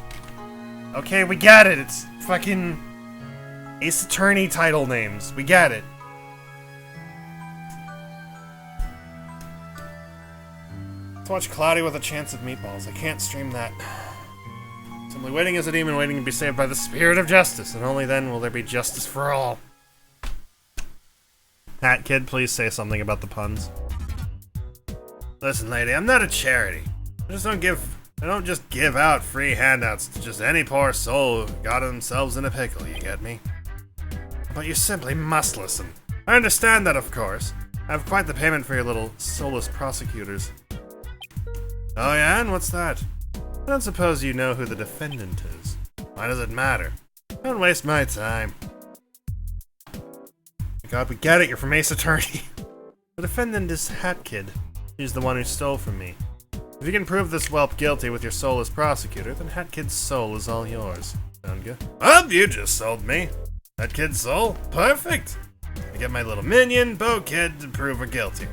Okay, we get it. It's fucking Ace Attorney title names. We get it. Let's watch Cloudy with a Chance of Meatballs. I can't stream that. Simply waiting as a demon, waiting to be saved by the spirit of justice, and only then will there be justice for all. Hat Kid, please say something about the puns. Listen, lady, I'm not a charity. I don't just give out free handouts to just any poor soul who got themselves in a pickle, you get me? But you simply must listen. I understand that, of course. I have quite the payment for your little soulless prosecutors. Oh yeah, and what's that? I don't suppose you know who the defendant is. Why does it matter? Don't waste my time. God, we get it, you're from Ace Attorney. The defendant is Hat Kid. He's the one who stole from me. If you can prove this whelp guilty with your soulless prosecutor, then Hat Kid's soul is all yours. Sound good? Oh, you just sold me. Hat Kid's soul? Perfect. I get my little minion, Bo Kid, to prove her guilty.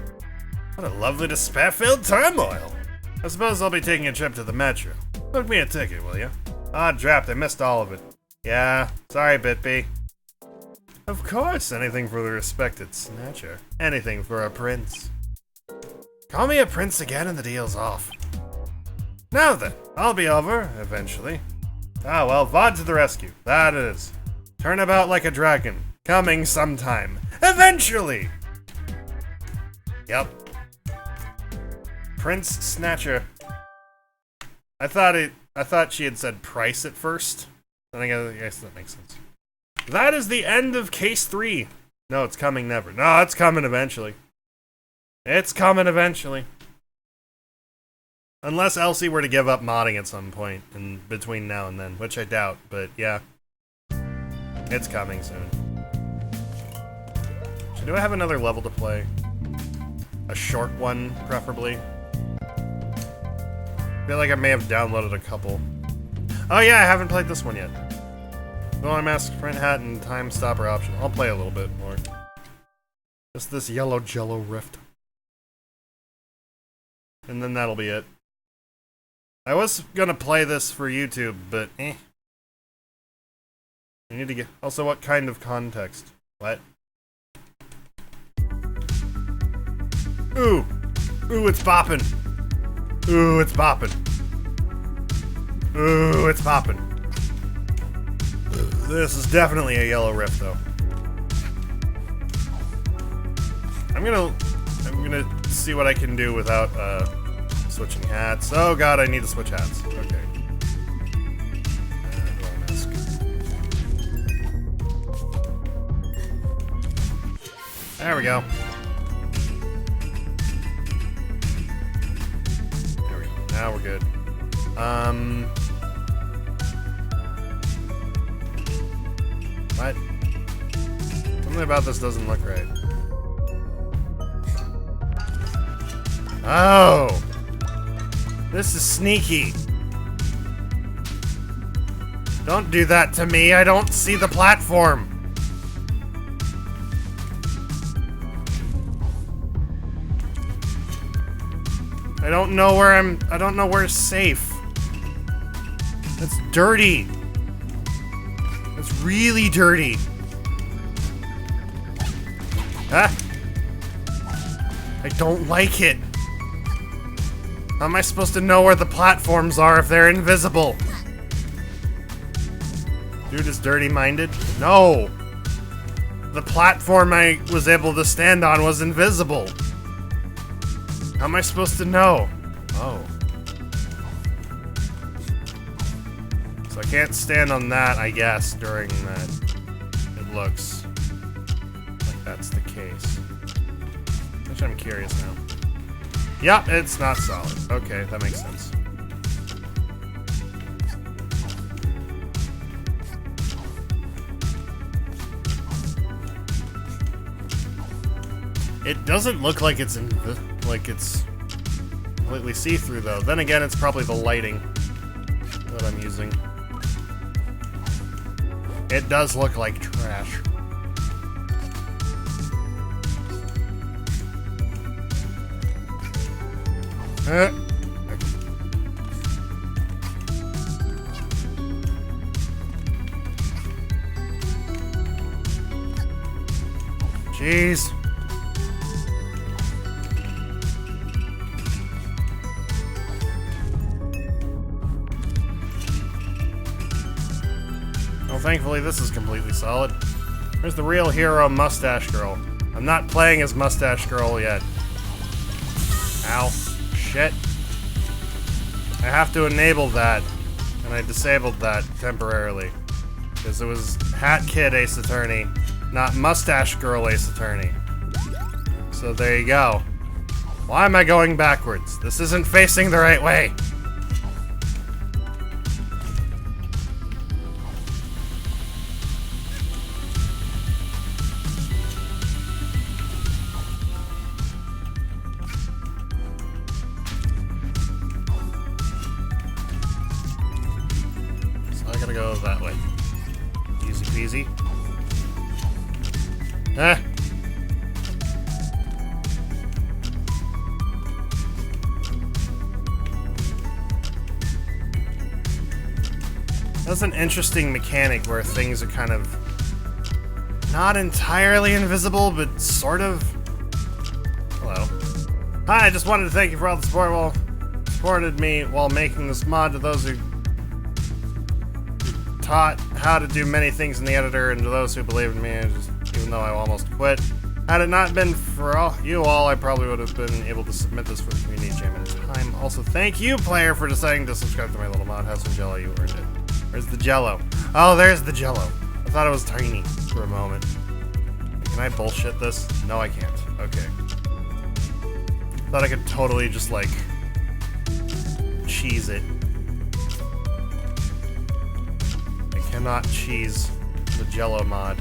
What a lovely despair-filled turmoil. I suppose I'll be taking a trip to the metro. Book me a ticket, will you? Ah, draft, I missed all of it. Yeah, sorry, Bitby. Of course, anything for the respected Snatcher. Anything for a prince. Call me a prince again and the deal's off. Now then, I'll be over, eventually. Ah, well, VoD to the rescue. That is. Turn about like a dragon. Coming sometime. Eventually! Yep. Prince Snatcher. I thought she had said price at first. I guess that makes sense. That is the end of case 3. No, it's coming never. No, it's coming eventually. It's coming eventually. Unless Elsie were to give up modding at some point in between now and then, which I doubt, but yeah. It's coming soon. So do I have another level to play? A short one, preferably. I feel like I may have downloaded a couple. Oh yeah, I haven't played this one yet. Villain Mask, Print Hat, and Time Stopper option. I'll play a little bit more. Just this yellow jello rift. And then that'll be it. I was gonna play this for YouTube, but I need to get... Also, what kind of context? What? Ooh! Ooh, it's bopping! Ooh, it's bopping! Ooh, it's bopping! This is definitely a yellow rift, though. I'm gonna see what I can do without, switching hats. Oh god, I need to switch hats. Okay. There we go. There we go. Now we're good. What? Something about this doesn't look right. Oh! This is sneaky. Don't do that to me. I don't see the platform. I don't know where's safe. It's dirty. It's really dirty. Ah! I don't like it. How am I supposed to know where the platforms are if they're invisible? Dude is dirty-minded? No! The platform I was able to stand on was invisible. How am I supposed to know? Oh. So I can't stand on that, I guess, during that. It looks like that's the case. Which I'm curious now. Yep, it's not solid. Okay, that makes sense. It doesn't look like it's completely see-through though. Then again, it's probably the lighting that I'm using. It does look like trash. Jeez. Well, thankfully this is completely solid. Where's the real hero, Mustache Girl? I'm not playing as Mustache Girl yet. Ow. Shit. I have to enable that, and I disabled that temporarily. Because it was Hat Kid Ace Attorney, not Mustache Girl Ace Attorney. So there you go. Why am I going backwards? This isn't facing the right way. Gotta go that way. Easy peasy. Ah! That's an interesting mechanic where things are kind of not entirely invisible, but sort of. Hello. Hi, I just wanted to thank you for all the support while supported me while making this mod, to those who taught how to do many things in the editor, and to those who believed in me, even though I almost quit. Had it not been for you all, I probably would have been able to submit this for the community jam in time. Also, thank you, player, for deciding to subscribe to my little mod. Have some jello, you earned it. Where's the jello? Oh, there's the jello. I thought it was tiny for a moment. Can I bullshit this? No, I can't. Okay. Thought I could totally just, like, cheese it. I cannot cheese the jello mod.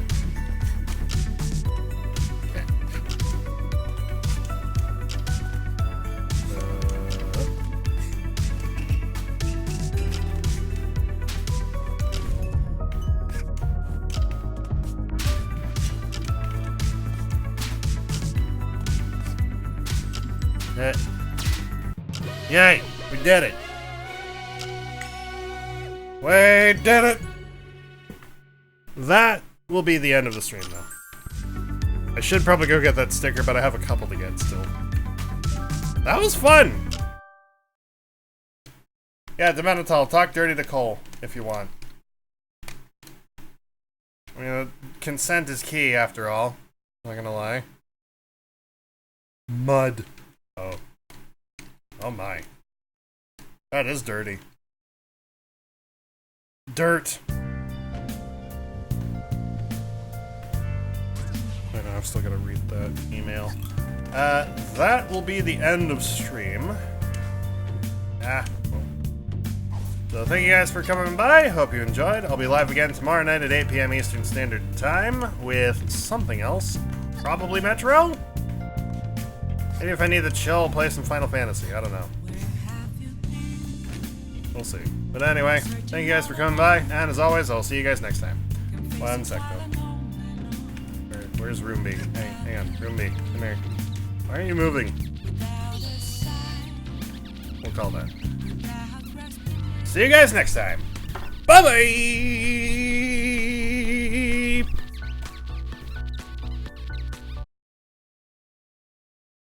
Yay! We did it! We did it! That will be the end of the stream, though. I should probably go get that sticker, but I have a couple to get still. That was fun! Yeah, Demental, talk dirty to Cole, if you want. I mean, consent is key, after all. Not gonna lie. Mud. Oh. Oh my. That is dirty. Dirt. I know, I've still gotta read that email. That will be the end of stream. So thank you guys for coming by. Hope you enjoyed. I'll be live again tomorrow night at 8 PM Eastern Standard Time with something else. Probably Metro? Maybe if I need to chill, play some Final Fantasy. I don't know. We'll see. But anyway, thank you guys for coming by, and as always, I'll see you guys next time. One sec, though. Where's Room B? Hey, hang on. Room B, come here. Why aren't you moving? We'll call that. See you guys next time. Bye-bye!